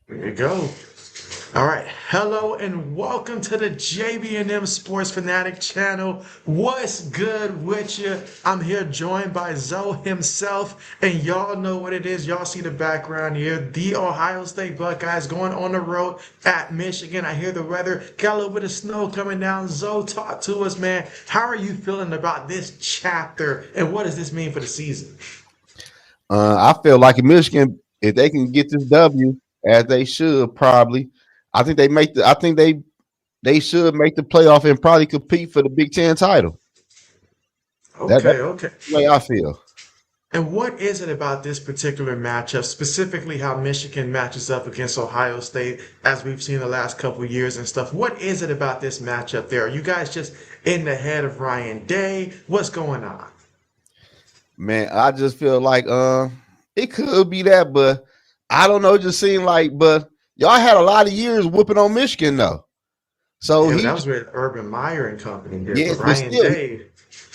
There you go. All right. Hello and welcome to the JB&M Sports Fanatic channel. What's good with you? I'm here joined by Zoe himself, and y'all know what it is. Y'all see the background here. The Ohio State Buckeyes going on the road at Michigan. I hear the weather. Got a little bit of snow coming down. Zoe, talk to us, man. How are you feeling about this chapter, and what does this mean for the season? I feel like in Michigan, if they can get this W as they should, probably, I think they make the. I think they should make the playoff and probably compete for the Big Ten title. That's Okay, okay. the way I feel. And what is it about this particular matchup, specifically how Michigan matches up against Ohio State, as we've seen the last couple of years and stuff? What is it about this matchup there? Are you guys just in the head of Ryan Day? What's going on? Man, I just feel like it could be that, but I don't know. It just seemed like, but y'all had a lot of years whooping on Michigan though. So Yeah, but that was with Urban Meyer and company here. But yes, but Ryan still, Day,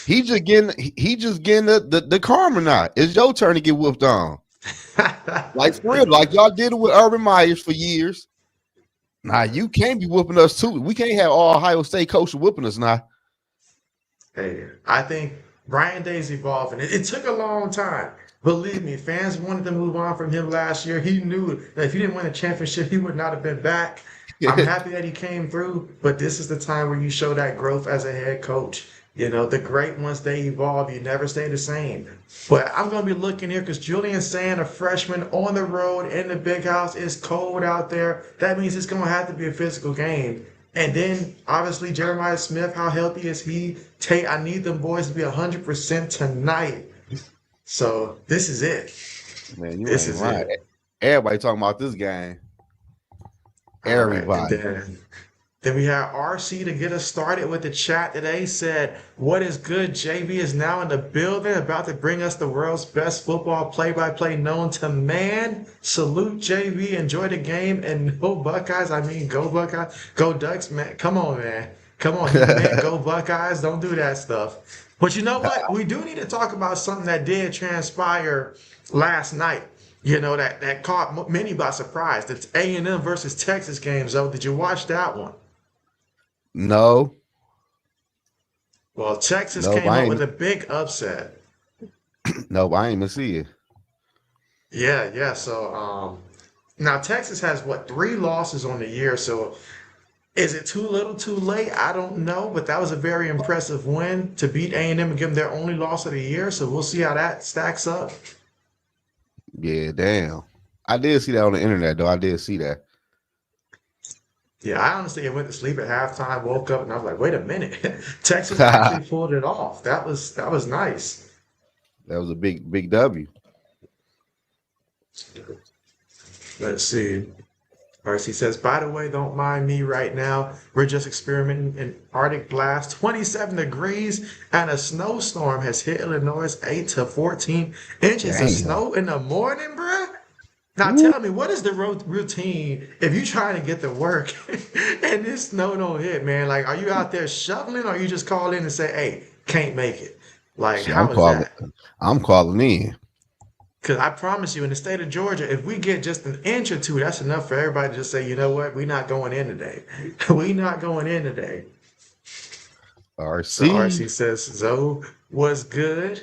he just getting the karma now. It's your turn to get whooped on. Like for real, like y'all did it with Urban Myers for years. Now you can't be whooping us too. We can't have all Ohio State coaches whooping us now. hey, I think Ryan Day's evolving. It took a long time. Believe me, fans wanted to move on from him last year. He knew that if he didn't win a championship, he would not have been back. I'm happy that he came through, but this is the time where you show that growth as a head coach. You know, the great ones, they evolve. You never stay the same. But I'm going to be looking here because Julian's saying a freshman on the road in the big house is cold out there. That means it's going to have to be a physical game. And then obviously Jeremiah Smith, how healthy is he? Tate, I need them boys to be 100% tonight. So this is it. Man, you This ain't is right. it. Everybody talking about this game. All right. And Everybody. then we have RC to get us started with the chat today. Said, what is good? JB is now in the building, about to bring us the world's best football play-by-play known to man. Salute JB. Enjoy the game. And go Buckeyes. I mean, go Buckeyes. Go Ducks, man. Come on, man. Come on. He meant go Buckeyes. Don't do that stuff. But you know what? We do need to talk about something that did transpire last night. You know, that caught many by surprise. That's A&M versus Texas games, though. Did you watch that one? No, Well, Texas no, came I up with ain't a big upset. no, I ain't even see it. Yeah, yeah. So now Texas has what, three losses on the year. So is it too little, too late? I don't know, but that was a very impressive win to beat A&M and give them their only loss of the year. So we'll see how that stacks up. Yeah, damn. I did see that on the internet though. I did see that. Yeah, I honestly went to sleep at halftime, woke up, and I was like, wait a minute, Texas actually pulled it off. That was nice. That was a big W. Let's see. RC says, by the way, don't mind me right now. We're just experimenting in Arctic blast. 27 degrees and a snowstorm has hit Illinois, 8 to 14 inches of Damn. snow in the morning, bruh. Now Ooh. tell me, what is the routine if you trying to get to work and this snow don't hit, man? Like, are you out there shoveling or you just call in and say, hey, can't make it? Like, Shit, how is that? I'm calling in. Because I promise you, in the state of Georgia, if we get just an inch or two, that's enough for everybody to just say, you know what, we're not going in today. We not going in today. So RC. RC says, Zoe was good.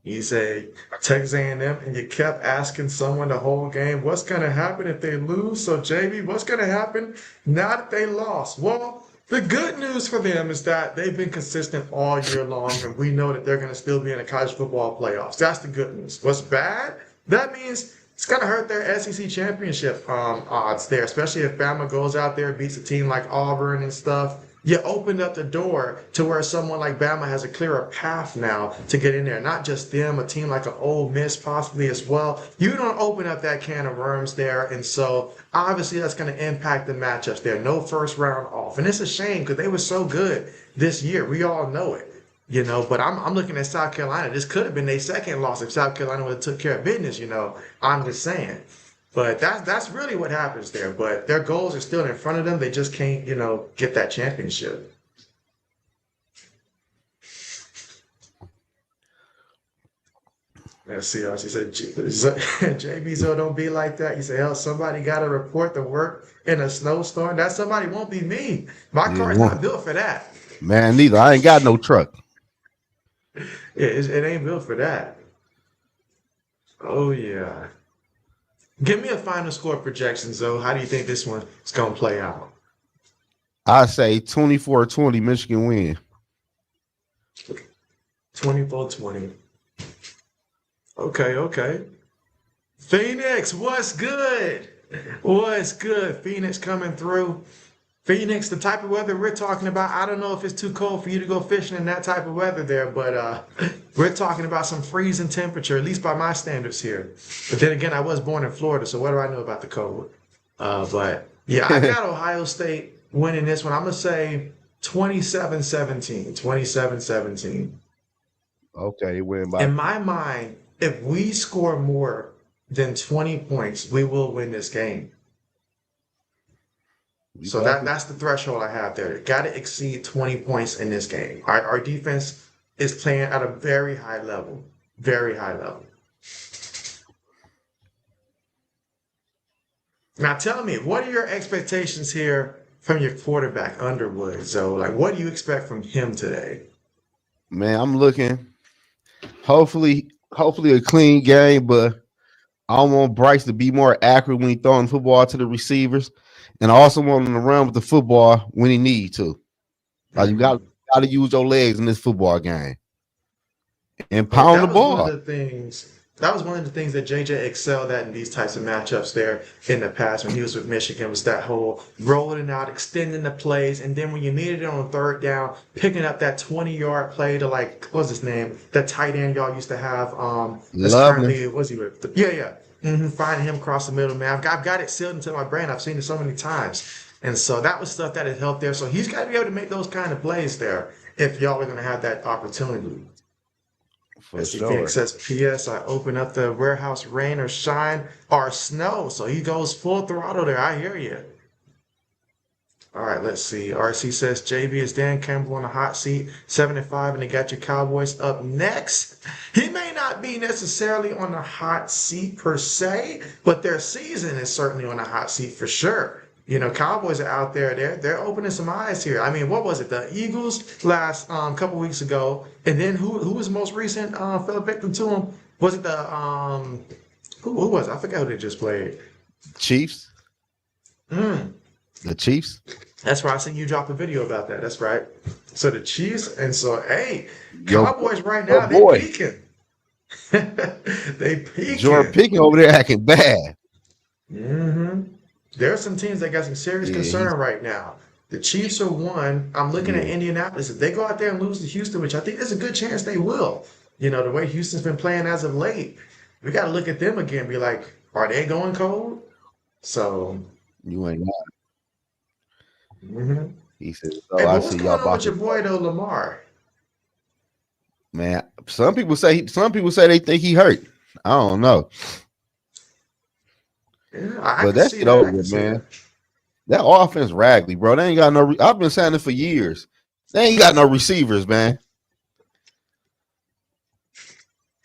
You say Texas A&M, and you kept asking someone the whole game, what's going to happen if they lose? So JB, what's going to happen now that they lost? Well, the good news for them is that they've been consistent all year long, and we know that they're going to still be in the college football playoffs. That's the good news. What's bad? That means it's going to hurt their SEC championship odds there, especially if Bama goes out there and beats a team like Auburn and stuff. You opened up the door to where someone like Bama has a clearer path now to get in there. Not just them, a team like an Ole Miss possibly as well. You don't open up that can of worms there, and so obviously that's going to impact the matchups there. No first round off, and it's a shame because they were so good this year. We all know it, you know. But I'm looking at South Carolina. This could have been their second loss if South Carolina would have took care of business. You know, I'm just saying. But that's really what happens there. But their goals are still in front of them. They just can't, you know, get that championship. Let's see. He said, JB, so don't be like that. He said, hell, somebody got to report the work in a snowstorm. That somebody won't be me. My Yeah, car's not built for that. man, neither. I ain't got no truck. It ain't built for that. Oh, yeah. Give me a final score projection, Zoe. How do you think this one is going to play out? I say 24-20 Michigan win. 24-20. Okay. Phoenix, what's good? What's good? Phoenix coming through. Phoenix, the type of weather we're talking about, I don't know if it's too cold for you to go fishing in that type of weather there, but we're talking about some freezing temperature, at least by my standards here. But then again, I was born in Florida, so what do I know about the cold? But yeah, I got Ohio State winning this one. I'm going to say 27-17. 27-17. Okay, win by. In my mind, if we score more than 20 points, we will win this game. So that's the threshold I have there. Got to exceed 20 points in this game. Our defense is playing at a very high level. Very high level. Now tell me, what are your expectations here from your quarterback, Underwood? So, like, what do you expect from him today? Man, I'm looking. Hopefully a clean game, but I want Bryce to be more accurate when he throwing the football to the receivers. And I also want him to run with the football when he need to. Like you got to use your legs in this football game and pound the ball. That was one of the things that JJ excelled at in these types of matchups there in the past when he was with Michigan, was that whole rolling it out, extending the plays, and then when you needed it on third down, picking up that 20-yard play to, like, what's his name? That tight end y'all used to have. That's currently, what's he with? Yeah. Finding him across the middle, man. I've got it sealed into my brain. I've seen it so many times. And so that was stuff that had helped there. So he's got to be able to make those kind of plays there if y'all are going to have that opportunity. For sure. Phoenix says, P.S. I open up the warehouse, rain or shine or snow. So he goes full throttle there. I hear you. All right, let's see. RC says, JB is Dan Campbell on the hot seat, 7-5, and they got your Cowboys up next. He may not be necessarily on the hot seat per se, but their season is certainly on the hot seat for sure. You know, Cowboys are out there. They're opening some eyes here. I mean, what was it? The Eagles last couple weeks ago, and then who was the most recent fell victim to them? Was it the who was it? I forgot who they just played. Chiefs. The Chiefs. That's right. I seen you drop a video about that. That's right. So the Chiefs, and so hey, Cowboys right now they peaking. They peaking. Jordan Pickens over there acting bad. There are some teams that got some serious concern right now. The Chiefs are one. I'm looking at Indianapolis. If they go out there and lose to Houston, which I think there's a good chance they will, you know, the way Houston's been playing as of late, we got to look at them again and be like, are they going cold? So you ain't not. He said, hey, but what's going on with your boy though, Lamar? Man, some people say they think he hurt. I don't know. Yeah, but that shit over with, man. That offense raggedy, bro. They ain't got no. I've been saying it for years. They ain't got no receivers, man.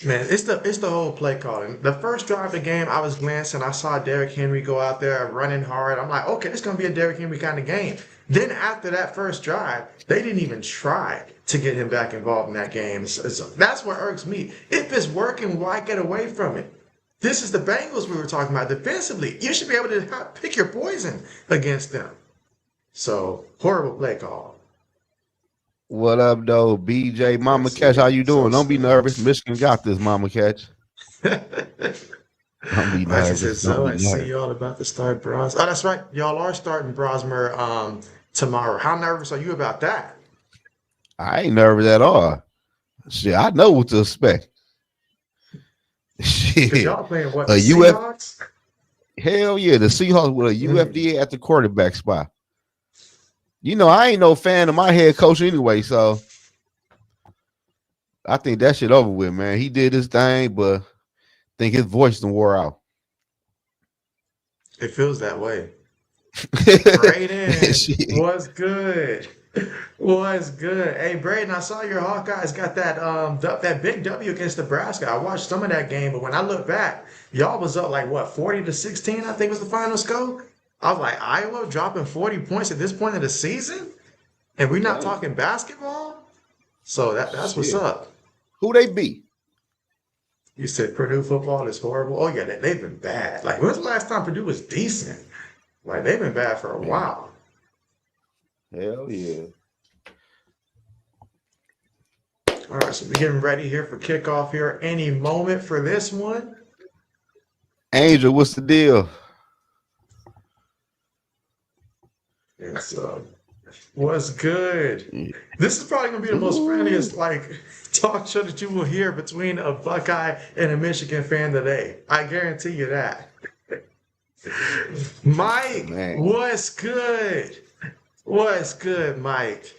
Man, it's the whole play calling. The first drive of the game, I was glancing. I saw Derrick Henry go out there running hard. I'm like, okay, this is gonna be a Derrick Henry kind of game. Then after that first drive, they didn't even try to get him back involved in that game. So that's what irks me. If it's working, why get away from it? This is the Bengals we were talking about. Defensively, you should be able to pick your poison against them. So, horrible play call. What up, though? BJ, Mama Catch, how you doing? Don't be nervous. Michigan got this, Mama Catch. Don't be nervous. I see y'all about to start Bros. Oh, that's right. Y'all are starting Brosmer tomorrow. How nervous are you about that? I ain't nervous at all. Shit, I know what to expect. Shit. Y'all playing what? The Seahawks? Hell yeah, the Seahawks with a UFDA at the quarterback spot. You know, I ain't no fan of my head coach anyway, so I think that shit over with, man. He did his thing, but I think his voice done wore out. It feels that way. Right in. What's good? Was good. Hey, Braden, I saw your Hawkeyes got that big W against Nebraska. I watched some of that game, but when I look back, y'all was up like what, 40-16, I think was the final score. I was like, Iowa dropping 40 points at this point of the season? And we're not Dang. talking basketball? So that's what's Shit. up. Who they beat? You said Purdue football is horrible. Oh yeah, they've been bad. Like, when was the last time Purdue was decent? Like, they've been bad for a Man, while. hell yeah. All right, so we're getting ready here for kickoff here any moment for this one. Angel, what's the deal? It's was good. This is probably gonna be the most friendliest like talk show that you will hear between a Buckeye and a Michigan fan today. I guarantee you that. Mike, Man. what's good? What's good, Mike?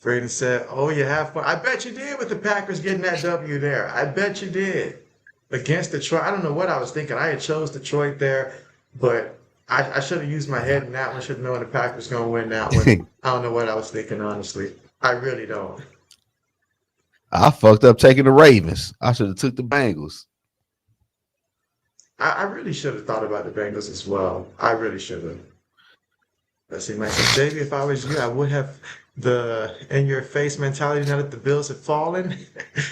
Braden said, "Oh, you have fun." I bet you did with the Packers getting that W there. I bet you did against Detroit. I don't know what I was thinking. I had chose Detroit there, but I should have used my head in that one. Should have known the Packers going to win that one. I don't know what I was thinking, honestly. I really don't. I fucked up taking the Ravens. I should have took the Bengals. I really should have thought about the Bengals as well. I really should have. Let's see, Mike said, JB, if I was you, I would have the in-your-face mentality now that the Bills have fallen.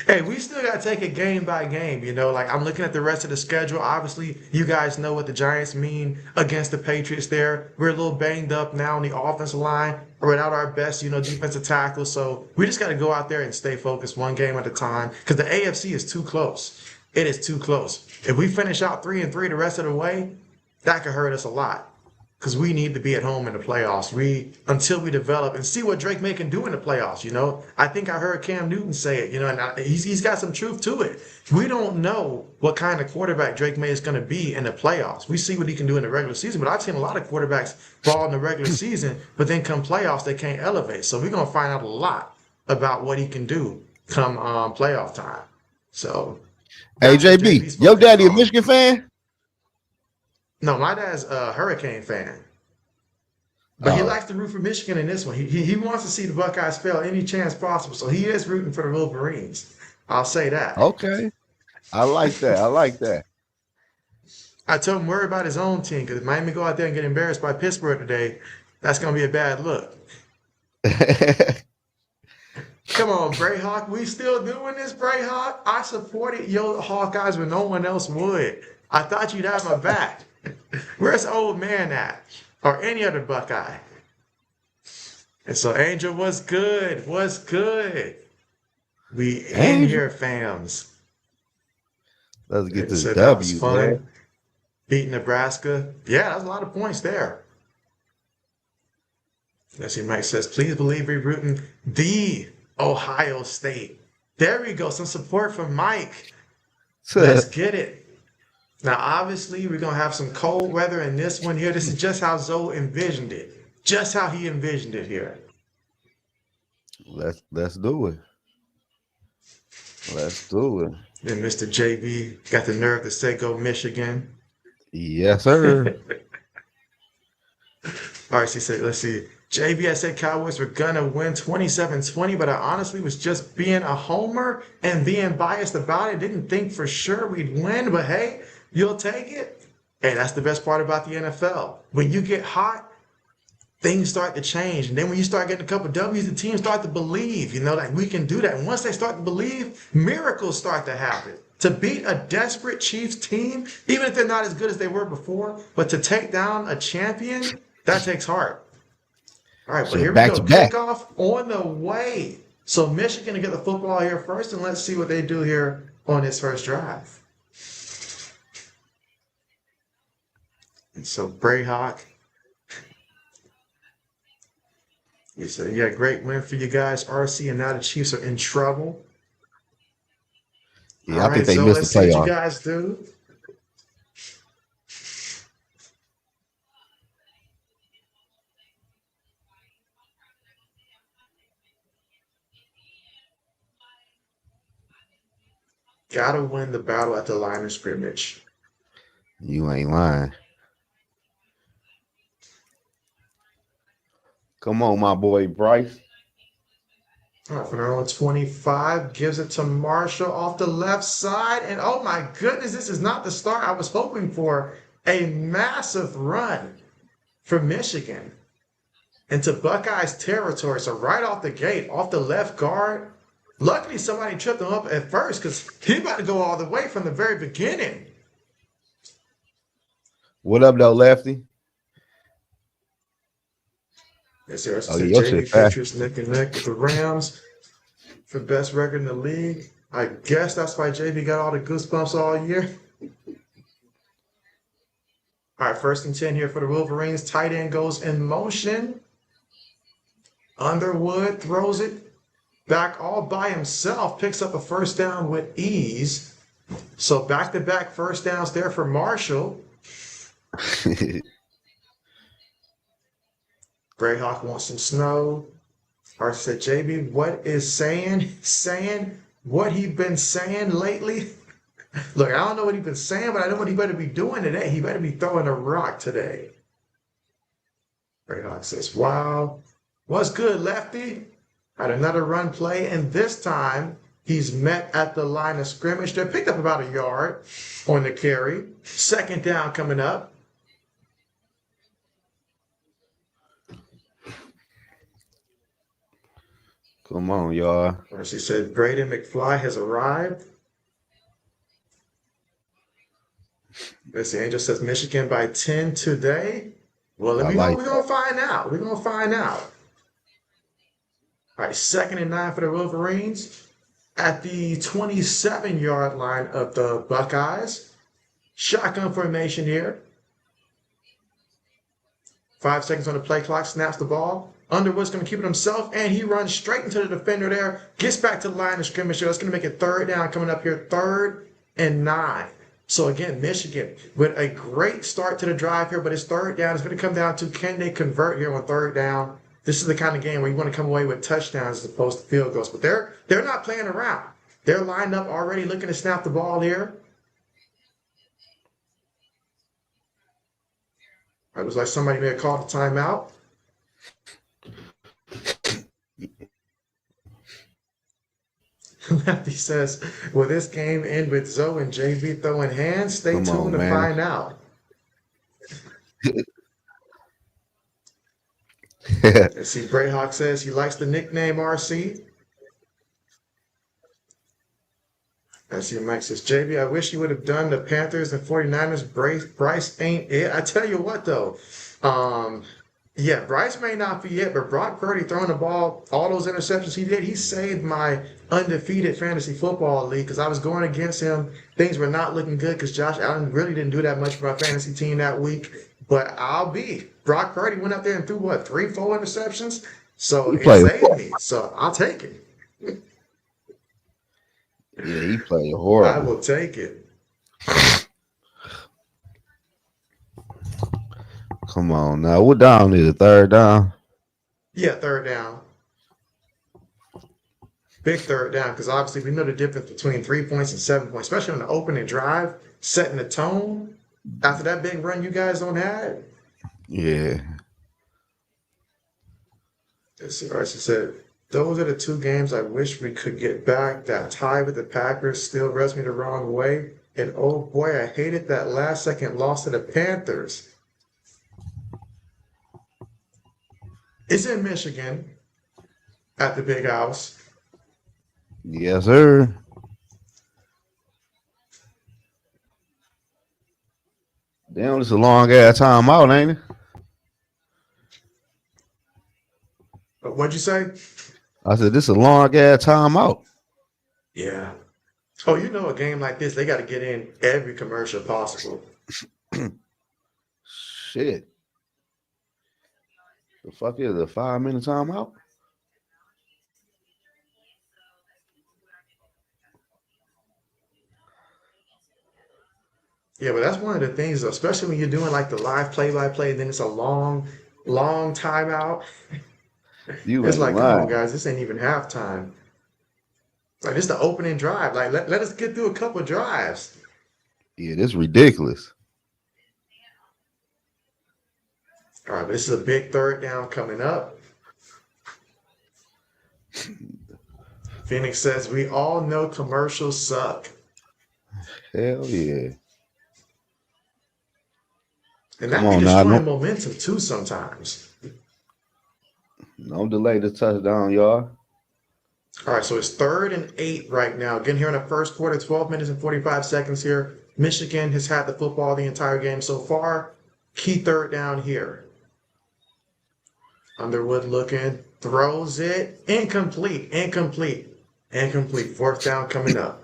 Hey, we still got to take it game by game, you know? Like, I'm looking at the rest of the schedule. Obviously, you guys know what the Giants mean against the Patriots there. We're a little banged up now on the offensive line. We're without our best, defensive tackle. So we just got to go out there and stay focused one game at a time because the AFC is too close. It is too close. If we finish out 3-3 the rest of the way, that could hurt us a lot. Because we need to be at home in the playoffs. Until we develop and see what Drake May can do in the playoffs. I think I heard Cam Newton say it. And he's got some truth to it. We don't know what kind of quarterback Drake May is going to be in the playoffs. We see what he can do in the regular season, but I've seen a lot of quarterbacks ball in the regular season, but then come playoffs they can't elevate. So we're going to find out a lot about what he can do come playoff time. So, Hey, that's what JB, JB's your focused daddy a on. Michigan fan? No, my dad's a Hurricane fan. But he Oh, likes to root for Michigan in this one. He wants to see the Buckeyes fail any chance possible. So he is rooting for the Wolverines. I'll say that. okay. I like that. I like that. I told him worry about his own team because if Miami go out there and get embarrassed by Pittsburgh today, that's going to be a bad look. Come on, Brayhawk. We still doing this, Brayhawk? I supported your Hawkeyes when no one else would. I thought you'd have my back. Where's the old man at? Or any other Buckeye? And so Angel was good. Was good. We in Angel, here, fams. let's get And this so that was W, man. fun. Beating Nebraska. Yeah, that was a lot of points there. Let's see, Mike says, please believe we're rooting the Ohio State. There we go. Some support from Mike. Let's get it. Now, obviously, we're going to have some cold weather in this one here. This is just how Zoe envisioned it. Just how he envisioned it here. Let's do it. Let's do it. Then Mr. JB got the nerve to say go Michigan. Yes, sir. All right, she said, let's see. JB, I said Cowboys were going to win 27-20, but I honestly was just being a homer and being biased about it. Didn't think for sure we'd win, but hey, you'll take it. Hey, that's the best part about the NFL. When you get hot, things start to change. And then when you start getting a couple of W's, the teams start to believe, like we can do that. And once they start to believe, miracles start to happen. To beat a desperate Chiefs team, even if they're not as good as they were before, but to take down a champion, that takes heart. All right, but here we Back go. to back. Kickoff on the way. So Michigan to get the football here first, and let's see what they do here on this first drive. And so Brayhawk, he said, yeah, great win for you guys, RC, and now the Chiefs are in trouble. Yeah, All I think right, they so missed let's the see what you playoff. guys do. Gotta win the battle at the line of scrimmage. You ain't lying. Come on, my boy Bryce. All right, from their own 25, gives it to Marshall off the left side. And oh my goodness, this is not the start I was hoping for. A massive run for Michigan into Buckeyes territory. So right off the gate, off the left guard. Luckily, somebody tripped him up at first because he about to go all the way from the very beginning. What up, though, Lefty? Yes, sir. Oh, JB your shit fast. Patriots neck and neck with the Rams for best record in the league. I guess that's why JB got all the goosebumps all year. All right, 1st and 10 here for the Wolverines. Tight end goes in motion. Underwood throws it back all by himself, picks up a first down with ease. So back-to-back first downs there for Marshall. Greyhawk wants some snow. Or said, JB, what is saying what he been saying lately? Look, I don't know what he been saying, but I know what he better be doing today. He better be throwing a rock today. Greyhawk says, wow. What's good, Lefty? Had another run play, and this time he's met at the line of scrimmage. They picked up about a yard on the carry. 2nd down coming up. Come on, y'all. She said, Braden McFly has arrived. Let's see, Angel says Michigan by 10 today. Well, we're going to find out. We're going to find out. All right, 2nd and 9 for the Wolverines at the 27-yard line of the Buckeyes. Shotgun formation here. 5 seconds on the play clock, snaps the ball. Underwood's going to keep it himself, and he runs straight into the defender there. Gets back to the line of scrimmage. That's going to make it 3rd down coming up here, 3rd and 9. So again, Michigan with a great start to the drive here, but it's 3rd down. It's going to come down to can they convert here on 3rd down. This is the kind of game where you want to come away with touchdowns as opposed to field goals. But they're not playing around. They're lined up already looking to snap the ball here. It was like somebody may have called a timeout. Lefty says, will this game end with Zoe and JB throwing hands? Stay tuned to find out. Let's see, Greyhawk says he likes the nickname RC. Let's see, Mike says, JB, I wish you would have done the Panthers and 49ers. Bryce ain't it. I tell you what, though. Yeah, Bryce may not be it, but Brock Purdy throwing the ball, all those interceptions he did, he saved my undefeated fantasy football league because I was going against him. Things were not looking good because Josh Allen really didn't do that much for my fantasy team that week. But Brock Purdy went up there and threw, 3-4 interceptions? So it saved me. So I'll take it. Yeah, he played horrible. I will take it. Come on now. What down is it? 3rd down? Yeah, 3rd down. Big 3rd down, because obviously we know the difference between 3 points and 7 points, especially on the opening drive, setting the tone. After that big run you guys don't have. Yeah. Let's see, Archie said, those are the 2 games I wish we could get back. That tie with the Packers still rubs me the wrong way. And oh boy, I hated that last second loss to the Panthers. It's in Michigan at the Big House. Yes, sir. Damn, it's a long ass timeout, ain't it? What'd you say? I said, this is a long ass timeout. Yeah. Oh, you know, a game like this, they got to get in every commercial possible. Shit. The fuck is a 5-minute timeout? Yeah, but that's one of the things, especially when you're doing like the live play-by-play, then it's a long timeout. It's like, come on, guys, this ain't even halftime. Like, this is the opening drive. Like, let us get through a couple of drives. Yeah, this is ridiculous. All right, but this is a big 3rd down coming up. Phoenix says, we all know commercials suck. Hell yeah. And Come that be on now. destroying momentum too sometimes. Don't delay the touchdown, y'all. All right, so it's 3rd and 8 right now. Again, here in the first quarter, 12 minutes and 45 seconds here. Michigan has had the football the entire game so far. Key third down here. Underwood looking, throws it, incomplete. 4th down coming up.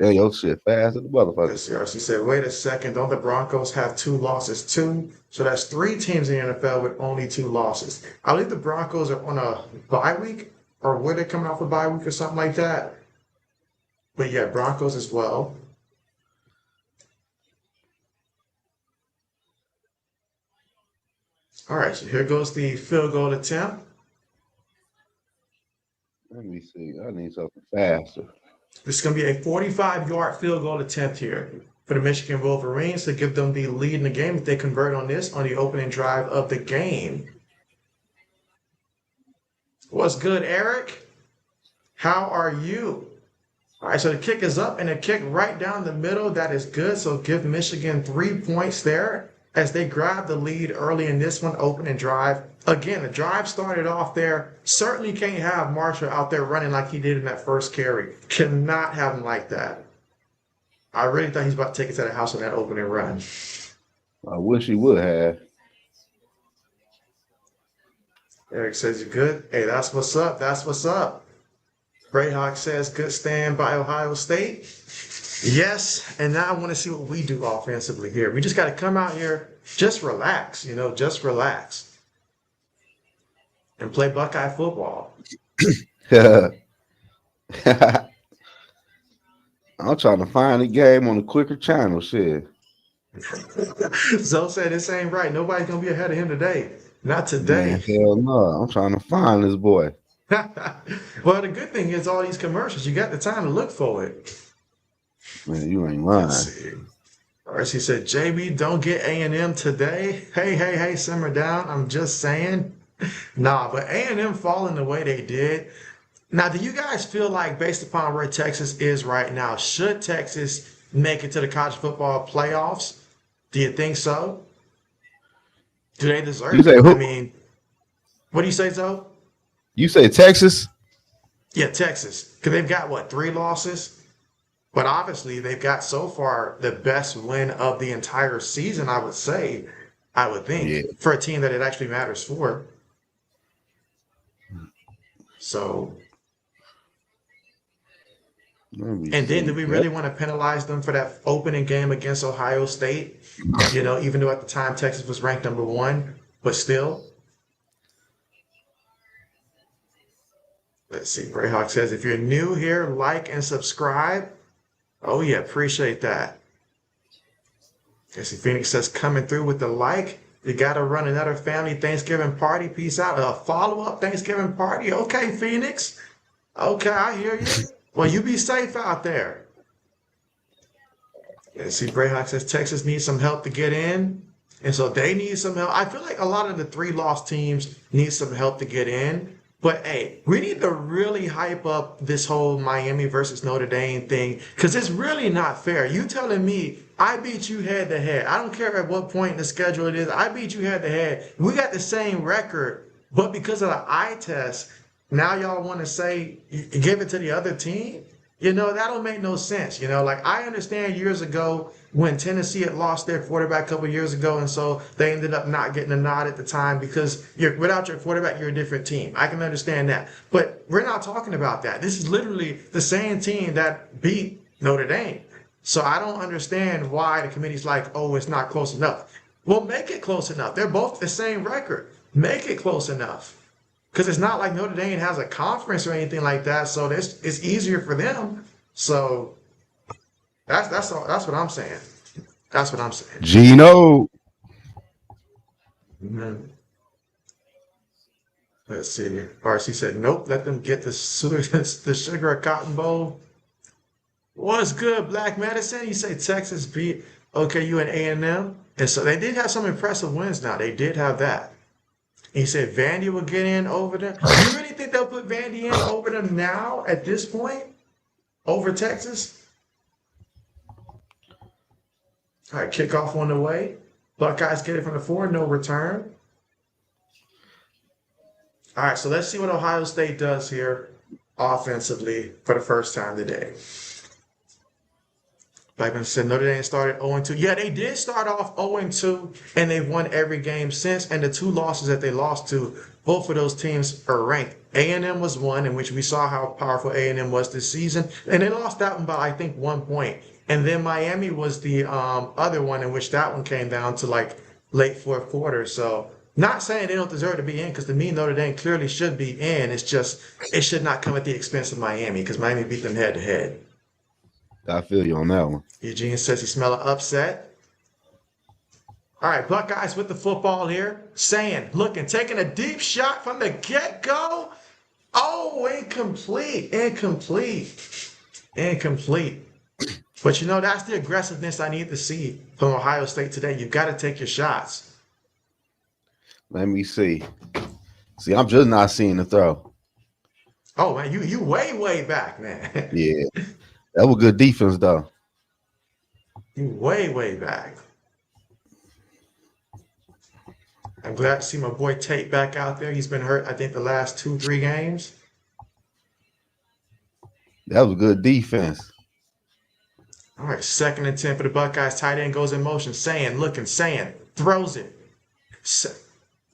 Yeah, your shit fast as the motherfucker. Let's see. RC said, wait a second, don't the Broncos have 2 losses too? So that's 3 teams in the NFL with only 2 losses. I believe the Broncos are on a bye week, or were they coming off a bye week or something like that? But yeah, Broncos as well. All right, so here goes the field goal attempt. Let me see. I need something faster. This is going to be a 45-yard field goal attempt here for the Michigan Wolverines to give them the lead in the game if they convert on this on the opening drive of the game. What's good, Eric? How are you? All right, so the kick is up and a kick right down the middle. That is good. So give Michigan 3 points there as they grab the lead early in this one, opening drive. Again, the drive started off there. Certainly can't have Marshall out there running like he did in that first carry. Cannot have him like that. I really thought he's about to take it to the house on that opening run. I wish he would have. Eric says, you good? Hey, that's what's up. That's what's up. Greyhawk says, good stand by Ohio State. Yes, and now I want to see what we do offensively here. We just got to come out here, just relax, just relax. And play Buckeye football. I'm trying to find the game on the quicker channel, shit. Zoe said, this ain't right. Nobody's going to be ahead of him today. Not today. Man, hell no. I'm trying to find this boy. Well, the good thing is all these commercials, you got the time to look for it. Man, you ain't lying. Let's see. All right, she said, JB, don't get A&M today. Hey, simmer down. I'm just saying. Nah, but A&M falling the way they did. Now, do you guys feel like, based upon where Texas is right now, should Texas make it to the college football playoffs? Do you think so? Do they deserve it? I mean, what do you say, Zoe? You say Texas? Yeah, Texas. Because they've got, what, 3 losses? But obviously, they've got so far the best win of the entire season, I would say, I would think, for a team that it actually matters for. So, and then do we really want to penalize them for that opening game against Ohio State? Even though at the time Texas was ranked number 1, but still. Let's see. Greyhawk says, if you're new here, like and subscribe. Oh, yeah. Appreciate that. Let's see. Phoenix says, coming through with the like. You got to run another family Thanksgiving party. Peace out. A follow-up Thanksgiving party. Okay, Phoenix. Okay, I hear you. Well, you be safe out there. Let's see. Greyhawk says, Texas needs some help to get in. And so they need some help. I feel like a lot of the 3 lost teams need some help to get in. But, hey, we need to really hype up this whole Miami versus Notre Dame thing because it's really not fair. You telling me I beat you head-to-head. I don't care at what point in the schedule it is. I beat you head-to-head. We got the same record, but because of the eye test, now y'all want to say give it to the other team? That don't make no sense. Like I understand years ago when Tennessee had lost their quarterback a couple of years ago, and so they ended up not getting a nod at the time because without your quarterback, you're a different team. I can understand that. But we're not talking about that. This is literally the same team that beat Notre Dame. So I don't understand why the committee's like, oh, it's not close enough. Well, make it close enough. They're both the same record. Make it close enough. Because it's not like Notre Dame has a conference or anything like that, so it's easier for them. So that's what I'm saying. That's what I'm saying. Gino. Mm-hmm. Let's see. RC said, nope, let them get the sugar cotton bowl. What's good, Black Medicine? You say Texas beat OKU and A&M. And so they did have some impressive wins now. They did have that. And he said Vandy will get in over them. You really think they'll put Vandy in over them now at this point? Over Texas? All right, kickoff on the way. Buckeyes get it from the 4, no return. All right, so let's see what Ohio State does here offensively for the first time today. Like I said, Notre Dame started 0-2. Yeah, they did start off 0-2, and they've won every game since. And the 2 losses that they lost to, both of those teams are ranked. A&M was one, in which we saw how powerful A&M was this season, and they lost that one by, I think, 1 point. And then Miami was the other one, in which that one came down to like late fourth quarter. So not saying they don't deserve to be in, because to me, Notre Dame clearly should be in. It's just it should not come at the expense of Miami, because Miami beat them head to head. I feel you on that one. Eugene says he smelled an upset. All right, Buckeyes with the football here. Saying, looking, taking a deep shot from the get-go. Oh, incomplete. But you know, that's the aggressiveness I need to see from Ohio State today. You've got to take your shots. Let me see. See, I'm just not seeing the throw. Oh, man, you way back, man. Yeah. That was good defense, though. You way back. I'm glad to see my boy Tate back out there. He's been hurt, I think, the last 2-3 games. That was good defense. All right, 2nd and 10 for the Buckeyes. Tight end goes in motion. Looking, throws it.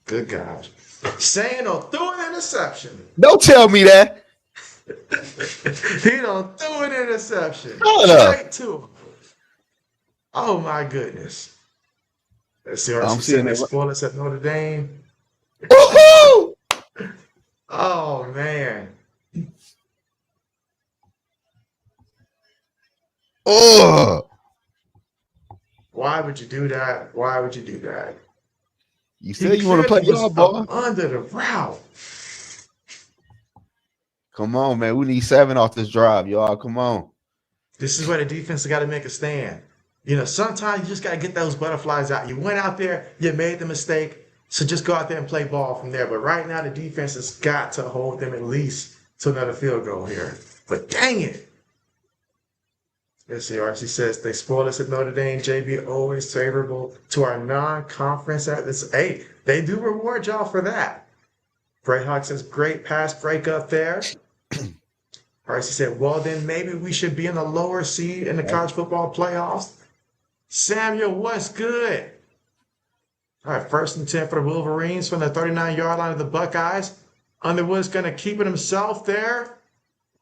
Good gosh. Threw an interception. Don't tell me that. He don't threw an interception. Straight to him. Oh my goodness. Let's see. I'm seeing they spoil us at Notre Dame. Woohoo! Oh man. Oh. Why would you do that? You said you want to play y'all ball under the route. Come on, man. We need 7 off this drive, y'all. Come on. This is where the defense has got to make a stand. You know, sometimes you just got to get those butterflies out. You went out there, you made the mistake, so just go out there and play ball from there. But right now, the defense has got to hold them at least to another field goal here. But dang it. Let's see, RC says, they spoiled us at Notre Dame. JB always favorable to our non-conference at this. Hey, they do reward y'all for that. Brayhawk says, great pass breakup there. RC said, well, then maybe we should be in the lower seed in the college football playoffs. Samuel, what's good? All right, 1st and 10 for the Wolverines from the 39-yard line of the Buckeyes. Underwood's going to keep it himself there.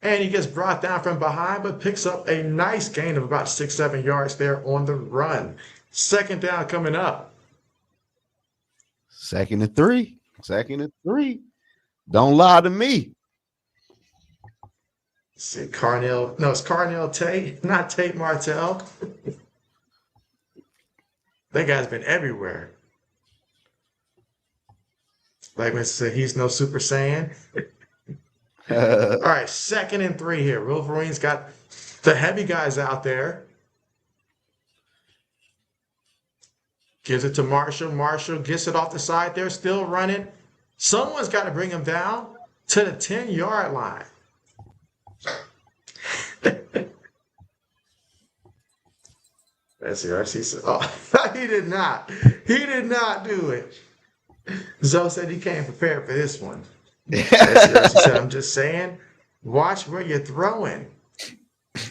And he gets brought down from behind, but picks up a nice gain of about 6-7 yards there on the run. 2nd down coming up. 2nd and 3. 2nd and 3. Don't lie to me. Let's see, it's Carnell Tate, not Tate Martell. That guy's been everywhere. Like I said, he's no Super Saiyan. All right, 2nd and 3 here. Wolverines got the heavy guys out there. Gives it to Marshall. Marshall gets it off the side there, still running. Someone's got to bring him down to the 10-yard line. Let's see. RC said, oh, he did not. He did not do it. Zoe said he came prepared for this one. RC said, I'm just saying, watch where you're throwing.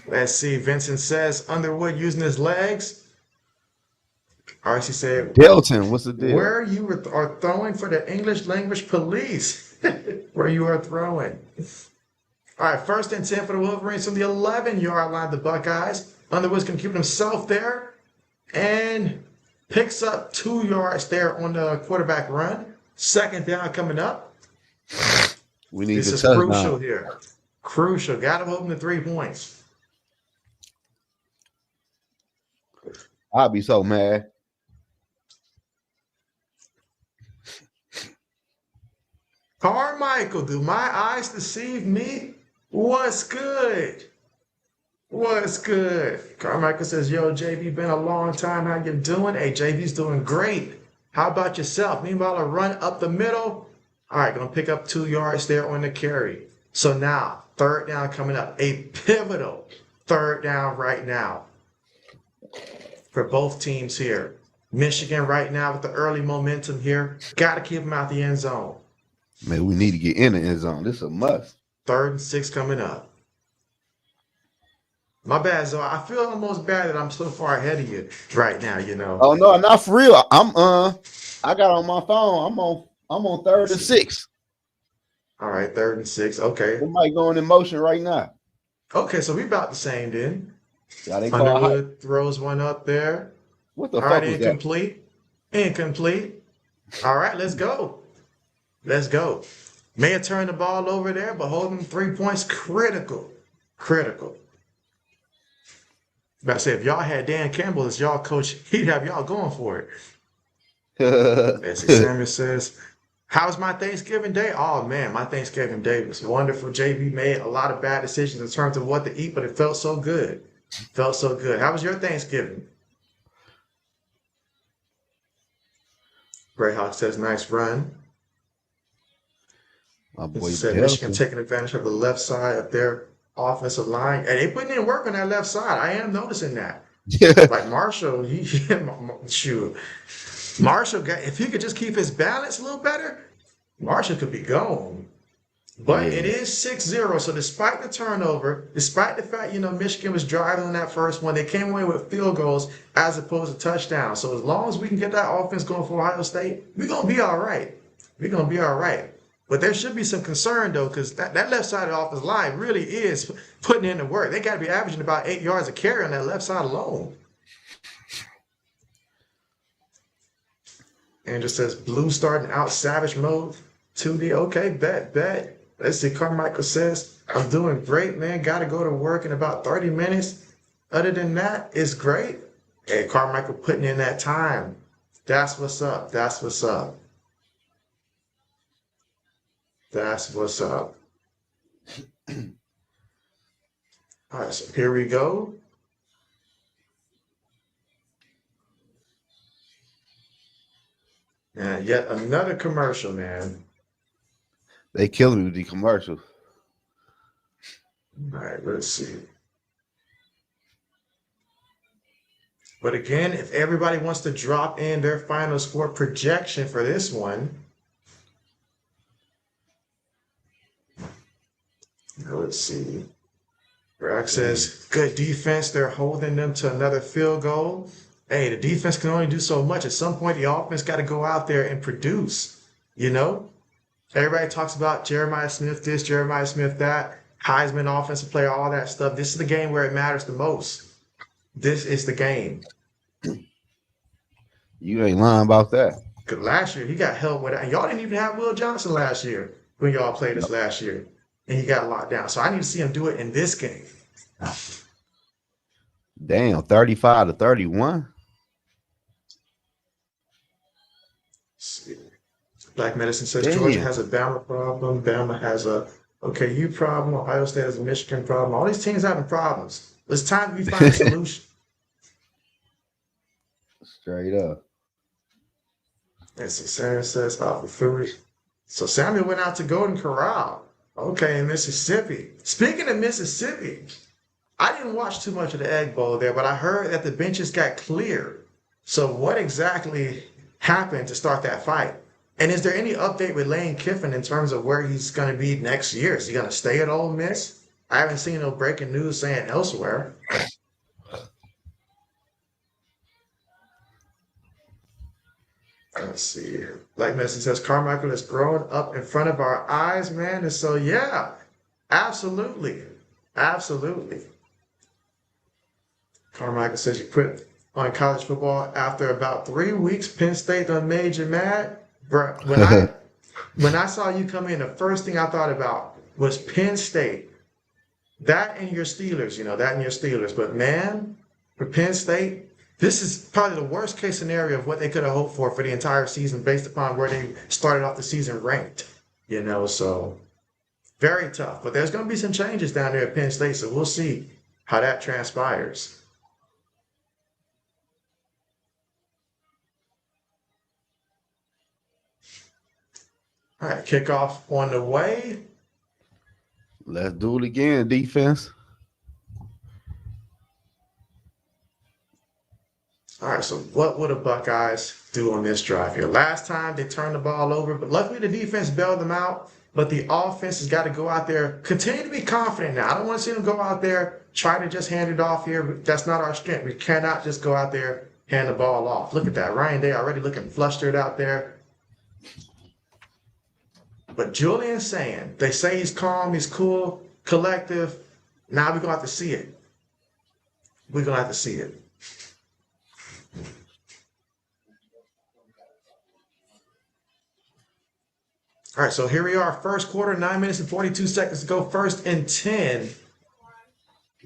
Let's see. Vincent says, Underwood using his legs. RC said, Delton, what's the deal? Where you are throwing for the English language police. Where you are throwing. All right, 1st and 10 for the Wolverines from the 11-yard line of the Buckeyes. Underwood's going to keep himself there and picks up 2 yards there on the quarterback run. 2nd down coming up. We need this is touchdown. crucial here. Crucial. Got to hold them to 3 points. I'll be so mad. Carmichael, do my eyes deceive me? What's good? What's good? Carmichael says, yo, JB, been a long time. How you doing? Hey, JB's doing great. How about yourself? Meanwhile, a run up the middle. All right, going to pick up 2 yards there on the carry. So now, third down coming up. A pivotal third down right now for both teams here. Michigan right now with the early momentum here. Got to keep them out the end zone. Man, we need to get in the end zone. This is a must. 3rd and 6 coming up. My bad, Zoe. I feel almost bad that I'm so far ahead of you right now, you know. Oh no, not for real. I got on my phone. I'm on 3rd and 6. All right, 3rd and 6. Okay. We might go in motion right now. Okay, so we about the same then. Yeah, they Underwood throws one up there. What the All fuck right, was incomplete. Incomplete. All right, let's go. Let's go. May have turned the ball over there, but holding 3 points, critical. Critical. About to say, if y'all had Dan Campbell as y'all coach, he'd have y'all going for it. Bessie Samuel says, how's my Thanksgiving day? Oh, man, my Thanksgiving day was wonderful. JB made a lot of bad decisions in terms of what to eat, but it felt so good. Felt so good. How was your Thanksgiving? Greyhawk says, nice run. My boy said Michigan taking advantage of the left side of their offensive line. And they putting in work on that left side. I am noticing that. Like Marshall, shoot. Marshall got, if he could just keep his balance a little better, Marshall could be gone. But it is 6-0. So despite the turnover, despite the fact, Michigan was driving on that first one, they came away with field goals as opposed to touchdowns. So as long as we can get that offense going for Ohio State, we're going to be all right. We're going to be all right. But there should be some concern, though, because that left side of the offensive line really is putting in the work. They got to be averaging about 8 yards a carry on that left side alone. Andrew says, Blue starting out savage mode. 2D, okay, bet. Let's see, Carmichael says, I'm doing great, man. Got to go to work in about 30 minutes. Other than that, it's great. Hey, Carmichael putting in that time. That's what's up. That's what's up. That's what's up. All right, so here we go. And yet another commercial, man. They killing me with the commercial. All right, let's see. But again, if everybody wants to drop in their final score projection for this one, let's see. Brack says, good defense. They're holding them to another field goal. Hey, the defense can only do so much. At some point, the offense got to go out there and produce, Everybody talks about Jeremiah Smith this, Jeremiah Smith that, Heisman offensive player, all that stuff. This is the game where it matters the most. This is the game. You ain't lying about that. Because last year, he got help with that. Y'all didn't even have Will Johnson last year when y'all played us last year. And he got locked down. So I need to see him do it in this game. Damn, 35-31. See. Black Medicine says Georgia has a Bama problem. Bama has a OKU problem. Ohio State has a Michigan problem. All these teams having problems. It's time we find a solution. Straight up. And so Sarah says, for food. So Samuel went out to Golden Corral. Okay, in Mississippi. Speaking of Mississippi, I didn't watch too much of the Egg Bowl there, but I heard that the benches got cleared. So what exactly happened to start that fight? And is there any update with Lane Kiffin in terms of where he's going to be next year? Is he going to stay at Ole Miss? I haven't seen no breaking news saying elsewhere. Let's see. Black Medicine says Carmichael has grown up in front of our eyes, man. And so, yeah, absolutely. Absolutely. Carmichael says you quit on college football after about 3 weeks. Penn State done made you mad. Bro, when I saw you come in, the first thing I thought about was Penn State. That and your Steelers. But, man, for Penn State, this is probably the worst case scenario of what they could have hoped for the entire season based upon where they started off the season ranked, so very tough. But there's going to be some changes down there at Penn State, so we'll see how that transpires. All right, kickoff on the way. Let's do it again, defense. All right, so what would the Buckeyes do on this drive here? Last time they turned the ball over, but luckily the defense bailed them out. But the offense has got to go out there, continue to be confident now. I don't want to see them go out there, try to just hand it off here. That's not our strength. We cannot just go out there, hand the ball off. Look at that. Ryan Day already looking flustered out there. But Julian's saying, they say he's calm, he's cool, collective. Now we're going to have to see it. We're going to have to see it. All right, so here we are, first quarter, 9 minutes and 42 seconds to go, 1st and 10.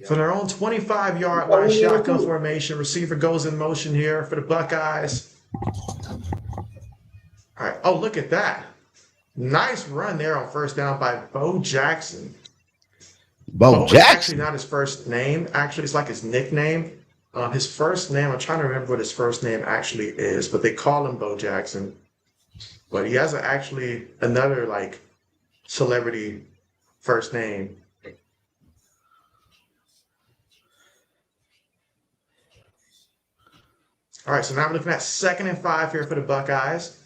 From their own 25-yard line, shotgun formation. Receiver goes in motion here for the Buckeyes. All right, oh, look at that. Nice run there on 1st down by Bo Jackson. Bo Jackson? Actually not his first name. Actually, it's like his nickname. His first name, I'm trying to remember what his first name actually is, but they call him Bo Jackson. But he has actually another like celebrity first name. All right, so now we're looking at 2nd and 5 here for the Buckeyes.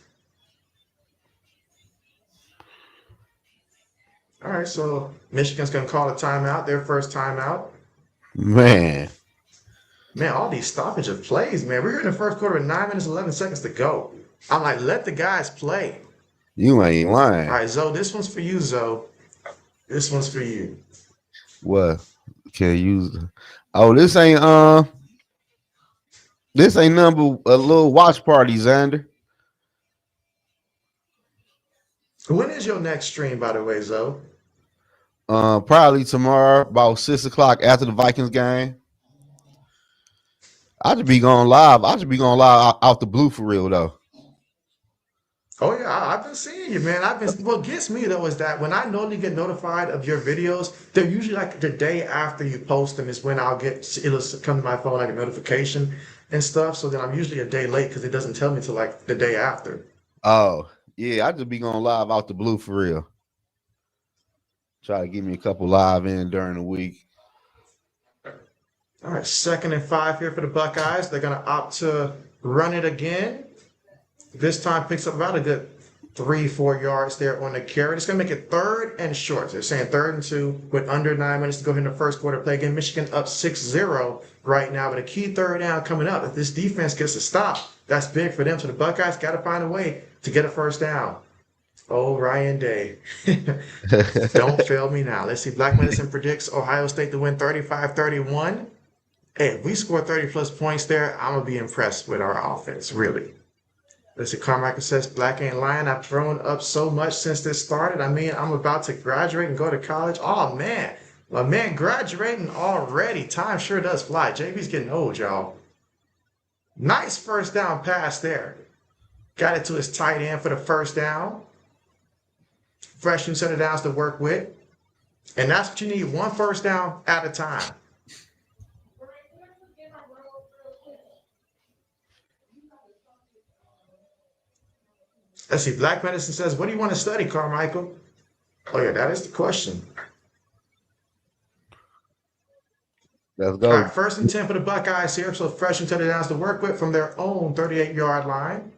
All right, so Michigan's going to call a timeout, their first timeout. Man, all these stoppage of plays, man. We're in the first quarter with 9 minutes, 11 seconds to go. I'm like, let the guys play. You ain't lying. All right, Zoe, this one's for you, Zoe. This one's for you. What? Can use? Oh, this ain't nothing but a little watch party, Xander. When is your next stream, by the way, Zoe? Probably tomorrow about 6 o'clock after the Vikings game. I should be going live. Out the blue for real though. Oh yeah, I've been seeing you, man. What gets me though is that when I normally get notified of your videos, they're usually like the day after you post them is when it'll come to my phone like a notification and stuff. So then I'm usually a day late because it doesn't tell me till like the day after. Oh yeah, I just be going live out the blue for real. Try to give me a couple live in during the week. All right, 2nd and 5 here for the Buckeyes. They're going to opt to run it again. This time picks up about a good 3-4 yards there on the carry. It's going to make it 3rd and short. They're saying 3rd and 2 with under 9 minutes to go in the first quarter play. Again, Michigan up 6-0 right now, but a key 3rd down coming up. If this defense gets a stop, that's big for them. So the Buckeyes got to find a way to get a 1st down. Oh, Ryan Day. Don't fail me now. Let's see. Black Medicine predicts Ohio State to win 35-31. Hey, if we score 30-plus points there, I'm going to be impressed with our offense, really. Let's see. Carmichael says, Black ain't lying. I've thrown up so much since this started. I mean, I'm about to graduate and go to college. Oh, man. My man graduating already. Time sure does fly. JB's getting old, y'all. Nice 1st down pass there. Got it to his tight end for the 1st down. Fresh new set of downs to work with. And that's what you need, 1 1st down at a time. Let's see. Black Medicine says, what do you want to study, Carmichael? Oh, yeah, that is the question. Let's go. All right, 1st and 10 for the Buckeyes here. So fresh and set of downs to work with from their own 38-yard line.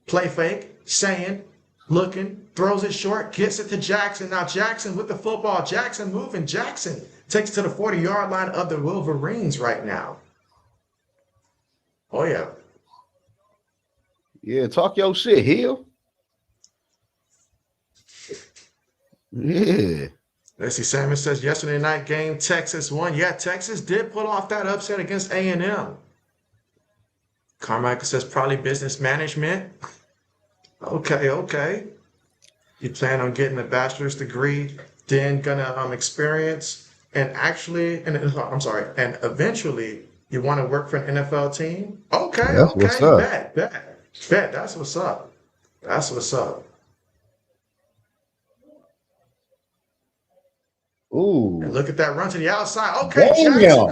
Play fake, saying, looking, throws it short, gets it to Jackson. Now Jackson with the football. Jackson moving. Jackson takes it to the 40-yard line of the Wolverines right now. Oh, yeah. Yeah, talk your shit, Hill. Yeah. Let's see. Salmon says yesterday night game, Texas won. Yeah, Texas did pull off that upset against A&M. Carmichael says probably business management. Okay. You plan on getting a bachelor's degree, then gonna experience and eventually you want to work for an NFL team. Okay. What's up. Bet. That's what's up. Ooh. And look at that run to the outside. Okay, Damn. Jackson.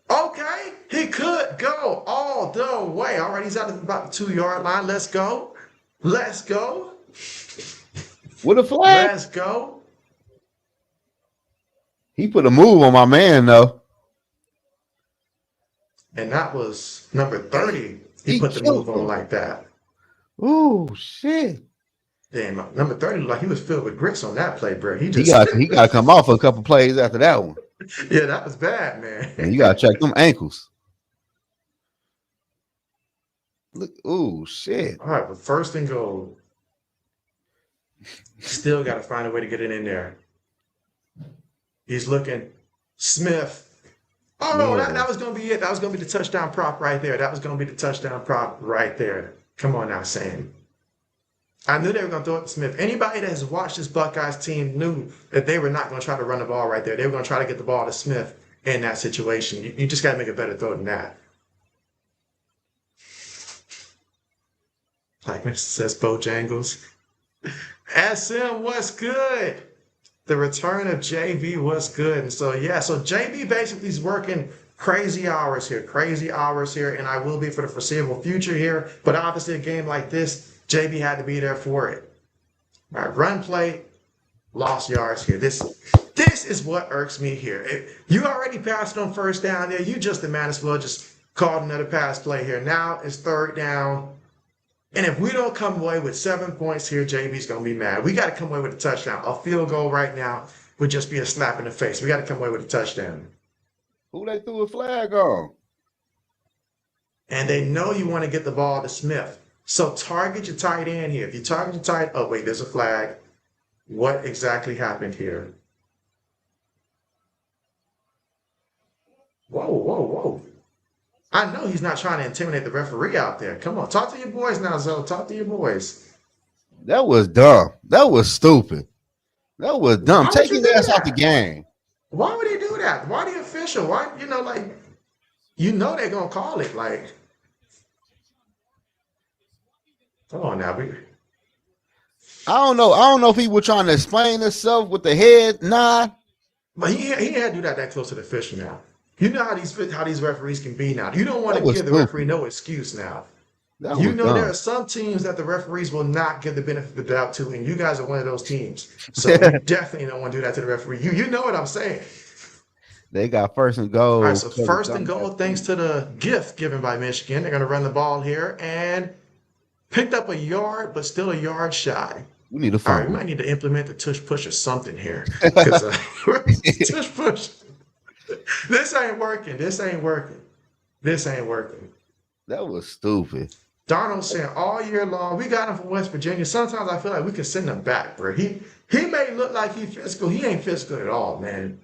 Okay. He could go all the way. All right, he's out at about the 2-yard line. Let's go. With a flag? Let's go. He put a move on my man, though. And that was number 30. He He put the killed move on him. like that. Ooh, shit. Damn, number 30 looked like he was filled with grits on that play, bro. He got to come off a couple plays after that one. Yeah, that was bad, man. And you got to check them ankles. Look, ooh, shit. All right, but first and goal. Still got to find a way to get it in there. He's looking. Smith. Oh, no, that was going to be it. That was going to be the touchdown prop right there. That was going to be the touchdown prop right there. Come on now, Sam. I knew they were going to throw it to Smith. Anybody that has watched this Buckeyes team knew that they were not going to try to run the ball right there. They were going to try to get the ball to Smith in that situation. You just got to make a better throw than that. Like Mr. says, Bojangles. SM, what's good? The return of JB was good. And so, yeah, so JB basically is working crazy hours here, and I will be for the foreseeable future here. But obviously, a game like this, JB had to be there for it. All right, run play, lost yards here. This is what irks me here. You already passed on first down there. You just the man as well just called another pass play here. Now it's third down. And if we don't come away with 7 points here, JB's going to be mad. We got to come away with a touchdown. A field goal right now would just be a slap in the face. We got to come away with a touchdown. Who they threw a flag on? And they know you want to get the ball to Smith. So target your tight end here. If you target your tight, oh, wait, there's a flag. What exactly happened here? Whoa, whoa, whoa. I know he's not trying to intimidate the referee out there. Come on, talk to your boys now, Zoe. Talk to your boys. That was dumb. That was stupid. That was dumb. Take his ass out the game. Why would he do that? Why the official? Why, they're going to call it. Like, come on now. I don't know. I don't know if he was trying to explain himself with the head nod. But he had to do that close to the official now. You know how these referees can be now. You don't want to give the referee no excuse now. You know there are some teams that the referees will not give the benefit of the doubt to, and you guys are one of those teams. So you definitely don't want to do that to the referee. You know what I'm saying. They got first and goal. All right, so first and goal, thanks to the gift given by Michigan. They're going to run the ball here and picked up a yard, but still a yard shy. We need a fumble. All right, we might need to implement the tush push or something here. Tush push. This ain't working. That was stupid. Darnold saying all year long, we got him from West Virginia. Sometimes I feel like we could send him back, bro. He may look like he's physical. He ain't physical at all, man.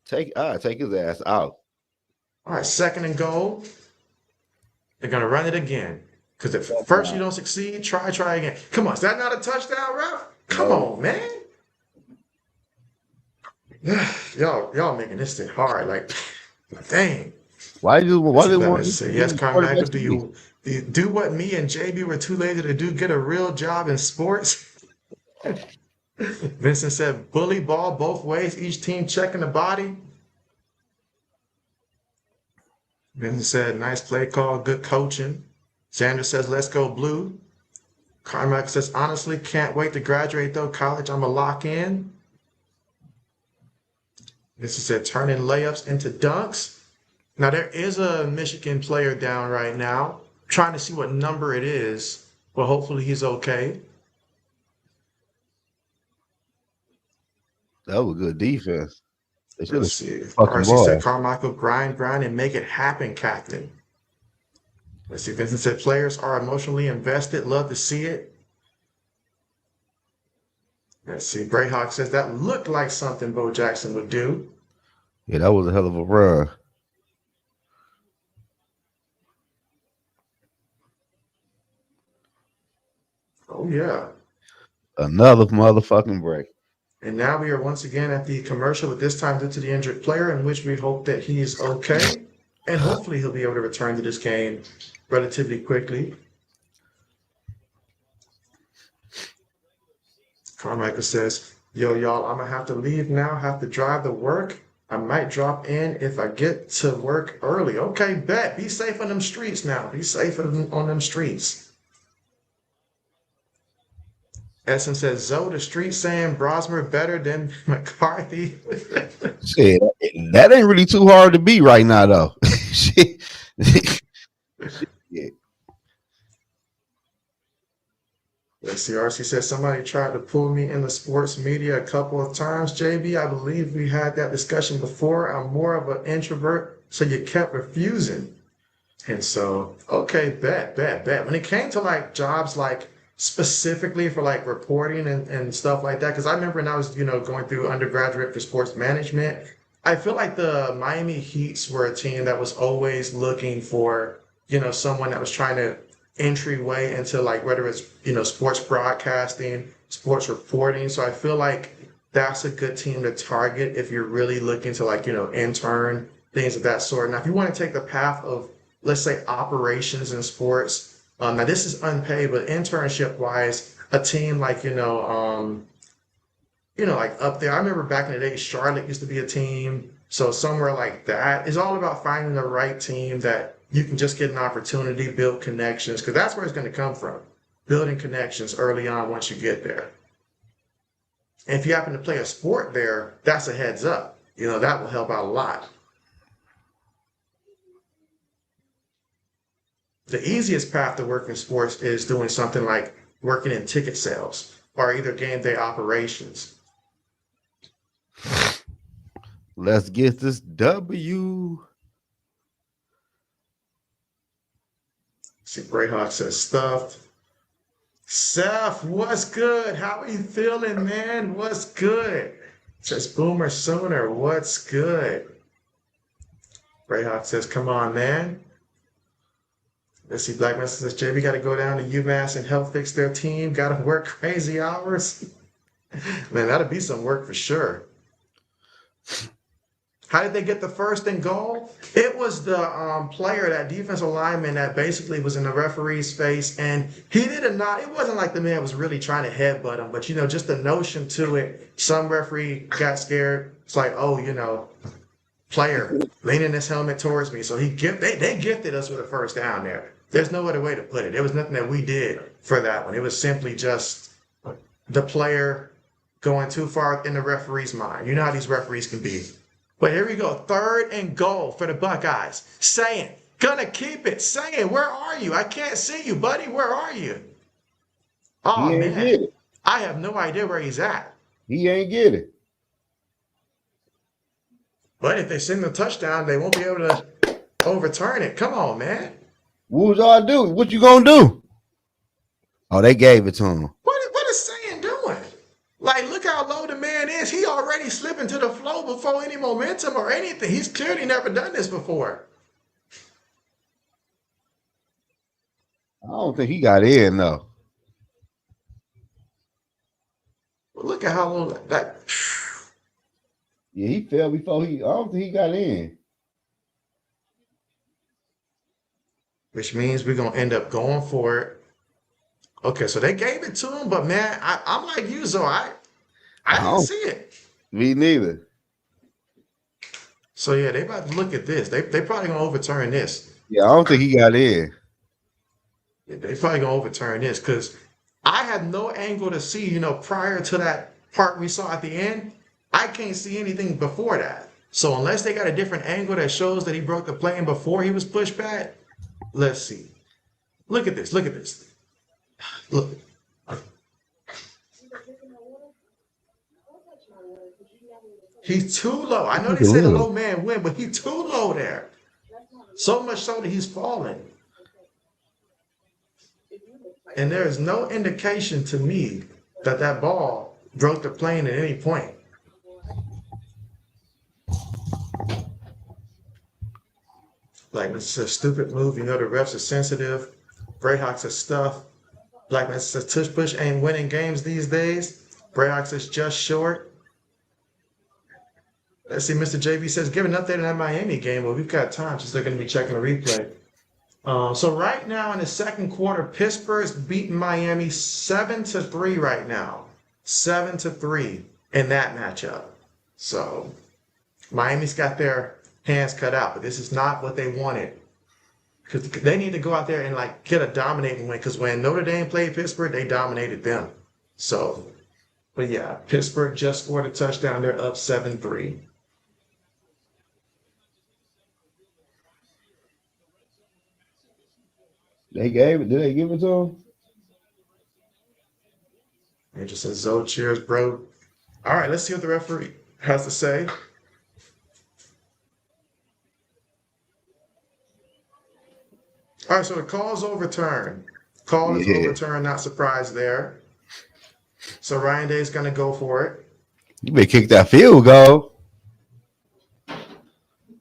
Take his ass out. All right, second and goal. They're gonna run it again. Because if first you don't succeed, try again. Come on, is that not a touchdown, ref? Come on, man. Y'all making this thing hard. Like, dang. Why they want to say? Yes, Carmichael, do you do what me and JB were too lazy to do? Get a real job in sports? Vincent said, bully ball both ways, each team checking the body. Vincent said, nice play call, good coaching. Sanders says, let's go blue. Carmichael says, honestly, can't wait to graduate though. College, I'm a lock in. This is said, turning layups into dunks. Now, there is a Michigan player down right now. Trying to see what number it is, but hopefully he's okay. That was good defense. Let's see. RC said, Carmichael, grind, and make it happen, Captain. Let's see. Vincent said, players are emotionally invested. Love to see it. Let's see. Brayhawk says, that looked like something Bo Jackson would do. Yeah, that was a hell of a run. Oh, yeah. Another motherfucking break. And now we are once again at the commercial, but this time due to the injured player, in which we hope that he is okay. And hopefully he'll be able to return to this game relatively quickly. Carmichael says, yo, y'all, I'm going to have to leave now, have to drive to work. I might drop in if I get to work early. Okay, bet. Be safe on them streets now. Be safe on them streets. Essen says, Zoe, the street saying Brosmer better than McCarthy. Shit, that ain't really too hard to beat right now, though. Shit. Yeah. Let's see, RC says, somebody tried to pull me in the sports media a couple of times, JB. I believe we had that discussion before. I'm more of an introvert, so you kept refusing. And so, okay, bet. When it came to like jobs like specifically for like reporting and stuff like that, because I remember when I was, going through undergraduate for sports management, I feel like the Miami Heats were a team that was always looking for, someone that was trying to entryway into like whether it's, sports broadcasting, sports reporting. So I feel like that's a good team to target if you're really looking to like, intern, things of that sort. Now, if you want to take the path of let's say operations in sports. Now this is unpaid, but internship wise, a team like like up there. I remember back in the day, Charlotte used to be a team. So somewhere like that is all about finding the right team that you can just get an opportunity, build connections, because that's where it's going to come from. Building connections early on once you get there. And if you happen to play a sport there, that's a heads up. That will help out a lot. The easiest path to work in sports is doing something like working in ticket sales or either game day operations. Let's get this W. See, Brayhawk says stuffed. Seth, what's good? How are you feeling, man? What's good? Says Boomer Sooner, what's good? Brayhawk says, come on, man. Let's see, Black Master says, JB got to go down to UMass and help fix their team. Got to work crazy hours. Man, that'll be some work for sure. How did they get the first and goal? It was the player, that defensive lineman that basically was in the referee's face, and he did not. It wasn't like the man was really trying to headbutt him, but just the notion to it. Some referee got scared. It's like, player leaning his helmet towards me, so they gifted us with a first down there. There's no other way to put it. There was nothing that we did for that one. It was simply just the player going too far in the referee's mind. You know how these referees can be. But here we go. 3rd and goal for the Buckeyes. Saying, gonna keep it. Saying, where are you? I can't see you, buddy. Where are you? Oh, He ain't man. get it. I have no idea where he's at. He ain't get it. But if they send the touchdown, they won't be able to overturn it. Come on, man. What was I do? What you gonna do? Oh, they gave it to him. What is Saying doing? Like, look how low the man is. He already slipping to the flow before any momentum or anything. He's clearly never done this before. I don't think he got in though. Look at how low that. Yeah, he fell before I don't think he got in. Which means we're going to end up going for it. Okay, so they gave it to him, but man, I'm like you, so I didn't see it. Me neither. So yeah, they about to look at this. They probably going to overturn this. Yeah, I don't think he got in. They probably going to overturn this because I had no angle to see, prior to that part we saw at the end. I can't see anything before that. So unless they got a different angle that shows that he broke the plane before he was pushed back, let's see. Look at this. Look. He's too low. I know they say the low man win, but he's too low there. So much so that he's falling. And there is no indication to me that ball broke the plane at any point. Like, it's a stupid move. The refs are sensitive. Greyhawks are stuff. Black man says tush push ain't winning games these days. Greyhawks is just short. Let's see, Mr. JB says, give an update on that Miami game. Well, we've got time. Just looking to be checking the replay. So right now in the second quarter, Pittsburgh's beating Miami 7-3 right now. 7-3 in that matchup. So Miami's got their hands cut out, but this is not what they wanted. Because they need to go out there and like get a dominating win. Because when Notre Dame played Pittsburgh, they dominated them. So, but yeah, Pittsburgh just scored a touchdown. They're up 7-3. They gave it. Did they give it to him? And just says, Zoe, cheers, bro. All right, let's see what the referee has to say. All right, so the call's overturned. Call is overturned, not surprised there. So Ryan Day's going to go for it. You better kick that field goal.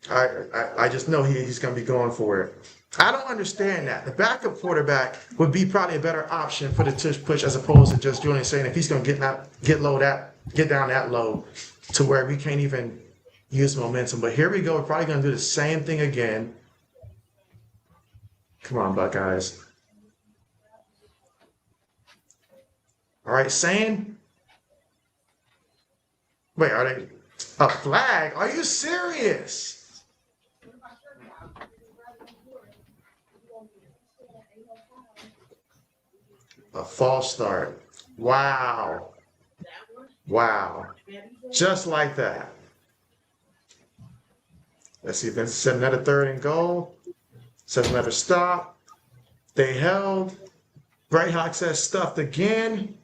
I just know he's going to be going for it. I don't understand that. The backup quarterback would be probably a better option for the tush push as opposed to just doing it, saying if he's going to get down that low to where we can't even use momentum. But here we go. We're probably going to do the same thing again. Come on, Buckeyes. All right, Sane. Wait, are they a flag? Are you serious? A false start. Wow. Wow. Just like that. Let's see. Then set another 3rd and goal. Set another stop. They held. Brighthawk says stuffed again.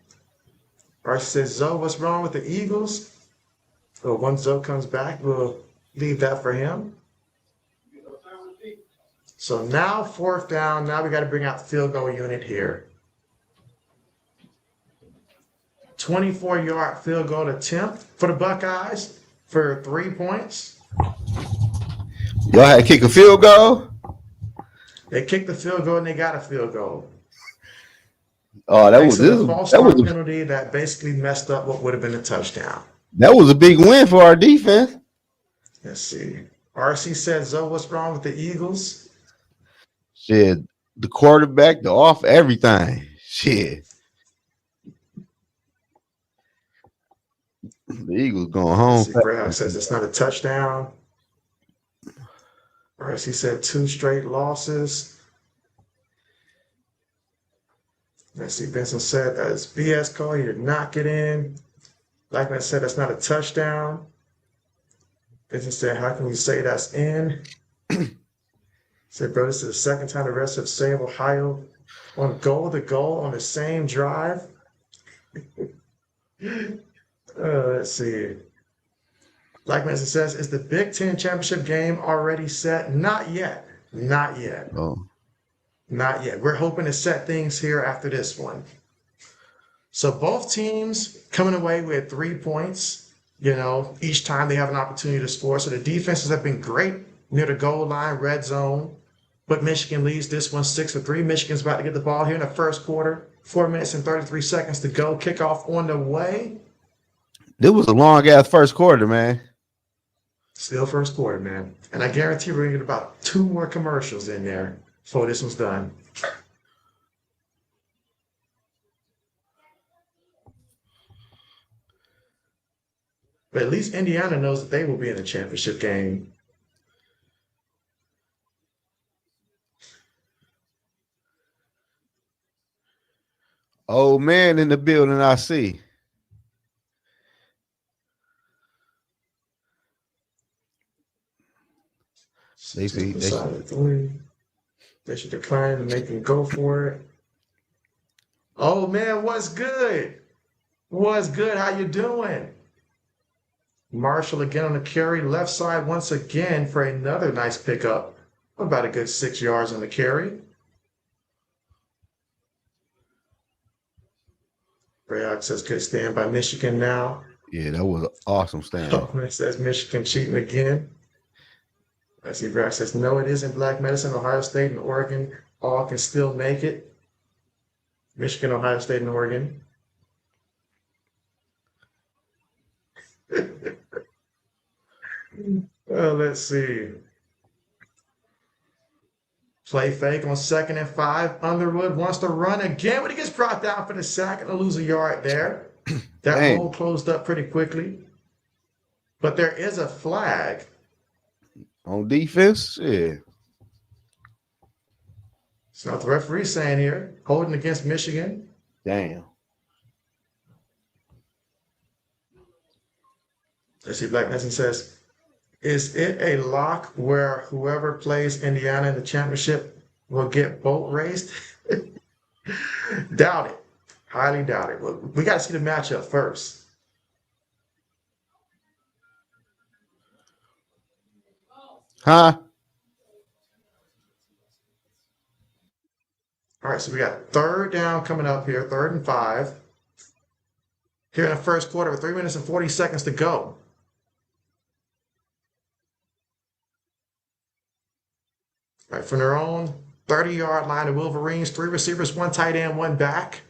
Archie says, Zoe, what's wrong with the Eagles? Well, once Zoe comes back, we'll leave that for him. So now 4th down. Now we got to bring out the field goal unit here. 24-yard field goal attempt for the Buckeyes for 3 points. Y'all had to kick a field goal? They kicked the field goal and they got a field goal. Oh, that was a false start penalty that basically messed up what would have been a touchdown. That was a big win for our defense. Let's see. RC said, Zoe, what's wrong with the Eagles? Shit, the quarterback, the off, everything. Shit. The Eagles going home. Brad says it's not a touchdown. RC said 2 straight losses. Let's see. Vincent said that is BS call. He did not get in. Like I said, that's not a touchdown. Vincent said, how can we say that's in? Said, bro, this is the second time the refs have saved Ohio on goal to goal on the same drive. Let's see. Like Vincent says, is the Big Ten championship game already set? Not yet. Not yet. Oh. Not yet. We're hoping to set things here after this one. So both teams coming away with 3 points, each time they have an opportunity to score. So the defenses have been great near the goal line, red zone. But Michigan leads this one 6-3. Michigan's about to get the ball here in the first quarter. 4 minutes and 33 seconds to go. Kickoff on the way. This was a long-ass first quarter, man. Still first quarter, man. And I guarantee we're going to get about 2 more commercials in there before this one's done. But at least Indiana knows that they will be in the championship game. Old man in the building, I see. They should decline and make him go for it. Oh man, what's good? What's good? How you doing? Marshall again on the carry, left side once again for another nice pickup. About a good 6 yards on the carry. Brayok says good stand by Michigan now. Yeah, that was an awesome stand. It says Michigan cheating again. I see Brayok says no, it isn't black medicine. Ohio State and Oregon all can still make it. Michigan, Ohio State, and Oregon. Let's see. Play fake on 2nd and 5. Underwood wants to run again, but he gets brought down for the sack and to lose a yard there. That hole closed up pretty quickly. But there is a flag. On defense? Yeah. So what the referee's saying here, holding against Michigan. Damn. Let's see, Black Nelson says, is it a lock where whoever plays Indiana in the championship will get boat raced? Doubt it. Highly doubt it. We got to see the matchup first. Huh? All right, so we got third down coming up here, 3rd and 5. Here in the first quarter with 3 minutes and 40 seconds to go. All right, from their own 30-yard line, the Wolverines, 3 receivers, 1 tight end, 1 back.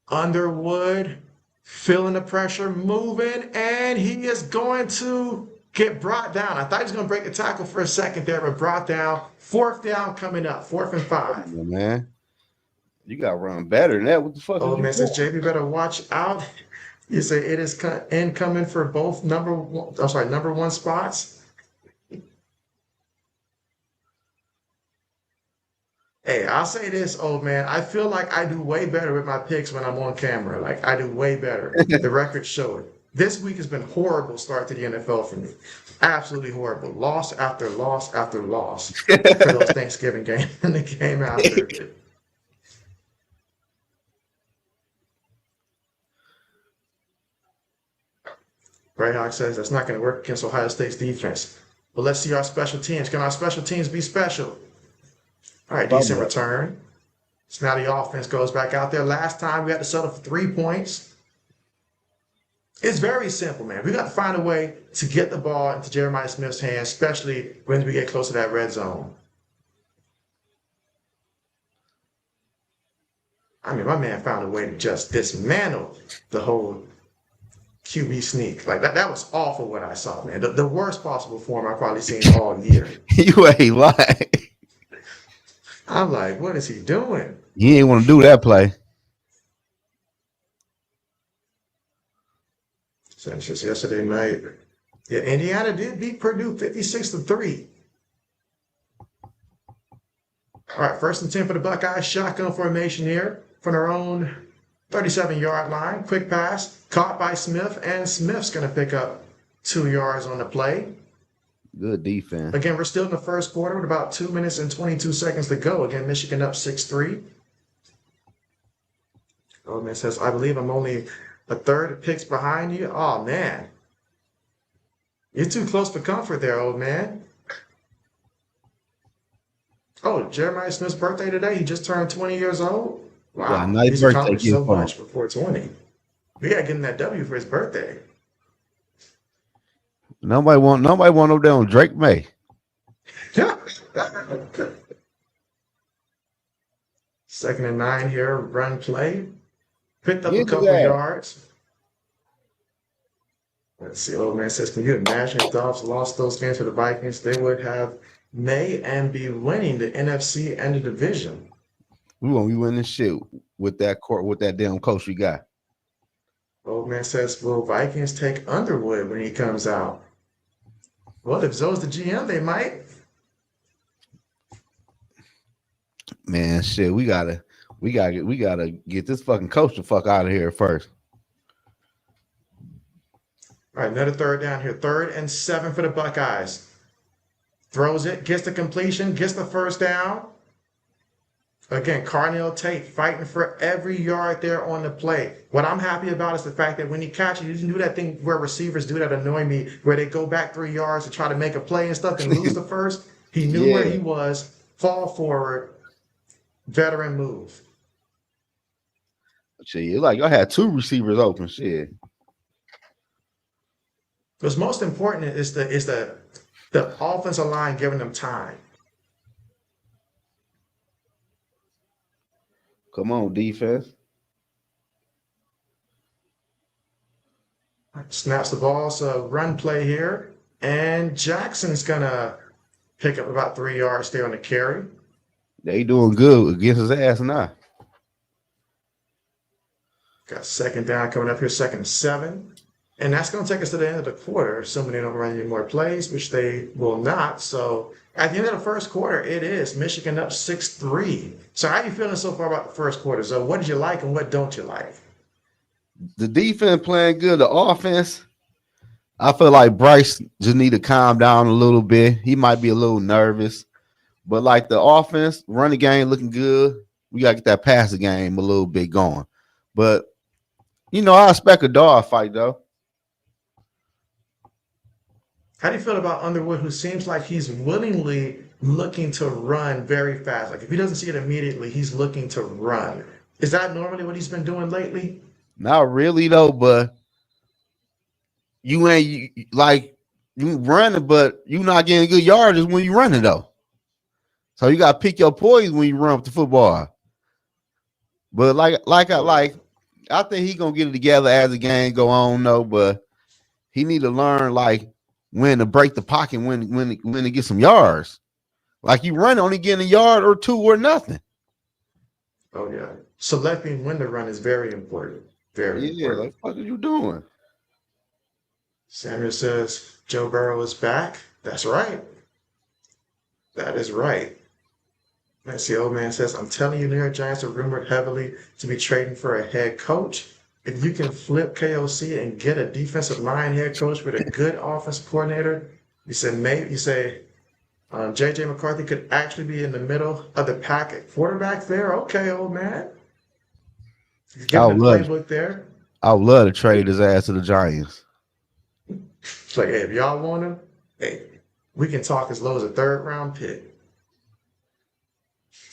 Underwood feeling the pressure, moving, and he is going to get brought down. I thought he was going to break the tackle for a second there, but brought down. 4th down coming up, 4th and 5. Yeah, man. You got to run better than that. What the fuck? Oh, man, says JB better watch out. You say it is incoming for both number 1 spots. Hey, I'll say this, old man. I feel like I do way better with my picks when I'm on camera. Like, I do way better. The records show it. This week has been horrible start to the NFL for me. Absolutely horrible. Loss after loss after loss for those Thanksgiving games and the game after. Greyhawk says that's not going to work against Ohio State's defense. But let's see our special teams. Can our special teams be special? All right, decent return. So now the offense goes back out there. Last time we had to settle for 3 points. It's very simple, man. We got to find a way to get the ball into Jeremiah Smith's hands, especially when we get close to that red zone. I mean, my man found a way to just dismantle the whole QB sneak. Like, that was awful what I saw, man. The worst possible form I've probably seen all year. You ain't lying. I'm like, what is he doing? He ain't want to do that play. Since just yesterday night. Yeah, Indiana did beat Purdue 56-3. All right, 1st and 10 for the Buckeyes. Shotgun formation here from their own 37-yard line. Quick pass, caught by Smith, and Smith's going to pick up 2 yards on the play. Good defense. Again, we're still in the first quarter with about 2 minutes and 22 seconds to go. Again, Michigan up 6-3. Oh, man says, I believe I'm only a third of picks behind you. Oh, man. You're too close for comfort there, old man. Oh, Jeremiah Smith's birthday today. He just turned 20 years old. Wow. Yeah, nice He's birthday, accomplished so much before 20. We got to get him that W for his birthday. Nobody want no down Drake May. Second and 9 here, run play. Picked up a couple of yards. Let's see, old man says, can you imagine if Dolphs lost those games to the Vikings? They would have may and be winning the NFC and the division. We won't be winning shit with that court, with that damn coach we got. Old man says, will Vikings take Underwood when he comes out? Well, if Zoe's the GM, they might. Man, shit, we gotta get this fucking coach the fuck out of here first. All right, another third down here. 3rd and 7 for the Buckeyes. Throws it, gets the completion, gets the first down. Again, Carnell Tate fighting for every yard there on the play. What I'm happy about is the fact that when he catches, he doesn't do that thing where receivers do that annoy me, where they go back 3 yards to try to make a play and stuff and lose the first. He knew where he was, fall forward, veteran move. Shit, like I had 2 receivers open. Shit. What's most important is the offensive line giving them time. Come on, defense. Snaps the ball, so run play here. And Jackson's going to pick up about 3 yards there on the carry. They doing good against his ass now. Got 2nd down coming up here, 2nd and 7. And that's going to take us to the end of the quarter, assuming they don't run any more plays, which they will not. So at the end of the first quarter, it is Michigan up 6-3. So how are you feeling so far about the first quarter? So what did you like and what don't you like? The defense playing good. The offense, I feel like Bryce just need to calm down a little bit. He might be a little nervous, but like the offense, running game looking good. We gotta get that passing game a little bit going. But I expect a dog fight though. How do you feel about Underwood, who seems like he's willingly looking to run very fast? Like if he doesn't see it immediately, he's looking to run. Is that normally what he's been doing lately? Not really though, but you running, but you not getting good yardage when you running though. So you gotta pick your poise when you run up the football. But I think he gonna get it together as the game go on though. But he need to learn like when to break the pocket, when to get some yards. Like you run only getting a yard or two or nothing. Oh yeah. Selecting when to run is very important. Very important. Like what are you doing? Samuel says Joe Burrow is back. That's right. That is right. Let's see, old man says, I'm telling you, New York Giants are rumored heavily to be trading for a head coach. If you can flip KOC and get a defensive line head coach with a good offense coordinator, you say JJ McCarthy could actually be in the middle of the pack at quarterback there. Okay, old man. He's giving the playbook there. I would love to trade his ass to the Giants. It's like, hey, if y'all want him, hey, we can talk as low as a third-round pick.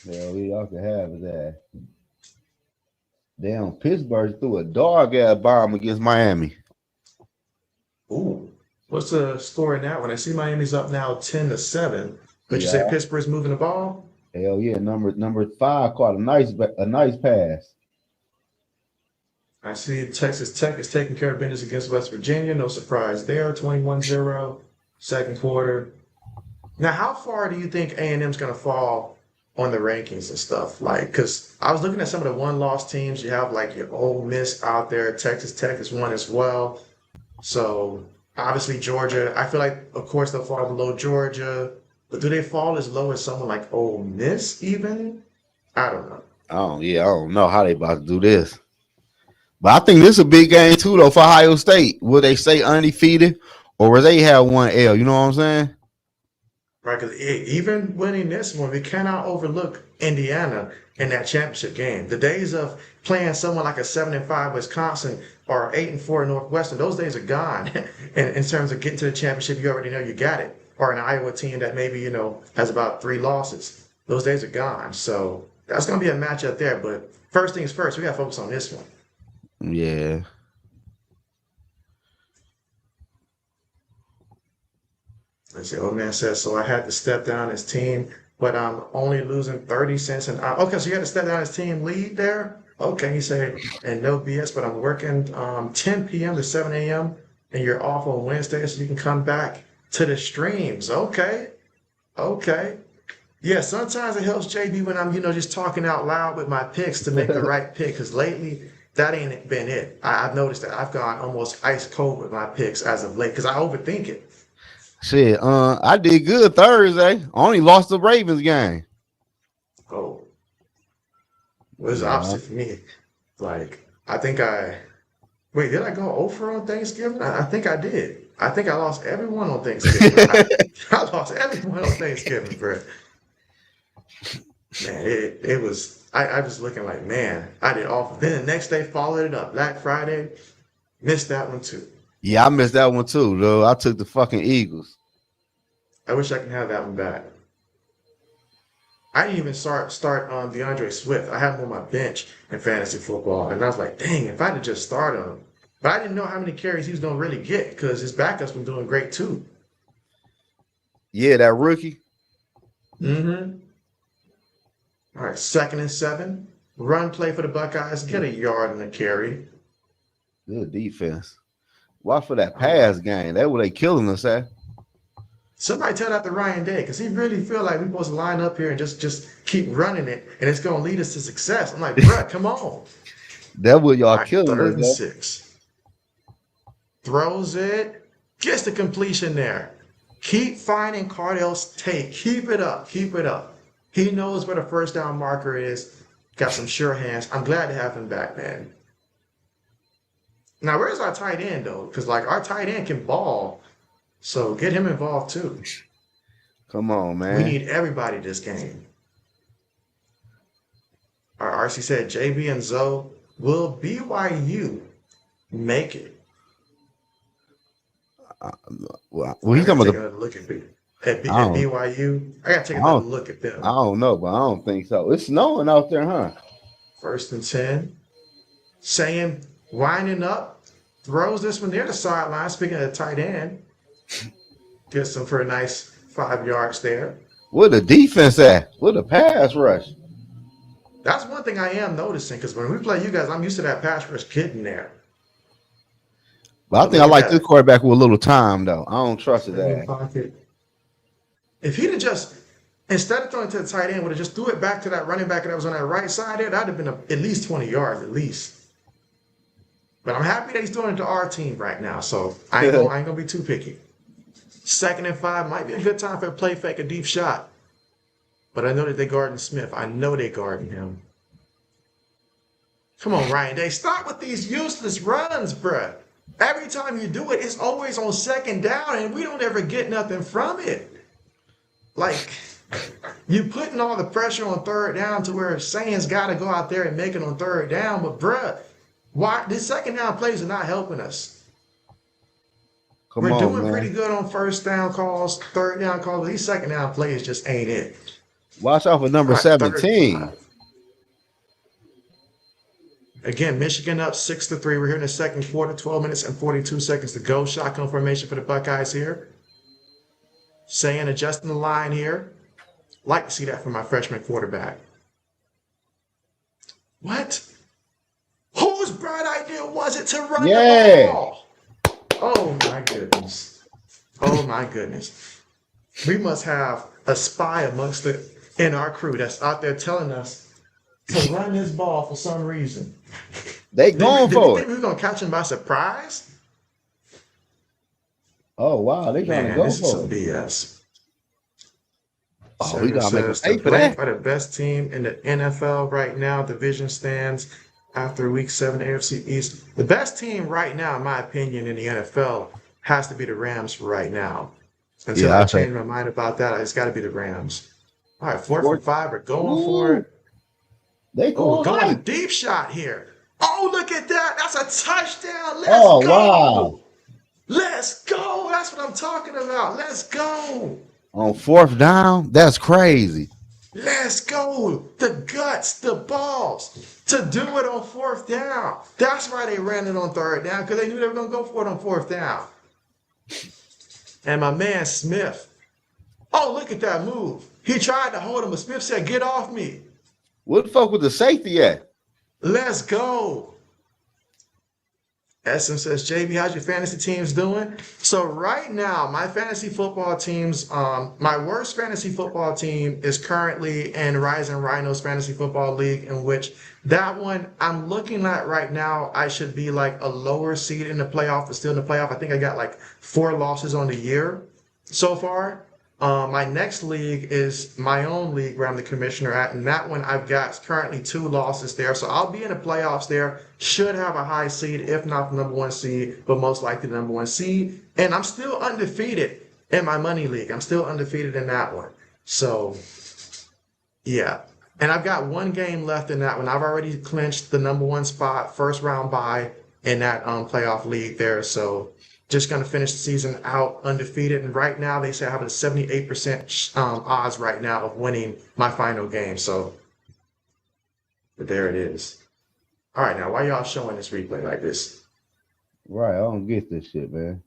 Hell, y'all can have his ass. Damn, Pittsburgh threw a dog-ass bomb against Miami. Ooh. What's the score in that one? I see Miami's up now 10-7. But you say Pittsburgh's moving the ball? Hell yeah, number 5 caught a nice pass. I see Texas Tech is taking care of business against West Virginia. No surprise there. 21-0, second quarter. Now, how far do you think A&M's going to fall on the rankings and stuff? Like, because I was looking at some of the one-loss teams. You have like your Ole Miss out there. Texas Tech is one as well. So obviously Georgia. I feel like, of course, they'll fall below Georgia. But do they fall as low as someone like Ole Miss even? I don't know. I don't know how they about to do this. But I think this is a big game too, though, for Ohio State. Will they stay undefeated, or will they have one L? You know what I'm saying? Right, because even winning this one, we cannot overlook Indiana in that championship game. The days of playing someone like a 7-5 Wisconsin or 8-4 Northwestern, those days are gone. And in terms of getting to the championship, you already know you got it. Or an Iowa team that maybe has about 3 losses. Those days are gone. So that's going to be a matchup there. But first things first, we got to focus on this one. Yeah. Let's see. Old man says, so I had to step down as team, but I'm only losing 30 cents an hour. Okay, so you had to step down as team lead there? Okay, you say, and no BS, but I'm working 10 p.m. to 7 a.m. and you're off on Wednesday so you can come back to the streams. Okay. Yeah, sometimes it helps JB when I'm, just talking out loud with my picks to make the right pick, because lately that ain't been it. I've noticed that I've gone almost ice cold with my picks as of late because I overthink it. Shit, I did good Thursday. I only lost the Ravens game. Oh. Well, it's the opposite for me. Like, did I go over on Thanksgiving? I think I did. I think I lost everyone on Thanksgiving. I lost everyone on Thanksgiving, bro. Man, it was, I was looking like, man, I did awful. Then the next day followed it up. Black Friday, missed that one too. Yeah, I missed that one too, though. I took the fucking Eagles. I wish I could have that one back. I didn't even start DeAndre Swift. I had him on my bench in fantasy football. And I was like, dang, if I had just started him. But I didn't know how many carries he was going to really get because his backup's been doing great too. Yeah, that rookie. Mm-hmm. All right, 2nd and 7. Run play for the Buckeyes. Get a yard and a carry. Good defense. Watch for that pass game. That's what they killing us at. Somebody tell that to Ryan Day, because he really feel like we're supposed to line up here and just keep running it, and it's going to lead us to success. I'm like, bruh, come on. That's what y'all killing us. 3rd and 6. Throws it. Gets the completion there. Keep finding Cardell's take. Keep it up. He knows where the first down marker is. Got some sure hands. I'm glad to have him back, man. Now, where's our tight end, though? Because, like, our tight end can ball. So get him involved, too. Come on, man. We need everybody this game. Our RC said JB and Zoe, will BYU make it? Well, he's talking about another look at BYU. I got to take another look at them. I don't know, but I don't think so. It's snowing out there, huh? 1st and 10. Saying, winding up, throws this one near the sideline. Speaking of the tight end, gets him for a nice 5 yards there. Where the defense at? Where the pass rush? That's one thing I am noticing, because when we play you guys, I'm used to that pass rush getting there. But I think I like this quarterback with a little time, though. I don't trust it. If he'd have just, instead of throwing to the tight end, would have just threw it back to that running back that was on that right side there, that would have been at least 20 yards, at least. But I'm happy that he's doing it to our team right now, so I ain't going to be too picky. 2nd and 5 might be a good time for a play fake, a deep shot. But I know that they're guarding Smith. I know they're guarding him. Come on, Ryan Day. Stop with these useless runs, bruh. Every time you do it, it's always on 2nd down, and we don't ever get nothing from it. Like, you're putting all the pressure on 3rd down to where Sands got to go out there and make it on 3rd down. But, bruh, why these 2nd down plays are not helping us. We're doing pretty good on 1st down calls, 3rd down calls. These 2nd down plays just ain't it. Watch out for number 17. Again, Michigan up 6-3. We're here in the 2nd quarter, 12 minutes and 42 seconds to go. Shotgun formation for the Buckeyes here. Saying adjusting the line here. Like to see that from my freshman quarterback. What? Whose bright idea was it to run the ball? Oh my goodness. Oh my goodness. We must have a spy amongst in our crew that's out there telling us to run this ball for some reason. They going for it. Think we're gonna catch him by surprise? Oh wow, they trying to go this for is it. Some BS. Oh, we gotta make a mistake for that. Are the best team in the NFL right now. Division stands after Week 7 AFC East. The best team right now, in my opinion, in the NFL has to be the Rams right now. Until I change my mind about that, it's got to be the Rams. All right, 4th and 5. We're going for it. They going a deep shot here. Oh, look at that. That's a touchdown. Let's go. Wow. Let's go. That's what I'm talking about. Let's go. On 4th down? That's crazy. Let's go. The guts, the balls to do it on 4th down. That's why they ran it on 3rd down, because they knew they were going to go for it on 4th down. And my man Smith. Oh, look at that move. He tried to hold him, but Smith said, get off me. What the fuck was the safety at? Let's go. SM says, JB, how's your fantasy teams doing? So right now, my fantasy football teams, my worst fantasy football team is currently in Rising Rhinos Fantasy Football League, in which that one I'm looking at right now, I should be like a lower seed in the playoff, but still in the playoff. I think I got like 4 losses on the year so far. My next league is my own league where I'm the commissioner at, and that one I've got currently 2 losses there. So I'll be in the playoffs there. Should have a high seed, if not the number 1 seed, but most likely the number 1 seed. And I'm still undefeated in my money league. I'm still undefeated in that one. So, yeah. And I've got 1 game left in that one. I've already clinched the number 1 spot, 1st round bye in that playoff league there. So just going to finish the season out undefeated. And right now, they say I have a 78% odds right now of winning my final game. So, but there it is. All right, now, why y'all showing this replay like this? Right, I don't get this shit, man.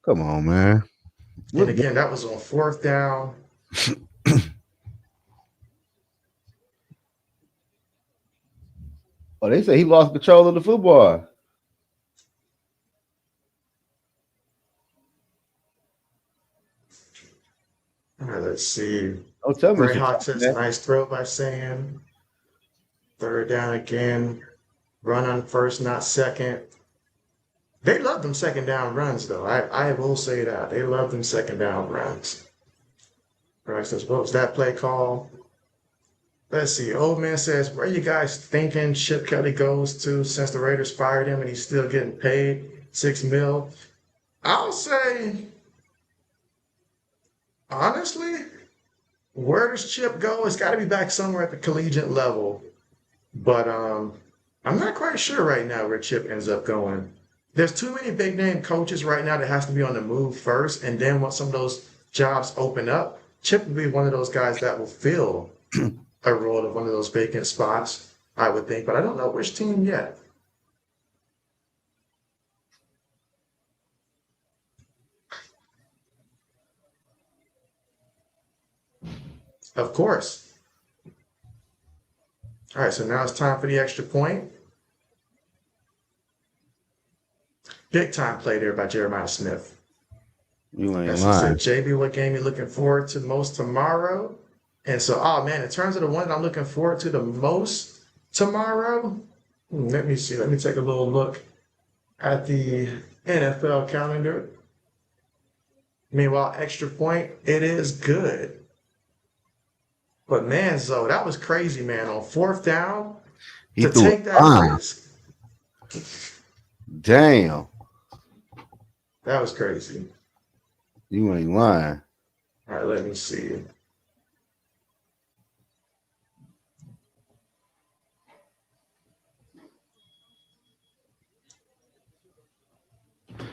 Come on, man. And again, that was on 4th down. Oh, they say he lost control of the football. All right, let's see. Oh, tell me. Greyhawk says, nice throw by Sam. 3rd down again. Run on 1st, not 2nd. They love them second down runs, though. I will say that. They love them second down runs. All right, so what was that play call? Let's see. Old man says, where you guys thinking Chip Kelly goes to since the Raiders fired him and he's still getting paid $6 million? I'll say, honestly, where does Chip go? It's got to be back somewhere at the collegiate level. But I'm not quite sure right now where Chip ends up going. There's too many big name coaches right now that has to be on the move first, and then once some of those jobs open up, Chip will be one of those guys that will fill a role of one of those vacant spots, I would think, but I don't know which team yet. Of course. All right, so now it's time for the extra point. Big time play there by Jeremiah Smith. You ain't As lying. said, JB, what game you looking forward to most tomorrow? And so, oh man, in terms of the one that I'm looking forward to the most tomorrow, let me see. Let me take a little look at the NFL calendar. Meanwhile, extra point, it is good. But man, Zoe, that was crazy, man. On fourth down, He to threw take a that bomb. risk, Damn. that was crazy. You ain't lying. All right, let me see.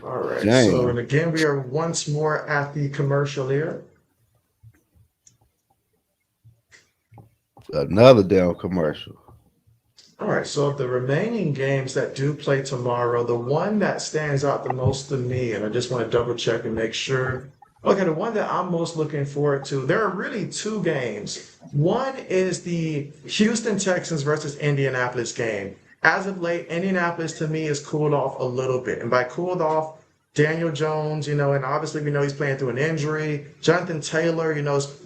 All right, so Damn. and again, we are once more at the commercial here. Another damn commercial. All right, so of the remaining games that do play tomorrow, the one that stands out the most to me, and I just want to double check and make sure. Okay, the one that I'm most looking forward to, there are really two games. One is the Houston Texans versus Indianapolis game. As of late, Indianapolis to me has cooled off a little bit. And by cooled off, Daniel Jones, and obviously we know he's playing through an injury. Jonathan Taylor,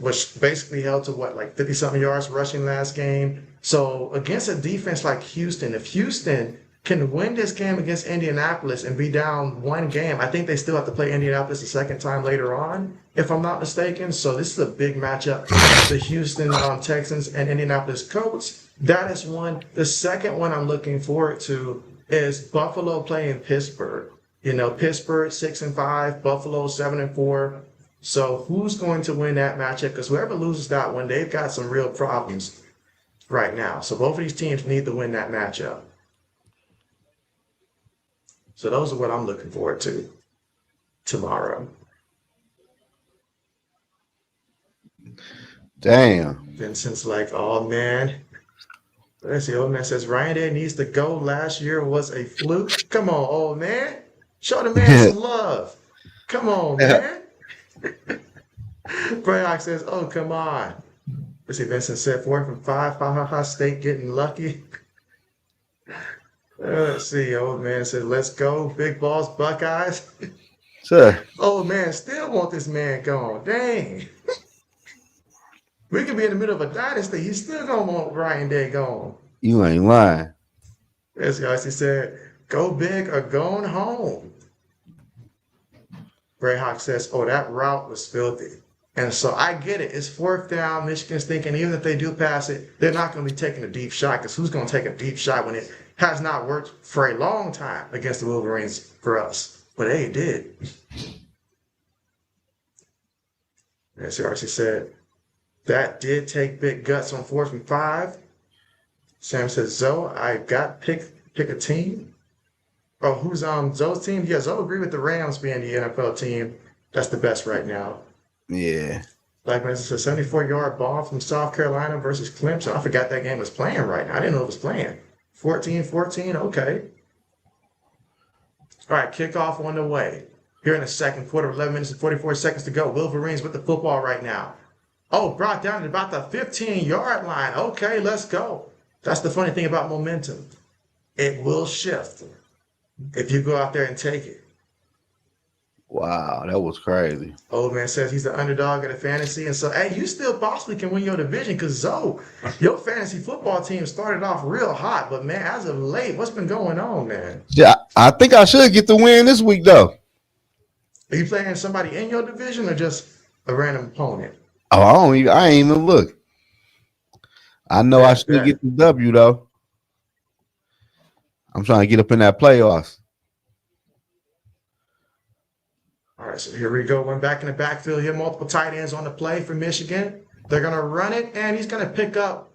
was basically held to what, like 50-something yards rushing last game. So against a defense like Houston, if Houston can win this game against Indianapolis and be down one game, I think they still have to play Indianapolis a second time later on, if I'm not mistaken. So this is a big matchup. The Houston Texans and Indianapolis Colts. That is one. The second one I'm looking forward to is Buffalo playing Pittsburgh. Pittsburgh 6-5, Buffalo 7-4. So who's going to win that matchup? Because whoever loses that one, they've got some real problems right now. So both of these teams need to win that matchup. So those are what I'm looking forward to tomorrow. Damn. Vincent's like, oh man. Let's see, old man says Ryan Day needs to go. Last year was a fluke. Come on, old man. Show the man some love. Come on, man. Brayock says, oh, come on. Let's see, Vincent said 4 from 5. Ha ha ha, State getting lucky. Let's see, old man said, let's go. Big balls, Buckeyes. Sir. Old man still want this man gone. Dang. We could be in the middle of a dynasty. He's still going to want Ryan Day gone. You ain't lying. Yes, guys, he said, go big or going home. Greyhawk says, oh, that route was filthy. And so I get it. It's fourth down. Michigan's thinking even if they do pass it, they're not going to be taking a deep shot because who's going to take a deep shot when it has not worked for a long time against the Wolverines for us? But hey, it did. As RC said, that did take big guts on 4th and 5. Sam says, Zoe, I got pick a team. Oh, who's Zoe's team? Yeah, Zoe agree with the Rams being the NFL team. That's the best right now. Yeah. Black Man says 74-yard ball from South Carolina versus Clemson. I forgot that game was playing right now. I didn't know it was playing. 14-14, okay. All right, kickoff on the way. Here in the second quarter, 11 minutes and 44 seconds to go. Wolverines with the football right now. Oh, brought down at about the 15-yard line. Okay, let's go. That's the funny thing about momentum. It will shift if you go out there and take it. Wow, that was crazy. Old man says he's the underdog of the fantasy. And so, hey, you still possibly can win your division because Zoe, your fantasy football team started off real hot. But, man, as of late, what's been going on, man? Yeah, I think I should get the win this week, though. Are you playing somebody in your division or just a random opponent? Oh, I ain't even look. I know I should get the W, though. I'm trying to get up in that playoffs. All right, so here we go. One back in the backfield here. Multiple tight ends on the play for Michigan. They're going to run it, and he's going to pick up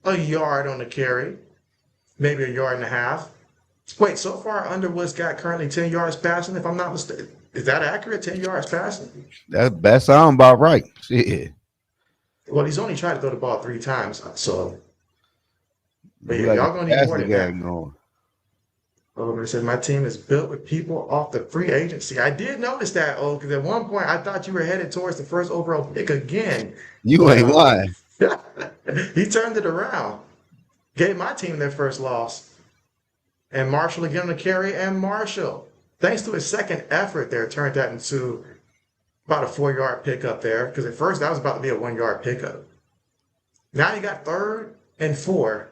a yard on the carry, maybe a yard and a half. Wait, so far Underwood's got currently 10 yards passing, if I'm not mistaken. Is that accurate, 10 yards passing? That sounds about right. Shit. Well, he's only tried to throw the ball 3 times, so. But yeah, y'all going to need more than that. Over said, my team is built with people off the free agency. I did notice that, because at one point I thought you were headed towards the first overall pick again. You ain't lying. He turned it around. Gave my team their first loss. And Marshall again on the carry, and Marshall, thanks to his second effort there, turned that into about a 4-yard pickup there. Because at first that was about to be a 1-yard pickup. Now you got 3rd and 4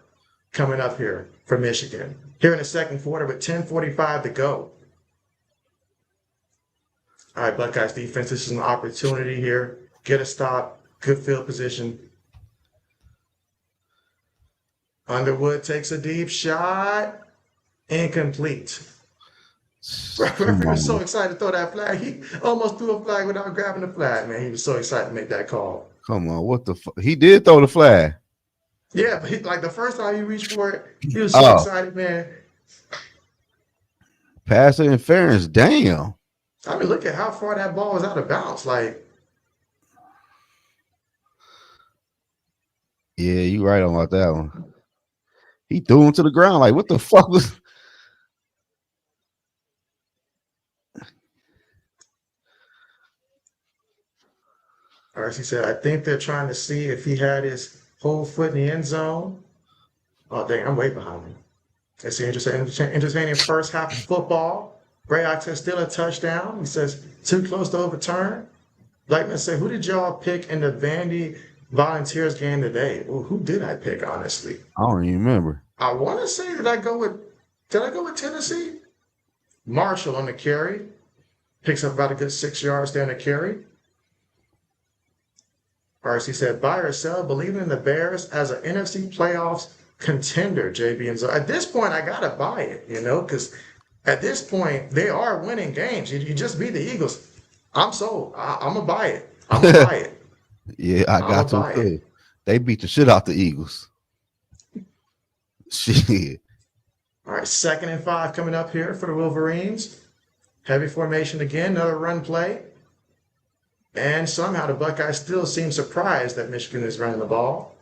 coming up here for Michigan. Here in the second quarter with 10:45 to go. All right, Buckeyes defense, this is an opportunity here. Get a stop, good field position. Underwood takes a deep shot. Incomplete. Referee was so excited to throw that flag. He almost threw a flag without grabbing the flag, man. He was so excited to make that call. Come on, what the fuck? He did throw the flag. Yeah, but like the first time he reached for it, he was so excited, man. Pass interference, damn. I mean, look at how far that ball was out of bounds. Like, yeah, you right on about that one. He threw him to the ground. Like, what the fuck was? Or as he said, I think they're trying to see if he had his whole foot in the end zone. Oh, dang, I'm way behind him. It's an entertaining first half of football. Brayok says still a touchdown. He says too close to overturn. Blackman said, who did y'all pick in the Vandy Volunteers game today? Well, who did I pick, honestly? I don't even remember. I want to say, did I go with Tennessee? Marshall on the carry. Picks up about a good 6 yards there on the carry. He said, buy or sell, believing in the Bears as an NFC playoffs contender, JB&M. So at this point, I got to buy it, because at this point, they are winning games. You just beat the Eagles. I'm sold. I'm going to buy it. I'm going to buy it. Yeah, I got to too. They beat the shit out the Eagles. Shit. All right, 2nd and 5 coming up here for the Wolverines. Heavy formation again, another run play. And somehow the Buckeyes still seem surprised that Michigan is running the ball.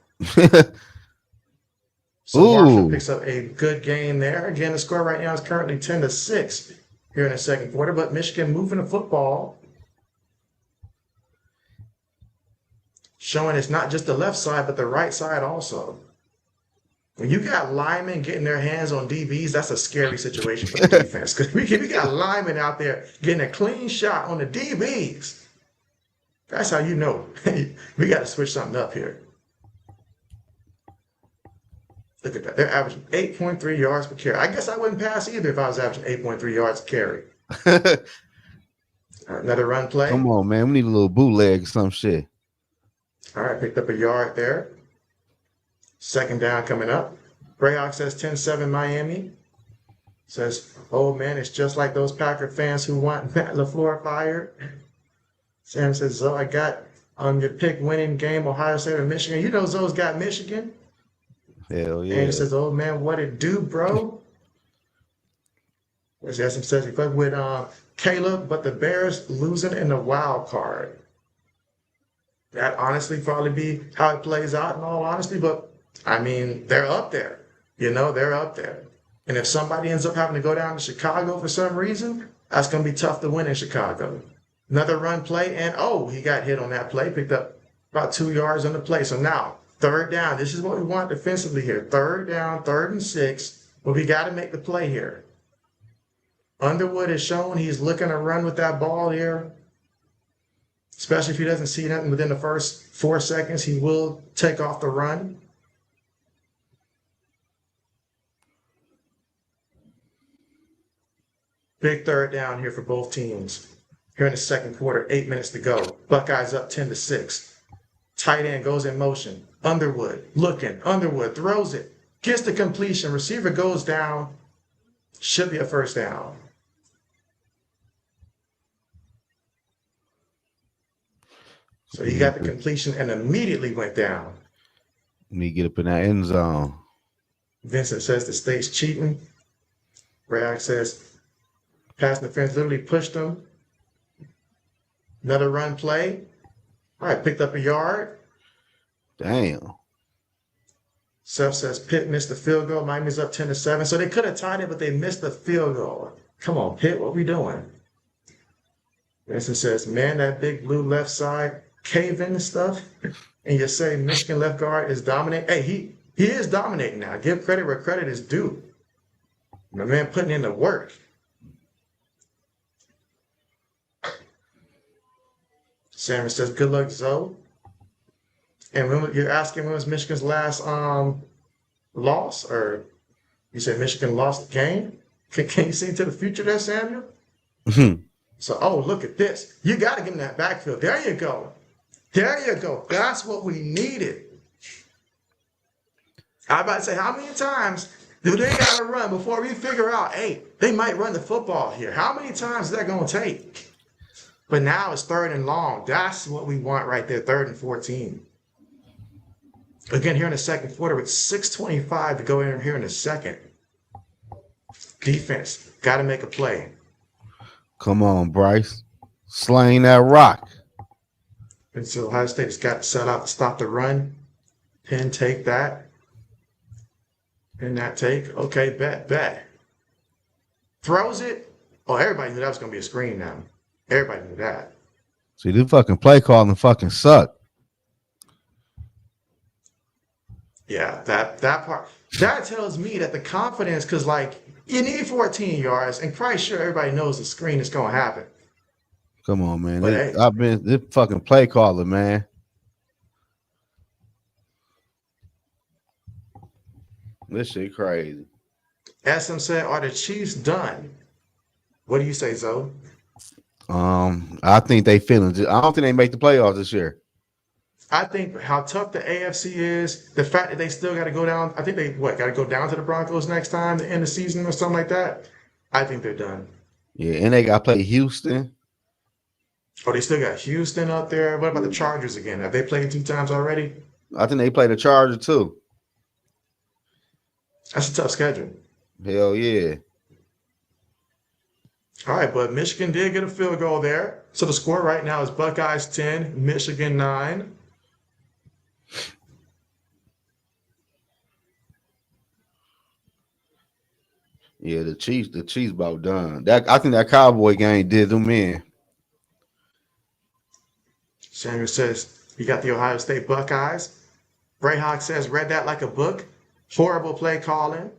So Marshall picks up a good game there. Again, the score right now is currently 10-6 here in the second quarter, but Michigan moving the football. Showing it's not just the left side, but the right side also. When you got linemen getting their hands on DBs, that's a scary situation for the defense. Because we got linemen out there getting a clean shot on the DBs. That's how you know we got to switch something up here. Look at that. They're averaging 8.3 yards per carry. I guess I wouldn't pass either if I was averaging 8.3 yards per carry. All right, another run play. Come on, man. We need a little bootleg or some shit. All right, picked up a yard there. 2nd down coming up. Greyhawk says 10-7 Miami. Says, oh, man, it's just like those Packer fans who want Matt LaFleur fired. Sam says, Zoe, I got your pick winning game, Ohio State or Michigan. You know Zoe's got Michigan. Hell yeah. And he says, oh, man, what it do, bro? Jasmine says he fucked with Caleb, but the Bears losing in the wild card. That honestly probably be how it plays out in all honesty. But, I mean, they're up there. They're up there. And if somebody ends up having to go down to Chicago for some reason, that's going to be tough to win in Chicago. Another run play, and he got hit on that play, picked up about 2 yards on the play. So now, 3rd down. This is what we want defensively here. 3rd down, 3rd and 6. But we got to make the play here. Underwood has shown he's looking to run with that ball here. Especially if he doesn't see nothing within the first 4 seconds, he will take off the run. Big third down here for both teams. Here in the second quarter, 8 minutes to go. Buckeyes up 10-6. Tight end goes in motion. Underwood looking. Underwood throws it. Gets the completion. Receiver goes down. Should be a first down. So he got the completion and immediately went down. Let me get up in that end zone. Vincent says the state's cheating. Bragg says pass interference literally pushed him. Another run play. All right, picked up a yard. Damn. Seth says Pitt missed the field goal. Miami's up 10-7. So they could have tied it, but they missed the field goal. Come on, Pitt, what we doing? Vincent says, man, that big blue left side cave-in and stuff. And you say Michigan left guard is dominating. Hey, he is dominating now. Give credit where credit is due. My man putting in the work. Sammy says, good luck, Zoe. And when you're asking when was Michigan's last loss, or you said Michigan lost the game? Can you see into the future there, Samuel? So, oh, look at this. You got to get in that backfield. There you go. There you go. That's what we needed. I about to say, how many times do they got to run before we figure out, hey, they might run the football here? How many times is that going to take? But now it's 3rd and long. That's what we want right there, 3rd and 14. Again, here in the second quarter with 6:25 to go in here in the second. Defense, got to make a play. Come on, Bryce. Slaying that rock. And so Ohio State's got to set out to stop the run. Pin, take that. Pin that take. Okay, bet. Throws it. Oh, everybody knew that was going to be a screen now. Everybody knew that. See, this fucking play calling fucking suck. Yeah, that part. That tells me that the confidence, because, like, you need 14 yards, and Christ sure everybody knows the screen is going to happen. Come on, man. Hey. I've been this fucking play caller, man. This shit crazy. SM said, are the Chiefs done? What do you say, Zoe? I think they feeling. I don't think they make the playoffs this year. I think how tough the AFC is, the fact that they still got to go down. I think they got to go down to the Broncos next time to end the season or something like that. I think they're done. Yeah, and they got to play Houston. Oh, they still got Houston out there. What about the Chargers again? Have they played 2 times already? I think they play the Chargers too. That's a tough schedule. Hell yeah. All right, but Michigan did get a field goal there. So the score right now is Buckeyes 10, Michigan 9. Yeah, the Chiefs about done. I think that Cowboy game did them in. Samuel says, you got the Ohio State Buckeyes. Brayhawk says, read that like a book. Horrible play calling.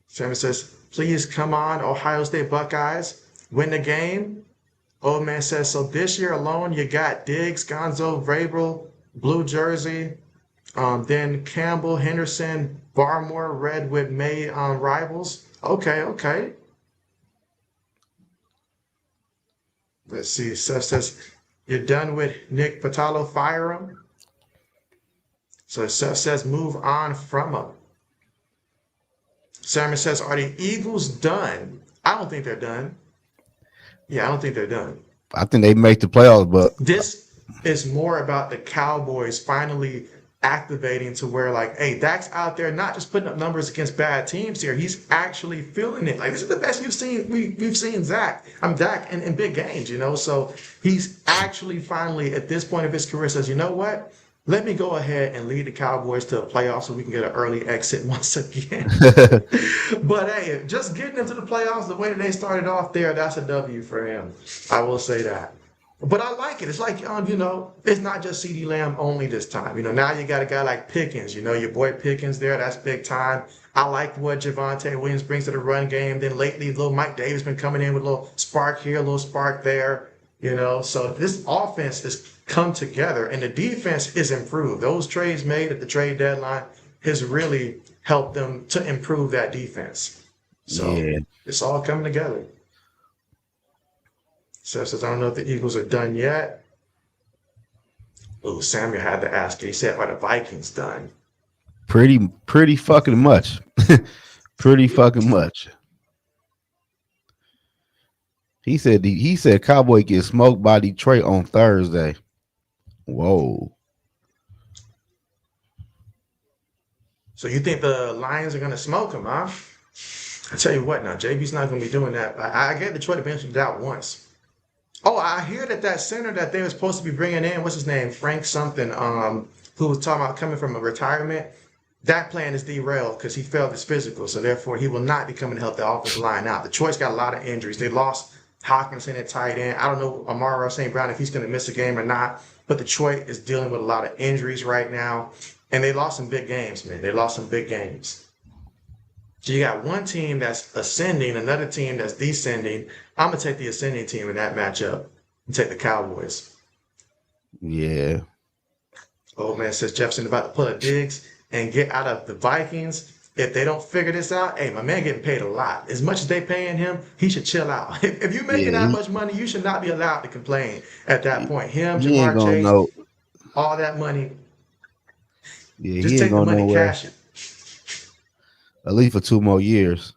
Samuel says, please come on, Ohio State Buckeyes. Win the game. Old man says, so this year alone, you got Diggs, Gonzo, Vrabel, blue jersey, then Campbell, Henderson, Barmore, red with May rivals. Okay. Let's see. Seth says, you're done with Nick Patalo, fire him. So Seth says, move on from him. Samuel says, are the Eagles done? I don't think they're done. Yeah, I don't think they're done. I think they make the playoffs, but this is more about the Cowboys finally activating to where, like, hey, Dak's out there not just putting up numbers against bad teams here. He's actually feeling it. Like, this is the best we've seen Dak in big games, you know? So he's actually finally, at this point of his career, says, you know what? Let me go ahead and lead the Cowboys to a playoff so we can get an early exit once again. But, hey, just getting into the playoffs the way that they started off there, that's a W for him. I will say that. But I like it. It's like, it's not just CeeDee Lamb only this time. Now you got a guy like Pickens, your boy Pickens there. That's big time. I like what Javonte Williams brings to the run game. Then lately, little Mike Davis been coming in with a little spark here, a little spark there, So this offense has come together and the defense is improved. Those trades made at the trade deadline has really helped them to improve that defense. So it's all coming together. Seth says, I don't know if the Eagles are done yet. Oh, Samuel had to ask. He said, are the Vikings done? Pretty fucking much. Pretty fucking much. He said Cowboy get smoked by Detroit on Thursday. Whoa. So you think the Lions are going to smoke him, huh? I tell you what now, JB's not going to be doing that. I gave Detroit a benefit of the doubt once. Oh, I hear that center that they were supposed to be bringing in, what's his name, Frank something, who was talking about coming from a retirement. That plan is derailed because he failed his physical, so therefore he will not be coming to help the offensive line out. Detroit's got a lot of injuries. They lost Hawkinson at tight end. I don't know Amara St. Brown if he's going to miss a game or not, but Detroit is dealing with a lot of injuries right now, and they lost some big games, man. They lost some big games. So you got one team that's ascending, another team that's descending. I'm going to take the ascending team in that matchup and take the Cowboys. Yeah. Old man says Jefferson about to pull a Diggs and get out of the Vikings. If they don't figure this out, hey, my man getting paid a lot. As much as they paying him, he should chill out. If you're making that much money, you should not be allowed to complain at that point. Him, Jamar Chase, all that money. Yeah, just take the money, cash it. At least for 2 more years.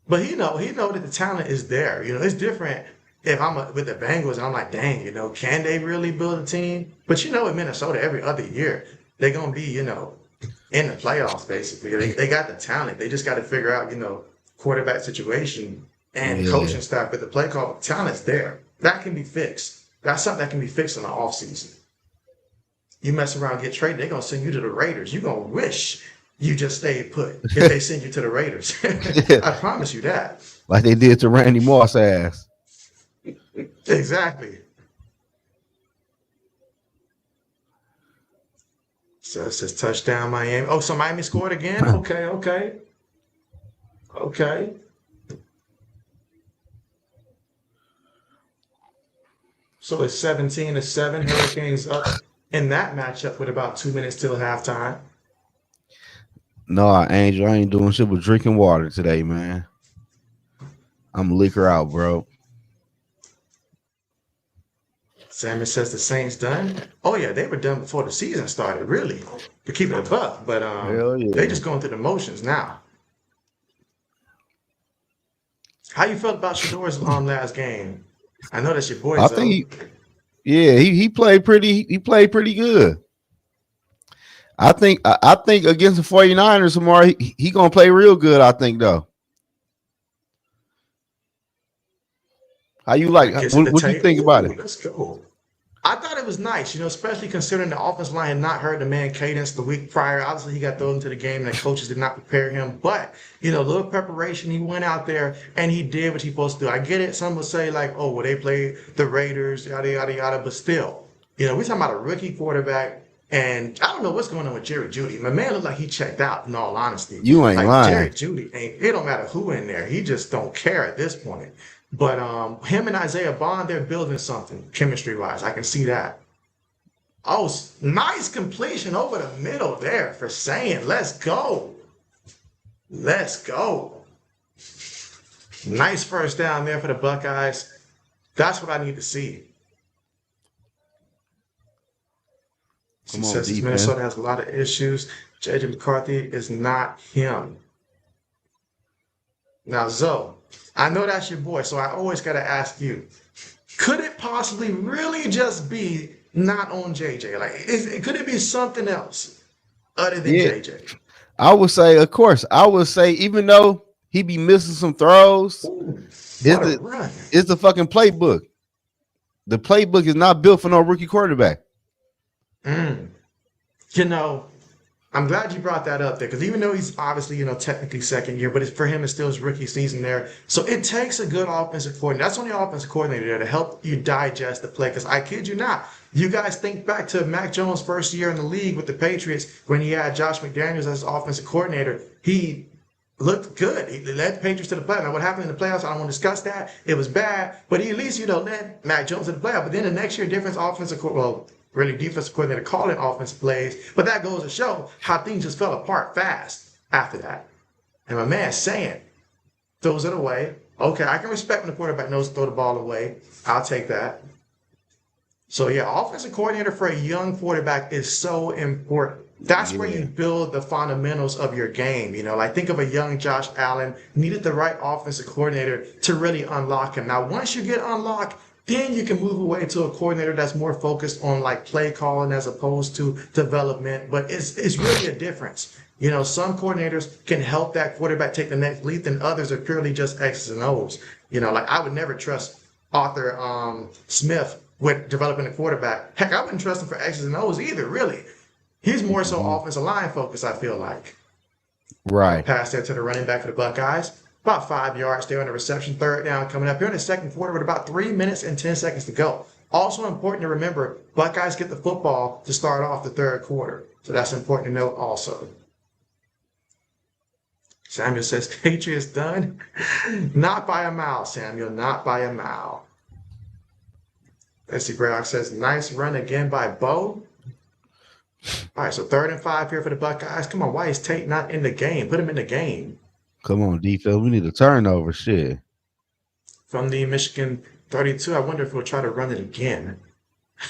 But he know that the talent is there. It's different if I'm with the Bengals and I'm like, dang, can they really build a team? But with Minnesota, every other year, they're going to be, in the playoffs, basically. They got the talent. They just got to figure out, quarterback situation and coaching staff. But the play call, talent's there. That can be fixed. That's something that can be fixed in the offseason. You mess around, get traded, they're going to send you to the Raiders. You're going to wish you just stayed put if they send you to the Raiders. I promise you that. Like they did to Randy Moss ass. Exactly. So it says touchdown Miami. Oh, so Miami scored again? Okay. So it's 17-7. Hurricanes up in that matchup with about 2 minutes till halftime. No, Angel, I ain't doing shit but drinking water today, man. I'm liquor out, bro. Sammy says the Saints done. Oh yeah, they were done before the season started, really. To keep it a buck, but they just going through the motions now. How you felt about Shador's last game? I know that's your boy. I think he played pretty. He played pretty good. I think against the 49ers tomorrow, he gonna play real good. I think though. How you like? What do you think about it? Let's go. I thought it was nice, especially considering the offensive line had not heard the man Cadence the week prior. Obviously, he got thrown into the game and the coaches did not prepare him. But, a little preparation, he went out there and he did what he supposed to do. I get it. Some will say like, oh, well, they played the Raiders, yada, yada, yada. But still, we're talking about a rookie quarterback. And I don't know what's going on with Jerry Jeudy. My man looked like he checked out, in all honesty. You ain't lying. Jerry Jeudy, it don't matter who in there. He just don't care at this point. But him and Isaiah Bond, they're building something chemistry-wise. I can see that. Oh, nice completion over the middle there for saying, let's go. Let's go. Nice first down there for the Buckeyes. That's what I need to see. She says Minnesota has a lot of issues. JJ McCarthy is not him. Now, Zoe, I know that's your boy, so I always got to ask you, could it possibly really just be not on JJ? Like, could it be something else other than JJ? I would say, of course, even though he be missing some throws, it's the fucking playbook. The playbook is not built for no rookie quarterback. I I'm glad you brought that up there because even though he's obviously, technically second year, but for him, it's still his rookie season there. So it takes a good offensive coordinator. That's only offensive coordinator there to help you digest the play. Because I kid you not, you guys think back to Mac Jones' first year in the league with the Patriots when he had Josh McDaniels as offensive coordinator. He looked good. He led the Patriots to the playoffs. Now, what happened in the playoffs, I don't want to discuss that. It was bad, but he at least, led Mac Jones to the playoffs. But then the next year, defensive coordinator calling offensive plays. But that goes to show how things just fell apart fast after that. And my man saying, throws it away. Okay, I can respect when the quarterback knows to throw the ball away. I'll take that. So yeah, offensive coordinator for a young quarterback is so important. That's where you build the fundamentals of your game. Like think of a young Josh Allen, needed the right offensive coordinator to really unlock him. Now, once you get unlocked, then you can move away to a coordinator that's more focused on like play calling as opposed to development. But it's really a difference. Some coordinators can help that quarterback take the next leap, and others are purely just X's and O's. Like I would never trust Arthur Smith with developing a quarterback. Heck, I wouldn't trust him for X's and O's either, really. He's more so offensive line focused, I feel like. Right. Pass there to the running back for the Buckeyes. About 5 yards there on the reception. Third down coming up here in the second quarter with about 3 minutes and 10 seconds to go. Also important to remember, Buckeyes get the football to start off the third quarter. So that's important to note also. Samuel says, Patriots done? Not by a mile, Samuel. Not by a mile. Bessie Bragg says, nice run again by Bo. All right, so 3rd and 5 here for the Buckeyes. Come on, why is Tate not in the game? Put him in the game. Come on, defense. We need a turnover. Shit. From the Michigan 32, I wonder if we'll try to run it again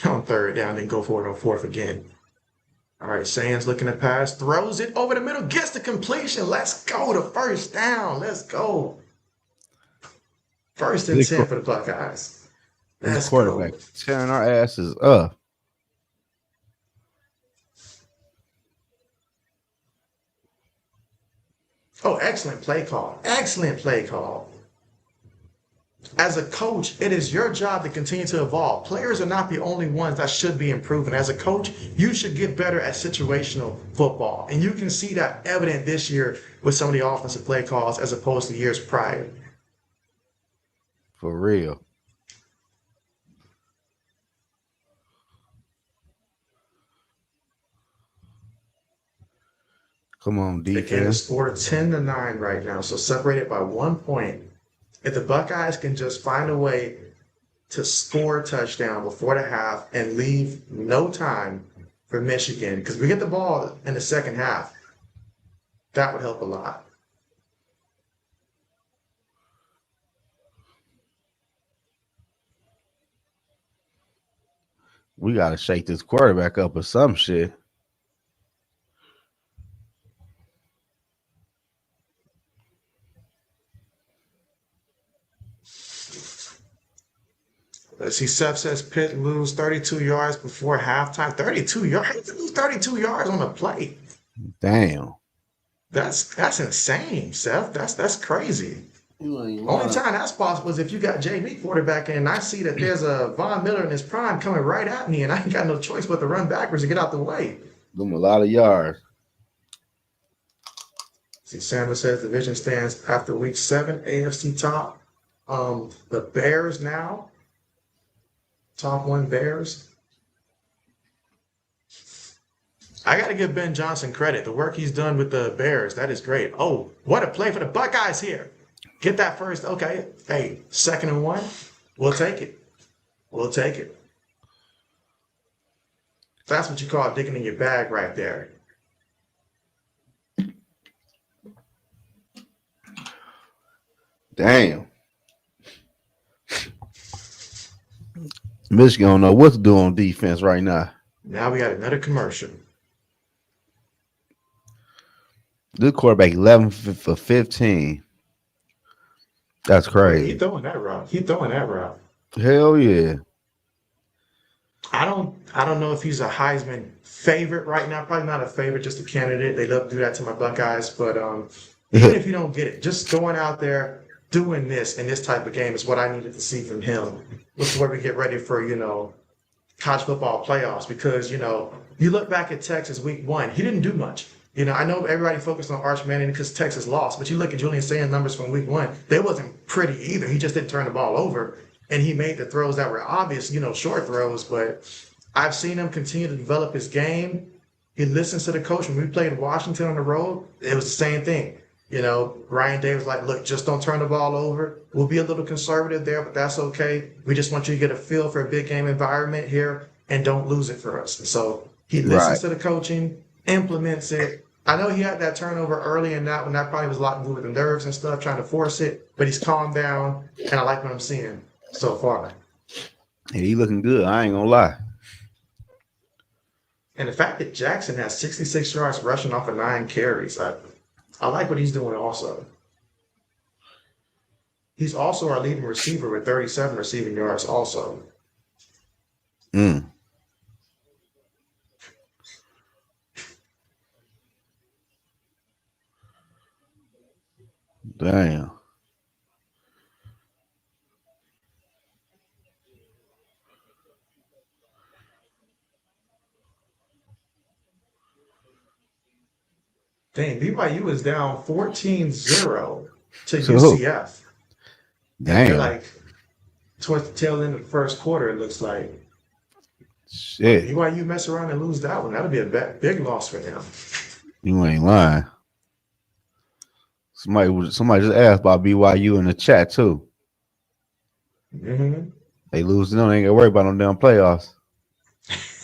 on 3rd down, then go for it on 4th again. All right, Sands looking to pass, throws it over the middle, gets the completion. Let's go to 1st down. Let's go. 1st and 10 for the Buckeyes. This quarterback tearing our asses up. Oh, excellent play call. Excellent play call. As a coach, it is your job to continue to evolve. Players are not the only ones that should be improving. As a coach, you should get better at situational football. And you can see that evident this year with some of the offensive play calls as opposed to years prior. For real. Come on, defense. Again, the score 10-9 right now, so separated by 1 point. If the Buckeyes can just find a way to score a touchdown before the half and leave no time for Michigan, because we get the ball in the second half, that would help a lot. We got to shake this quarterback up or some shit. Let's see, Seth says Pitt lose 32 yards before halftime. 32 yards? How you lose 32 yards on a play? Damn. That's insane, Seth. That's crazy. Only time that's possible is if you got JB quarterback and I see that there's a Von Miller in his prime coming right at me and I ain't got no choice but to run backwards and get out the way. Them a lot of yards. See, Sanders says division stands after week 7, AFC top. The Bears now. Top 1 Bears. I got to give Ben Johnson credit. The work he's done with the Bears, that is great. Oh, what a play for the Buckeyes here. Get that first. Okay. Hey, 2nd and 1. We'll take it. We'll take it. That's what you call digging in your bag right there. Damn. Michigan don't know what to do on defense right now. Now we got another commercial. This quarterback 11 for 15. That's crazy. He throwing that route. Hell yeah. I don't know if he's a Heisman favorite right now. Probably not a favorite, just a candidate. They love to do that to my Buckeyes. But even if you don't get it, just going out there doing this in this type of game is what I needed to see from him before we get ready for, college football playoffs because, you look back at Texas week 1, he didn't do much. I know everybody focused on Arch Manning because Texas lost, but you look at Julian Sands' numbers from week 1, they wasn't pretty either. He just didn't turn the ball over, and he made the throws that were obvious, short throws, but I've seen him continue to develop his game. He listens to the coach. When we played Washington on the road, it was the same thing. Ryan Day was like, look, just don't turn the ball over. We'll be a little conservative there, but that's okay. We just want you to get a feel for a big game environment here and don't lose it for us. And so he listens to the coaching, implements it. I know he had that turnover early in that one. That probably was a lot to do with the nerves and stuff, trying to force it, but he's calmed down, and I like what I'm seeing so far. Hey, he looking good. I ain't gonna lie. And the fact that Jackson has 66 yards rushing off of 9 carries, I like what he's doing also. He's also our leading receiver with 37 receiving yards also. Mm. Damn. Dang, BYU is down 14-0 to UCF. Damn. They're like towards the tail end of the first quarter, it looks like. Shit. BYU mess around and lose that one. That'll be a big loss for them. You ain't lying. Somebody just asked about BYU in the chat too. Mm-hmm. They lose, they ain't got to worry about no damn playoffs.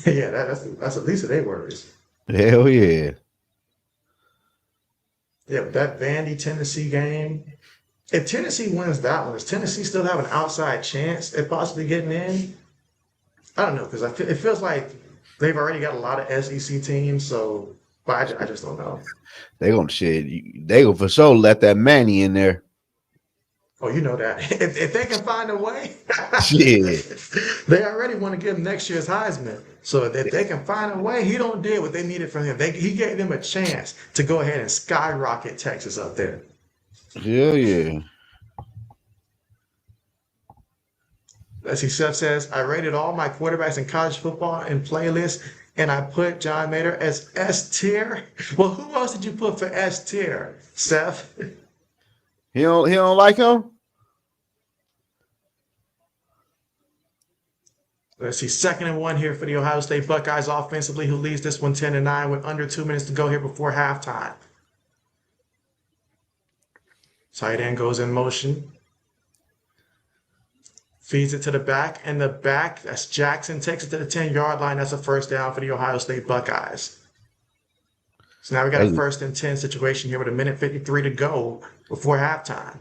Yeah, that's at least of their worries. Hell yeah. Yeah, but that Vandy Tennessee game, if Tennessee wins that one, does Tennessee still have an outside chance at possibly getting in? I don't know, because it feels like they've already got a lot of SEC teams, so but I just don't know. They gonna shit. They gonna for sure let that Manny in there. Oh, you know that. If they can find a way, shit. They already want to give him next year's Heisman. So if they can find a way, he don't did what they needed from him. He gave them a chance to go ahead and skyrocket Texas up there. Hell yeah. As he says, I rated all my quarterbacks in college football in playlists, and I put John Mater as S tier. Well, who else did you put for S tier, Seth? He don't like him? Let's see, 2nd and 1 here for the Ohio State Buckeyes offensively, who leads this one 10-9 with under 2 minutes to go here before halftime. Tight end goes in motion. Feeds it to the back, and the back, that's Jackson, takes it to the 10-yard line. That's a first down for the Ohio State Buckeyes. So now we got a 1st and 10 situation here with 1:53 to go before halftime.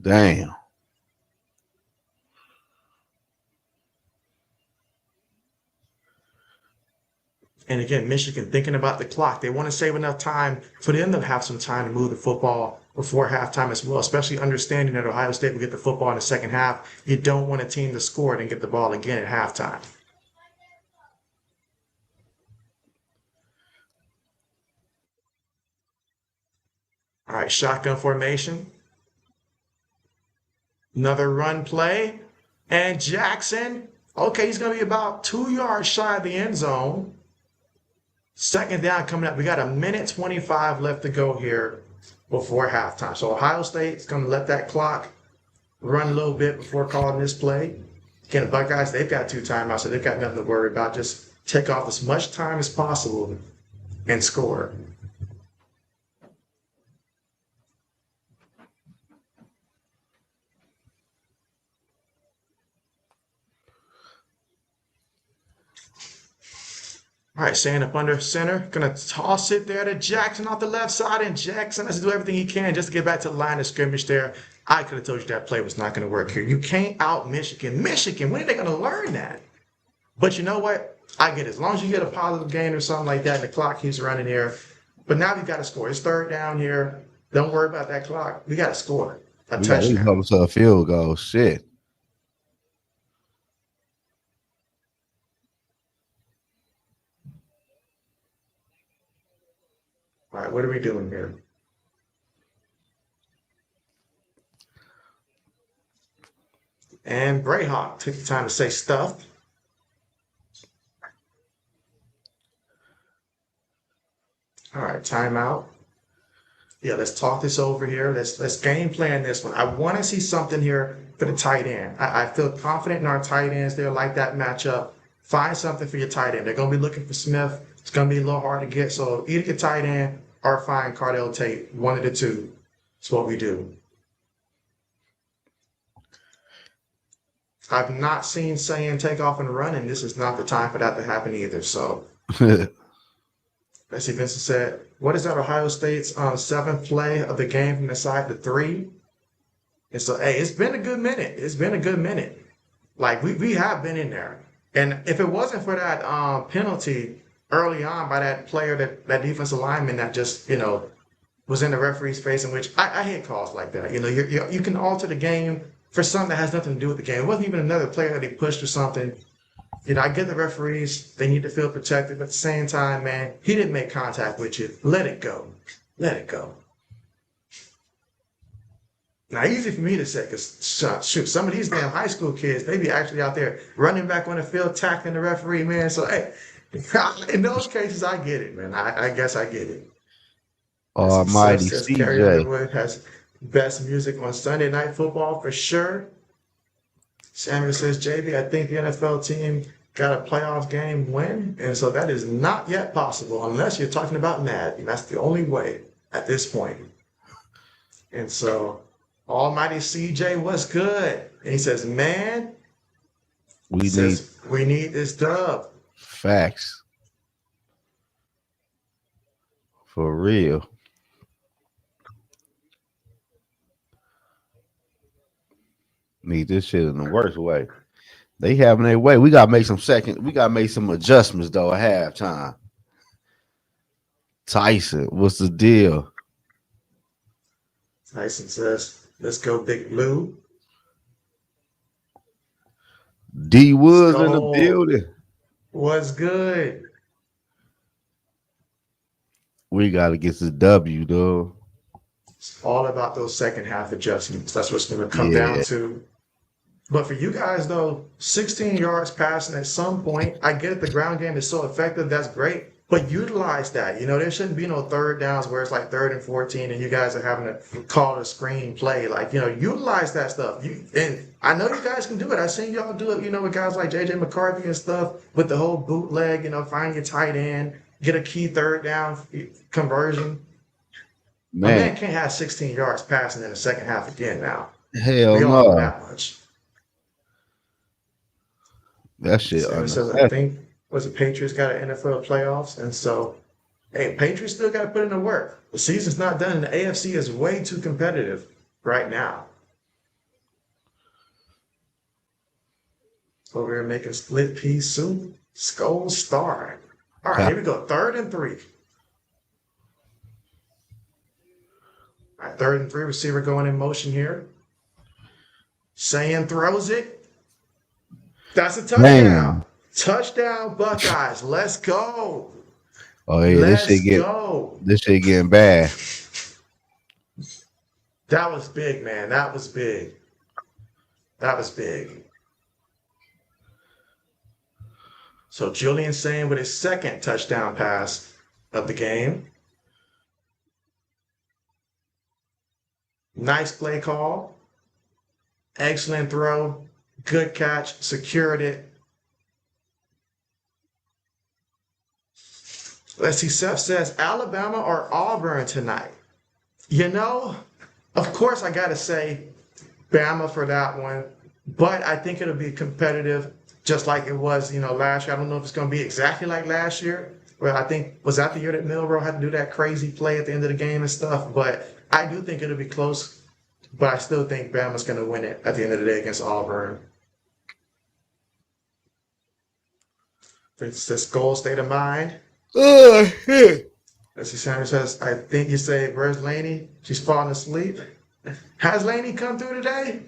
Damn. And again, Michigan thinking about the clock. They want to save enough time for them to have some time to move the football before halftime as well, especially understanding that Ohio State will get the football in the second half. You don't want a team to score and get the ball again at halftime. All right, shotgun formation. Another run play. And Jackson, okay, he's going to be about 2 yards shy of the end zone. 2nd down coming up. We got 1:25 left to go here before halftime. So Ohio State's going to let that clock run a little bit before calling this play. Again, the Buckeyes, they've got 2 timeouts, so they've got nothing to worry about. Just take off as much time as possible and score. All right, staying up under center. Going to toss it there to Jackson off the left side, and Jackson has to do everything he can just to get back to the line of scrimmage there. I could have told you that play was not going to work here. You can't out Michigan. Michigan, when are they going to learn that? But you know what? I get it. As long as you get a positive gain or something like that, and the clock keeps running here. But now we got to score. It's 3rd down here. Don't worry about that clock. We got to score a touchdown. We got a field goal. Shit. All right, what are we doing here? And Brayhawk took the time to say stuff. All right, timeout. Yeah, let's talk this over here. Let's game plan this one. I want to see something here for the tight end. I feel confident in our tight ends. They'll like that matchup. Find something for your tight end. They're going to be looking for Smith. It's going to be a little hard to get. So either get tight end or find Cardell Tate. One of the two. That's what we do. I've not seen Sayan take off and run, and this is not the time for that to happen either. So let's see. Vincent said, what is that Ohio State's seventh play of the game from the side to 3? And so, hey, it's been a good minute. It's been a good minute. Like, we have been in there. And if it wasn't for that penalty early on by that player, that defensive lineman that just, was in the referee's face, in which I hate calls like that. You can alter the game for something that has nothing to do with the game. It wasn't even another player that he pushed or something. I get the referees, they need to feel protected, but at the same time, man, he didn't make contact with you. Let it go. Let it go. Now, easy for me to say, because shoot, some of these damn high school kids, they be actually out there running back on the field, tackling the referee, man. So, hey, in those cases, I get it, man. I guess I get it. Almighty Carrie CJ. Underwood has best music on Sunday Night Football for sure. Samuel says, JB, I think the NFL team got a playoff game win, and so that is not yet possible unless you're talking about Madden. That's the only way at this point. And so, Almighty CJ, what's good? And he says, man, We need this dub. Facts. For real. Need this shit in the worst way. They having their way. We gotta make some adjustments though at halftime. Tyson, what's the deal? Tyson says, let's go Big Blue. D Woods in the building. What's good? We gotta get this W though. It's all about those second half adjustments. That's what's gonna come down to. But for you guys, though, 16 yards passing at some point, I get it. The ground game is so effective. That's great. But utilize that. There shouldn't be no third downs where it's like 3rd and 14 and you guys are having to call a screen play. Like, utilize that stuff. And I know you guys can do it. I've seen y'all do it, with guys like JJ McCarthy and stuff with the whole bootleg, find your tight end, get a key third down conversion. Man can't have 16 yards passing in the second half again now. Hell we all know that much. That shit. So I think the Patriots got an NFL playoffs, and so Patriots still got to put in the work. The season's not done, and the AFC is way too competitive right now. Over here making split pea soup, Skull Star. All right, here we go. 3rd and 3. All right, 3rd and 3. Receiver going in motion here. Sayan throws it. That's a touchdown. Damn. Touchdown, Buckeyes. Let's go. Oh, yeah, this shit getting bad. That was big, man. That was big. So Julian Sayan with his 2nd touchdown pass of the game. Nice play call. Excellent throw. Good catch. Secured it. Let's see. Seth says, Alabama or Auburn tonight? Of course I got to say Bama for that one. But I think it'll be competitive just like it was, last year. I don't know if it's going to be exactly like last year. Well, I think, was that the year that Milroe had to do that crazy play at the end of the game and stuff? But I do think it'll be close. But I still think Bama's going to win it at the end of the day against Auburn. It's this goal state of mind. Let's see, Sanders says, I think you say, where's Lainey? She's falling asleep. Has Lainey come through today?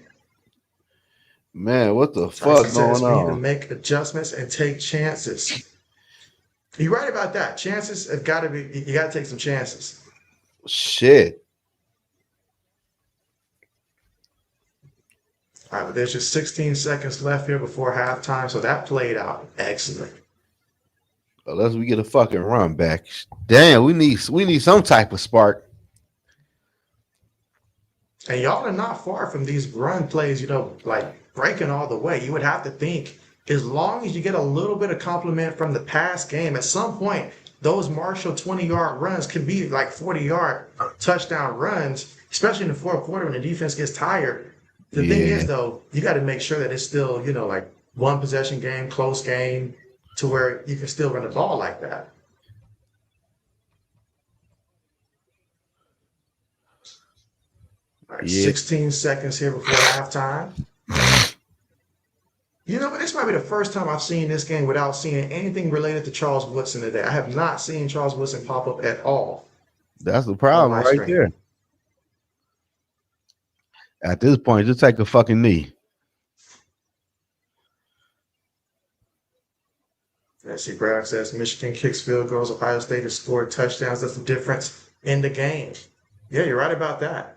Man, what the fuck going on? We need to make adjustments and take chances. You're right about that. Chances have got to be, you got to take some chances. Shit. All right, but there's just 16 seconds left here before halftime, so that played out excellent. Unless we get a fucking run back. Damn, we need some type of spark. And y'all are not far from these run plays, like breaking all the way. You would have to think, as long as you get a little bit of compliment from the pass game, at some point, those Marshall 20-yard runs can be like 40-yard touchdown runs, especially in the fourth quarter when the defense gets tired. The thing is, though, you got to make sure that it's still, like one possession game, close game, to where you can still run the ball like that. All right, 16 seconds here before halftime. But this might be the first time I've seen this game without seeing anything related to Charles Woodson today. I have not seen Charles Woodson pop up at all. That's the problem right there. At this point, just take a fucking knee. Let's see, Brad says Michigan kicks field goals, Ohio State has scored touchdowns. That's the difference in the game. Yeah, you're right about that.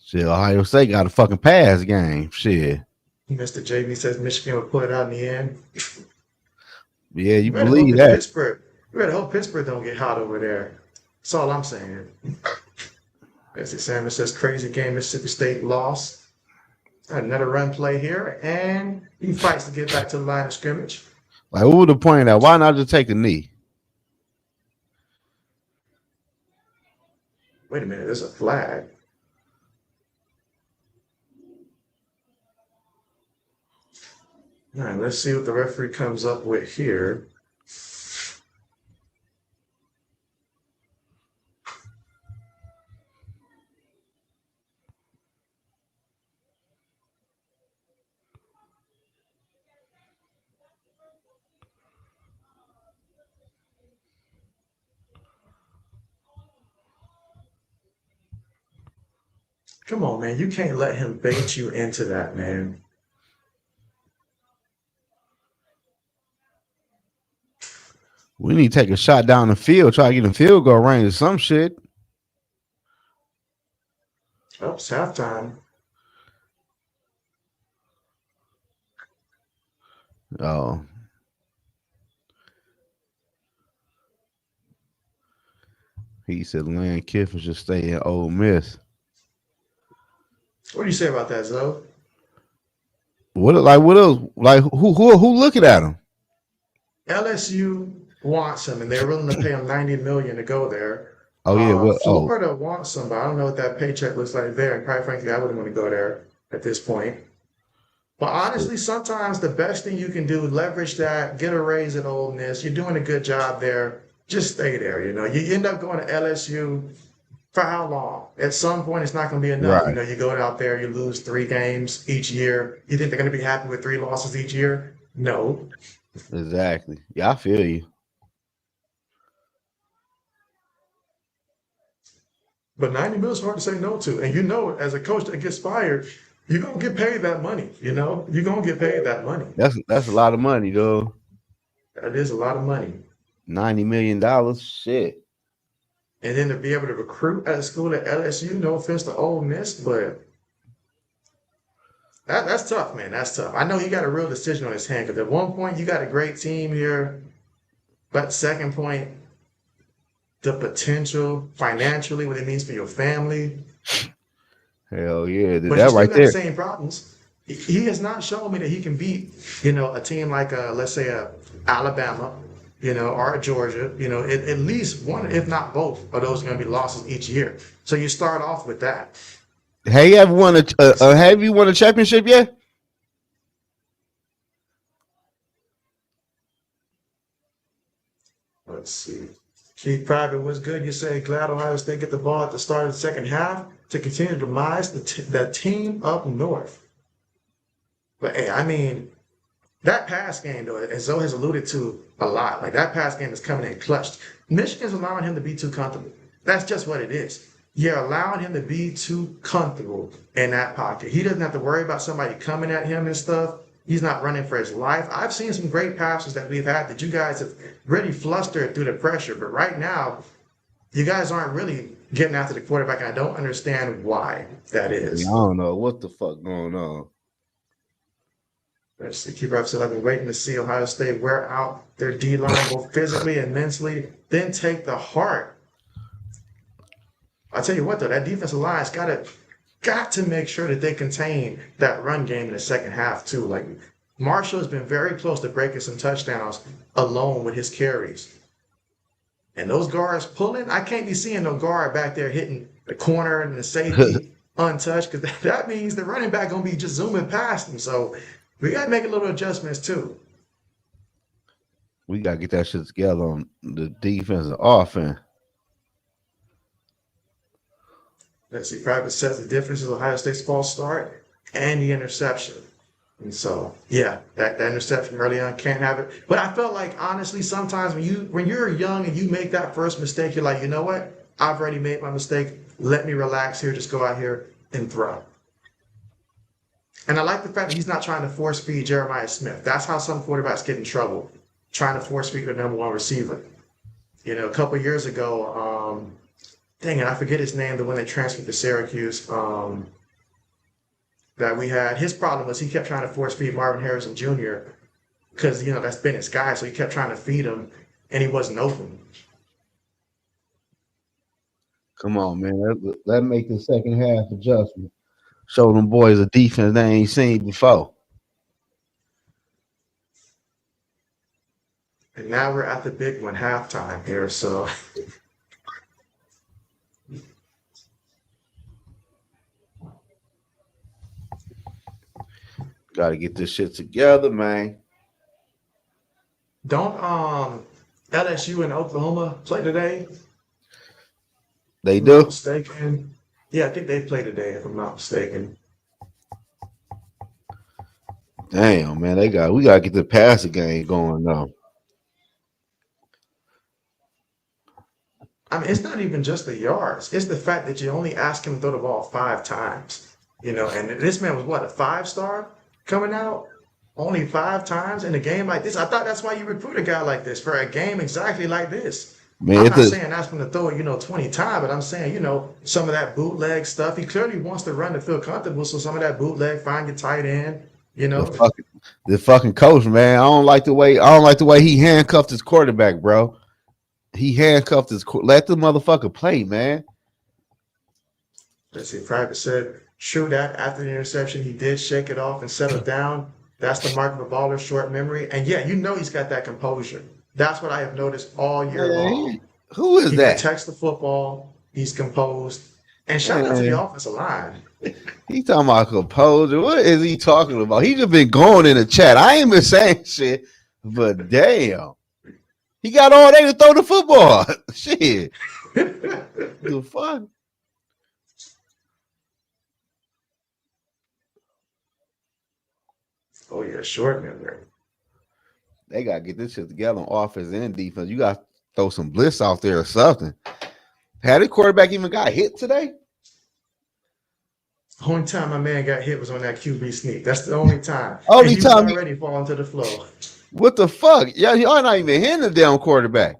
Shit, Ohio State got a fucking pass game. Shit. Mr. JB says Michigan will pull it out in the end. Yeah, you believe that. We better hope Pittsburgh don't get hot over there. That's all I'm saying. Bessie Salmon says crazy game, Mississippi State lost. Another run play here, and he fights to get back to the line of scrimmage. Like, what would the point of that? Why not just take a knee? Wait a minute, there's a flag. All right, let's see what the referee comes up with here. Come on, man. You can't let him bait you into that, man. We need to take a shot down the field, try to get in field goal range or some shit. Oh, it's halftime. Oh. He said Lane Kiffin should stay in Ole Miss. What do you say about that, Zoe? What else? Like who looking at him? LSU wants him, and they're willing to pay him $90 million to go there. Oh yeah, Florida wants him, but I don't know what that paycheck looks like there. And quite frankly, I wouldn't want to go there at this point. But honestly, sometimes the best thing you can do, leverage that, get a raise at Ole Miss. You're doing a good job there. Just stay there. You end up going to LSU for how long? At some point, it's not going to be enough. Right. You go out there, you lose 3 games each year. You think they're going to be happy with 3 losses each year? No. Exactly. Yeah, I feel you. But $90 million is hard to say no to. And as a coach that gets fired, you're going to get paid that money. You're going to get paid that money. That's a lot of money, though. That is a lot of money. $90 million, shit. And then to be able to recruit at a school at LSU, no offense to Ole Miss, but that's tough, man. That's tough. I know he got a real decision on his hand because at one point you got a great team here, but second point, the potential financially, what it means for your family. Hell yeah, but that right there. The same problems. He has not shown me that he can beat, a team like let's say Alabama, or Georgia. At least one, if not both, of those are going to be losses each year. So you start off with that. Have you won a championship yet? Let's see. Keith Private was good. You say glad Ohio State get the ball at the start of the second half to continue to demise the team up north. But hey, that pass game, though, as Zoe has alluded to a lot, like that pass game is coming in clutched. Michigan's allowing him to be too comfortable. That's just what it is. You're allowing him to be too comfortable in that pocket. He doesn't have to worry about somebody coming at him and stuff. He's not running for his life. I've seen some great passes that we've had that you guys have really flustered through the pressure. But right now, you guys aren't really getting after the quarterback. And I don't understand why that is. I don't know what the fuck going on. Let's see, keep up. So I've been waiting to see Ohio State wear out their D line both physically and mentally, then take the heart. I'll tell you what though, that defensive line's got to make sure that they contain that run game in the second half too. Like Marshall has been very close to breaking some touchdowns alone with his carries. And those guards pulling, I can't be seeing no guard back there hitting the corner and the safety untouched because that means the running back gonna be just zooming past him. So we gotta make a little adjustments too. We gotta get that shit together on the defense and offense. Let's see, private says the difference is Ohio State's false start and the interception. And so, yeah, that interception early on can't have it. But I felt like honestly, sometimes when you're young and you make that first mistake, you're like, you know what? I've already made my mistake. Let me relax here. Just go out here and throw. And I like the fact that he's not trying to force feed Jeremiah Smith. That's how some quarterbacks get in trouble, trying to force feed the number one receiver. You know, a couple of years ago, dang it, I forget his name, the one that transferred to Syracuse. That we had. His problem was he kept trying to force feed Marvin Harrison Jr. because, you know, that's been his guy. So he kept trying to feed him and he wasn't open. Come on, man. Let make the second half adjustment. Show them boys a defense they ain't seen before. And now we're at the big one, halftime here. So Got to get this shit together, man. don't LSU and Oklahoma play today? They If I'm not do. mistaken. Yeah, I think they play today, if I'm not mistaken. Damn, man. We gotta get the passing game going now. I mean, it's not even just the yards. It's the fact that you only ask him to throw the ball 5 times. You know, and this man was what, a 5-star coming out? Only 5 times in a game like this? I thought that's why you recruit a guy like this, for a game exactly like this. Man, I'm not saying ask him to throw it, 20 times, but I'm saying, some of that bootleg stuff. He clearly wants to run to feel comfortable, so some of that bootleg, find your tight end, the fucking coach, man. I don't like the way he handcuffed his quarterback, bro. He handcuffed let the motherfucker play, man. Let's see, Private said, true that after the interception, he did shake it off and settle down. That's the mark of a baller, short memory. And yeah, he's got that composure. That's what I have noticed all year long. Who is that? He protects the football. He's composed. And shout out to the offensive line. He talking about composure. What is he talking about? He just been going in the chat. I ain't been saying shit, but damn. He got all day to throw the football. Shit. The fuck? Oh, yeah, short memory. They got to get this shit together on offense and defense. You got to throw some bliss out there or something. Had the quarterback even got hit today? The only time my man got hit was on that QB sneak. That's the only time. Only and he time was already falling to the floor. What the fuck? Yeah, y'all not even hitting the damn quarterback.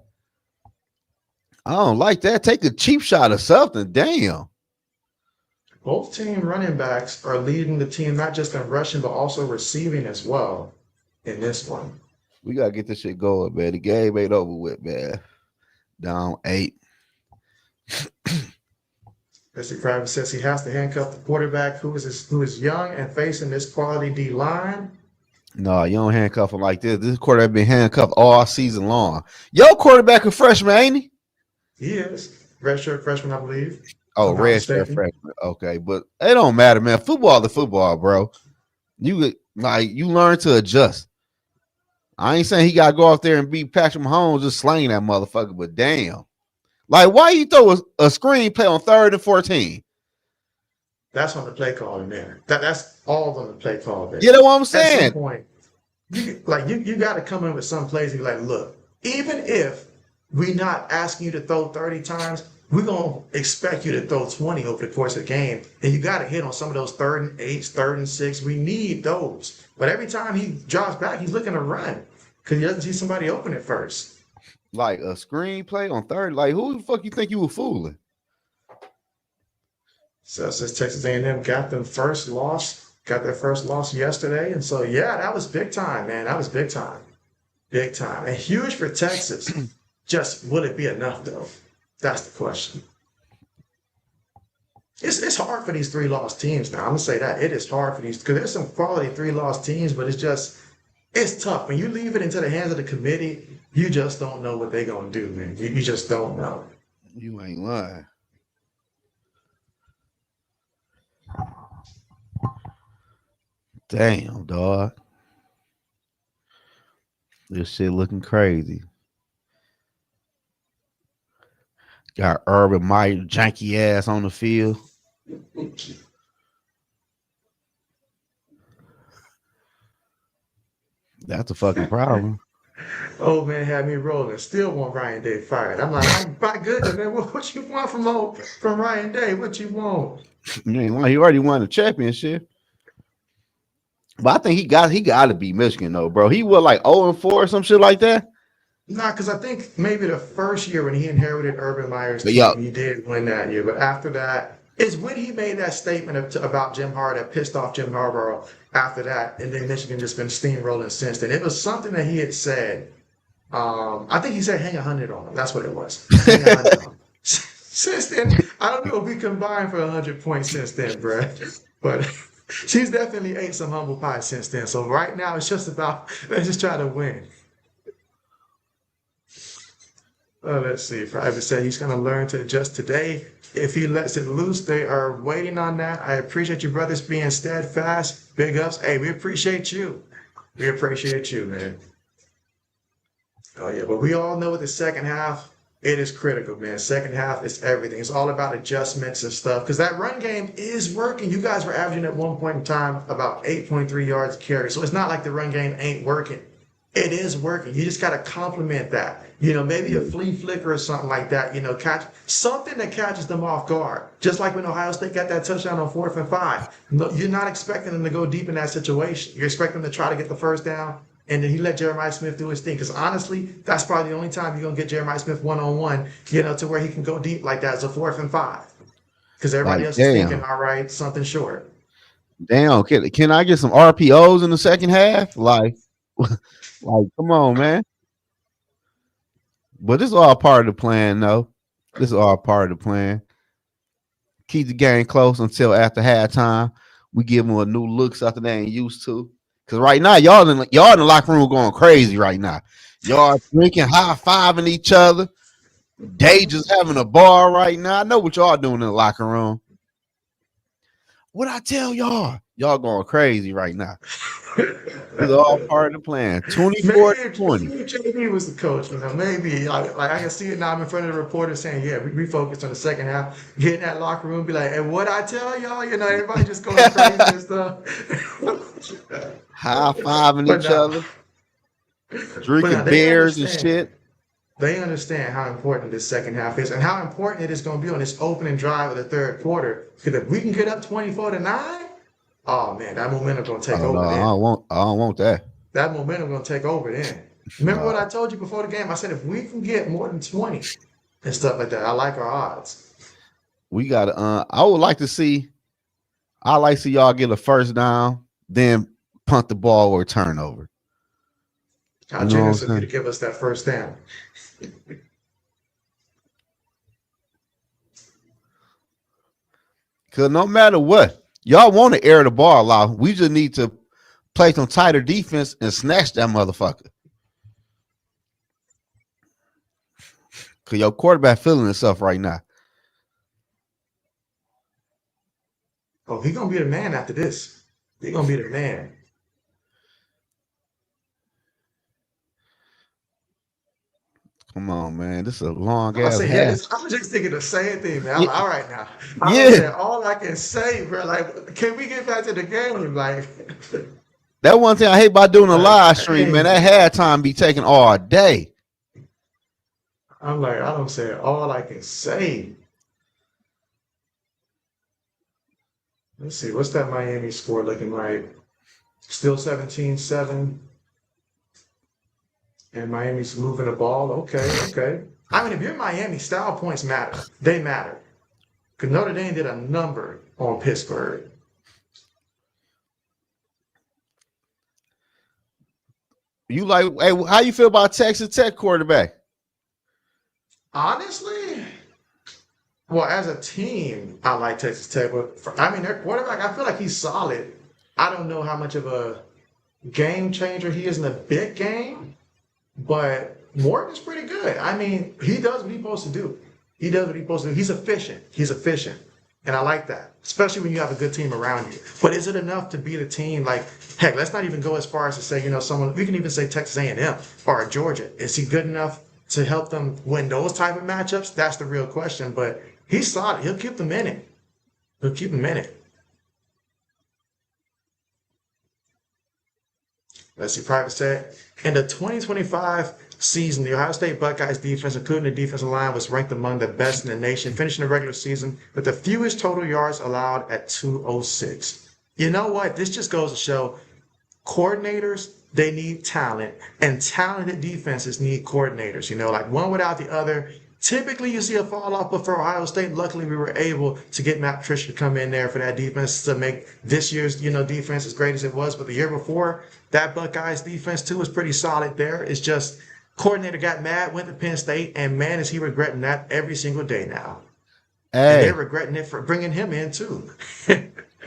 I don't like that. Take a cheap shot or something. Damn. Both team running backs are leading the team, not just in rushing, but also receiving as well in this one. We got to get this shit going, man. The game ain't over with, man. Down 8. Mr. Kravitz says he has to handcuff the quarterback who is young and facing this quality D line. No, you don't handcuff him like this. This quarterback been handcuffed all season long. Your quarterback a freshman, ain't he? He is. Redshirt freshman, I believe. Oh, redshirt freshman. Okay, but it don't matter, man. Football to football, bro. You learn to adjust. I ain't saying he got to go out there and beat Patrick Mahomes just slaying that motherfucker, but damn. Like, why you throw a screen play on 3rd and 14? That's on the play call in there. That's all on the play call there. You know what I'm saying? At some point, you got to come in with some plays and be like, look, even if we're not asking you to throw 30 times, we're going to expect you to throw 20 over the course of the game. And you got to hit on some of those 3rd and 8s, 3rd and 6. We need those. But every time he drops back, he's looking to run because he doesn't see somebody open it first. Like a screenplay on 3rd? Like, who the fuck you think you were fooling? So since Texas A&M got them first loss got their first loss yesterday. And so, yeah, that was big time, man. That was big time. Big time. And huge for Texas. Just will it be enough, though? That's the question. It's hard for these 3-loss teams now. I'm going to say that. It is hard for these because there's some quality 3-loss teams, but it's tough. When you leave it into the hands of the committee, you just don't know what they're going to do, man. You just don't know. You ain't lying. Damn, dog. This shit looking crazy. Got Urban Meyer janky ass on the field. That's a fucking problem. Old man had me rolling. Still want Ryan Day fired. I'm like, my goodness, man, what you want from Ryan Day? What you want? You ain't lying. He already won the championship. But I think he got to beat Michigan though, bro. He was like 0-4 or some shit like that. Nah, because I think maybe the first year when he inherited Urban Meyer's team, he did win that year. But after that is when he made that statement about Jim Harbaugh that pissed off Jim Harbaugh after that. And then Michigan just been steamrolling since then. It was something that he had said. I think he said hang 100 on him. That's what it was. Hang 100 on him. Since then, I don't know if we combined for 100 points since then, Brad. But she's definitely ate some humble pie since then. So right now it's just about let's just try to win. Let's see. Private said he's going to learn to adjust today. If he lets it loose, they are waiting on that. I appreciate you brothers being steadfast. Big ups. Hey, we appreciate you. We appreciate you, man. Oh, yeah. But we all know with the second half, it is critical, man. Second half is everything. It's all about adjustments and stuff because that run game is working. You guys were averaging at one point in time about 8.3 yards carry. So it's not like the run game ain't working. It is working. You just got to complement that. Maybe a flea flicker or something like that, catch something that catches them off guard. Just like when Ohio State got that touchdown on 4th and 5. No, you're not expecting them to go deep in that situation. You're expecting them to try to get the first down, and then he let Jeremiah Smith do his thing. Because honestly, that's probably the only time you're going to get Jeremiah Smith one-on-one, to where he can go deep like that as a 4th and 5. Because everybody else is thinking, all right, something short. Damn, can I get some RPOs in the second half? Like, come on, man. But this is all part of the plan, though. This is all part of the plan. Keep the game close until after halftime. We give them a new look, something they ain't used to. Because right now, y'all in the locker room going crazy right now. Y'all drinking, high-fiving each other. Day just having a bar right now. I know what y'all doing in the locker room. What I tell y'all? Y'all going crazy right now. It's all part of the plan. 24-20. JB was the coach, maybe I can see it now. I'm in front of the reporter saying, "Yeah, we focused on the second half. Get in that locker room, be like, and what I tell y'all, everybody just going crazy and stuff, high fiving each other, drinking beers and shit." They understand how important this second half is and how important it is going to be on this opening drive of the third quarter. Because if we can get up 24-9. Oh man, that momentum gonna take over. I don't want that. That momentum gonna take over then. Remember what I told you before the game? I said if we can get more than 20 and stuff like that, I like our odds. We gotta. I would like to see. I like to see y'all get a first down, then punt the ball or turnover. How generous of you to give us that first down. Because no matter what. Y'all want to air the ball out. We just need to play some tighter defense and snatch that motherfucker. Because your quarterback feeling himself right now. Oh, he's going to be the man after this. He's going to be the man. Come on, man. This is a long ass half. I'm just thinking the same thing, man. I'm all right now. All I can say, bro, like, can we get back to the game? Like, that one thing I hate about doing a live stream, man. That halftime be taking all day. I'm like, I don't say all I can say. Let's see, what's that Miami score looking like? Still 17-7. And Miami's moving the ball. Okay. I mean, if you're Miami, style points matter. They matter. Because Notre Dame did a number on Pittsburgh. You like? Hey, how you feel about Texas Tech quarterback? Honestly, well, as a team, I like Texas Tech, but I mean, their quarterback, I feel like he's solid. I don't know how much of a game changer he is in a big game, but Morgan's pretty good. I mean, he does what he's supposed to do. He does what he's supposed to do. He's efficient. He's efficient. And I like that, especially when you have a good team around you. But is it enough to beat a team like, heck, let's not even go as far as to say, someone, we can even say Texas A&M or Georgia. Is he good enough to help them win those type of matchups? That's the real question. But he's solid. He'll keep them in it. He'll keep them in it. Let's see, Private said, in the 2025 season, the Ohio State Buckeyes defense, including the defensive line, was ranked among the best in the nation, finishing the regular season with the fewest total yards allowed at 206. You know what? This just goes to show coordinators, they need talent, and talented defenses need coordinators. Like one without the other. Typically, you see a fall off, but for Ohio State, luckily we were able to get Matt Patricia to come in there for that defense to make this year's, defense as great as it was. But the year before, that Buckeyes defense too was pretty solid there. It's just coordinator got mad, went to Penn State, and man, is he regretting that every single day now. And they're regretting it for bringing him in too.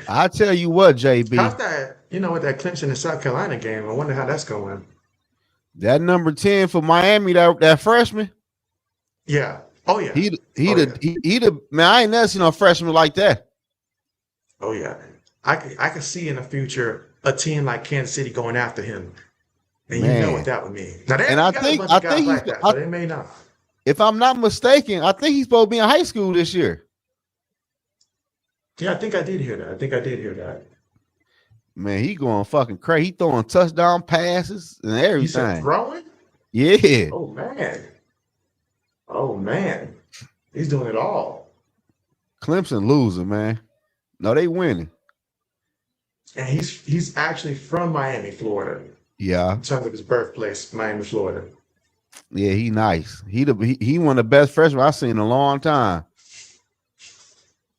I tell you what, JB. How's that? With that Clemson and South Carolina game, I wonder how that's going. That number 10 for Miami, that freshman. Yeah. Oh yeah. He man. I ain't never seen a freshman like that. Oh yeah. I could see in the future a team like Kansas City going after him, and man, you know what that would mean. Now, I think they may not. If I'm not mistaken, I think he's supposed to be in high school this year. Yeah, I think I did hear that. Man, he going fucking crazy. He throwing touchdown passes and everything. You said throwing? Yeah. Oh man, he's doing it all. Clemson losing, man. No, they winning. And he's actually from Miami, Florida. Yeah. In terms of his birthplace, Miami, Florida. Yeah, he nice. He one of the best freshmen I've seen in a long time.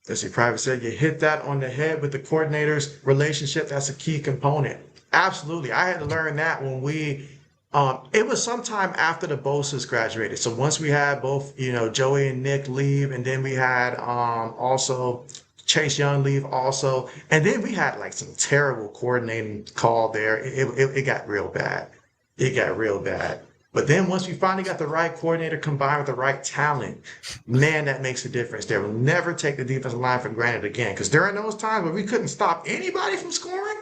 Let's see, Private said you hit that on the head with the coordinators relationship. That's a key component. Absolutely. I had to learn that when it was sometime after the Bosa's graduated. So once we had both, Joey and Nick leave, and then we had also Chase Young leave also. And then we had like some terrible coordinating call there. It got real bad. But then once we finally got the right coordinator combined with the right talent, man, that makes a difference. They will never take the defensive line for granted again. Because during those times when we couldn't stop anybody from scoring,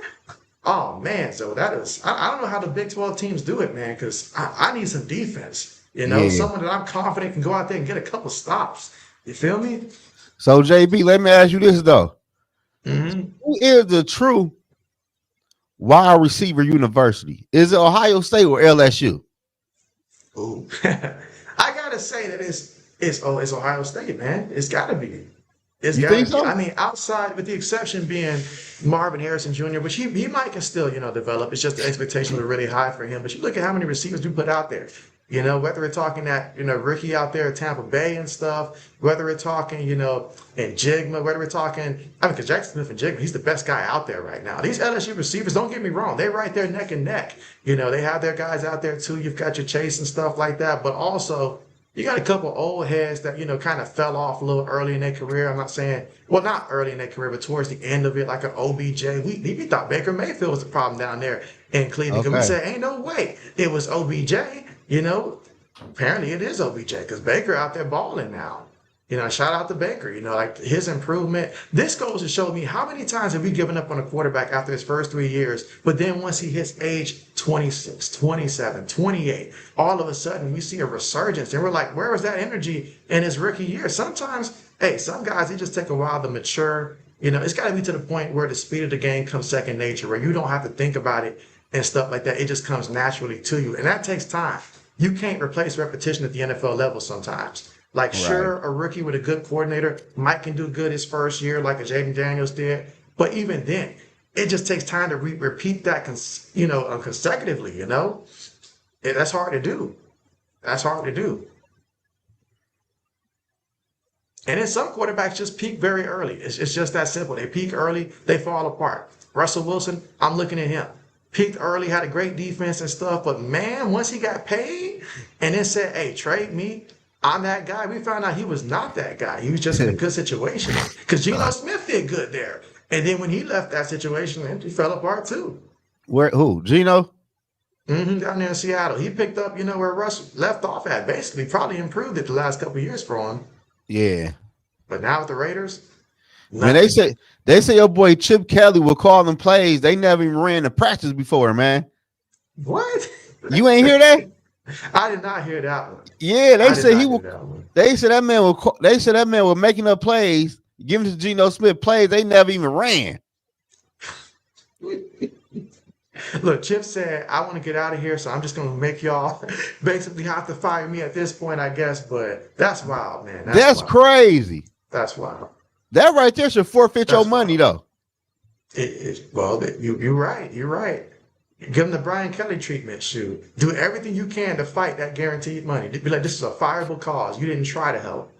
oh man, so that is, I don't know how the Big 12 teams do it, man, because I need some defense. Someone that I'm confident can go out there and get a couple stops. You feel me? So JB, let me ask you this though. Mm-hmm. Who is the true wide receiver university? Is it Ohio State or LSU? Ooh. I gotta say that it's Ohio State, man. It's gotta be. It's gotta be. So? I mean, outside, with the exception being Marvin Harrison Jr., which he might can still, develop. It's just the expectations are really high for him. But you look at how many receivers we put out there. Whether we're talking that, Ricky out there at Tampa Bay and stuff, whether we're talking, and Jigma, whether we're talking, because Jackson Smith and Jigma, he's the best guy out there right now. These LSU receivers, don't get me wrong, they're right there neck and neck. They have their guys out there too. You've got your Chase and stuff like that, but also you got a couple old heads that, kind of fell off a little early in their career. I'm not saying, well, not early in their career, but towards the end of it, like an OBJ. We thought Baker Mayfield was the problem down there in Cleveland. Okay. We said, ain't no way it was OBJ. Apparently it is OBJ because Baker out there balling now. Shout out to Baker. Like his improvement. This goes to show me how many times have we given up on a quarterback after his first 3 years, but then once he hits age 26, 27, 28, all of a sudden we see a resurgence and we're like, where was that energy in his rookie year? Sometimes, some guys, it just take a while to mature. It's got to be to the point where the speed of the game comes second nature, where you don't have to think about it and stuff like that. It just comes naturally to you. And that takes time. You can't replace repetition at the NFL level sometimes. Like, right. Sure, a rookie with a good coordinator might can do good his first year like a Jaden Daniels did. But even then, it just takes time to repeat that, consecutively, That's hard to do. And then some quarterbacks just peak very early. It's just that simple. They peak early, they fall apart. Russell Wilson, I'm looking at him. peaked early, had a great defense and stuff. But man, once he got paid and then said, hey, trade me, I'm that guy. We found out he was not that guy. He was just in a good situation because Geno Smith did good there. And then when he left that situation, he fell apart too. Where? Who? Geno? Down there in Seattle. He picked up, where Russ left off at. Basically, probably improved it the last couple of years for him. Yeah. But now with the Raiders, man, they say your boy Chip Kelly will call them plays. They never even ran the practice before, man. What? You ain't hear that? I did not hear that one. Yeah, they said he will. They said that man will. They said that man was making up plays, giving to Geno Smith plays they never even ran. Look, Chip said, I want to get out of here, so I'm just going to make y'all basically have to fire me at this point, I guess. But that's wild, man. That's wild. crazy. That's wild. That right there should forfeit your money, though. Well, you're right. You're right. Give him the Brian Kelly treatment. Shoot. Do everything you can to fight that guaranteed money. Be like, this is a fireable cause. You didn't try to help.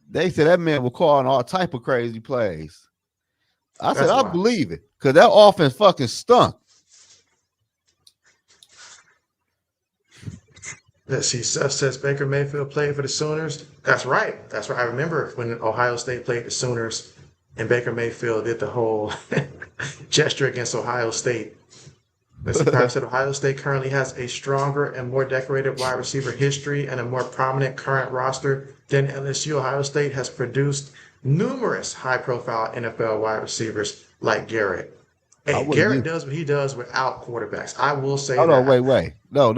They said that man was calling all type of crazy plays. I said, I believe it, because that offense fucking stunk. Let's see. Seth says Baker Mayfield played for the Sooners. That's right. That's right. I remember when Ohio State played the Sooners and Baker Mayfield did the whole gesture against Ohio State. Let's see. Prime said Ohio State currently has a stronger and more decorated wide receiver history and a more prominent current roster than LSU. Ohio State has produced numerous high-profile NFL wide receivers like Garrett. Hey, Garrett does what he does without quarterbacks. I will say that. Oh, no, wait. No.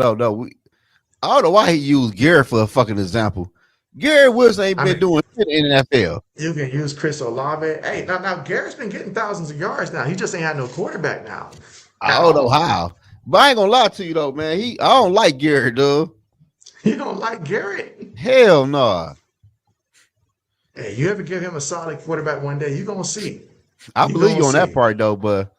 I don't know why he used Garrett for a fucking example. Garrett Wilson ain't been doing shit in the NFL. You can use Chris Olave. Hey, now Garrett's been getting thousands of yards now. He just ain't had no quarterback now. I don't know how. But I ain't gonna lie to you though, man. I don't like Garrett, dude. You don't like Garrett? Hell no. Nah. Hey, you ever give him a solid quarterback one day, you're gonna see. I believe you on that part though, but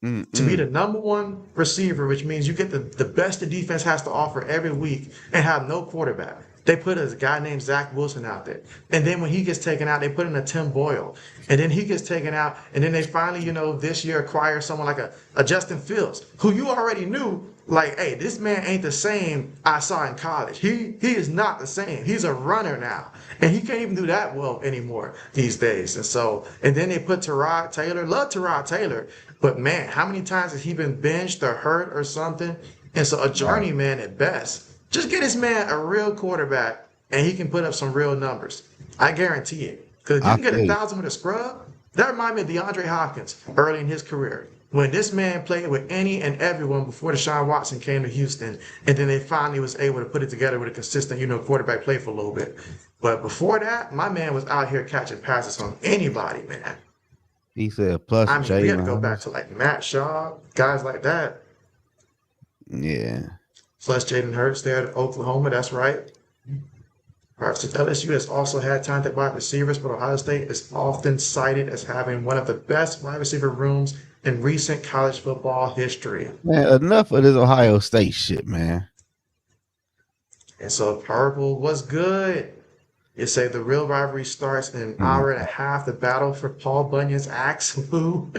to be the number one receiver, which means you get the best the defense has to offer every week and have no quarterback. They put a guy named Zach Wilson out there. And then when he gets taken out, they put in a Tim Boyle. And then he gets taken out. And then they finally, this year acquire someone like a Justin Fields, who you already knew, like, hey, this man ain't the same I saw in college. He is not the same. He's a runner now. And he can't even do that well anymore these days. And then they put Tyrod Taylor. Love Tyrod Taylor. But, man, how many times has he been benched or hurt or something? And so a journeyman at best. Just get this man a real quarterback, and he can put up some real numbers. I guarantee it. Because if you can get 1,000 with a scrub, that reminds me of DeAndre Hopkins early in his career. When this man played with any and everyone before Deshaun Watson came to Houston, and then they finally was able to put it together with a consistent, quarterback play for a little bit. But before that, my man was out here catching passes on anybody, man. He said, plus we had to go back to like Matt Shaw, guys like that. Yeah. Plus Jaden Hurts there at Oklahoma, that's right. All right, so LSU has also had talented wide receivers, but Ohio State is often cited as having one of the best wide receiver rooms in recent college football history. Man, enough of this Ohio State shit, man. And so Purple was good. You say the real rivalry starts in an hour and a half, the battle for Paul Bunyan's axe. Who?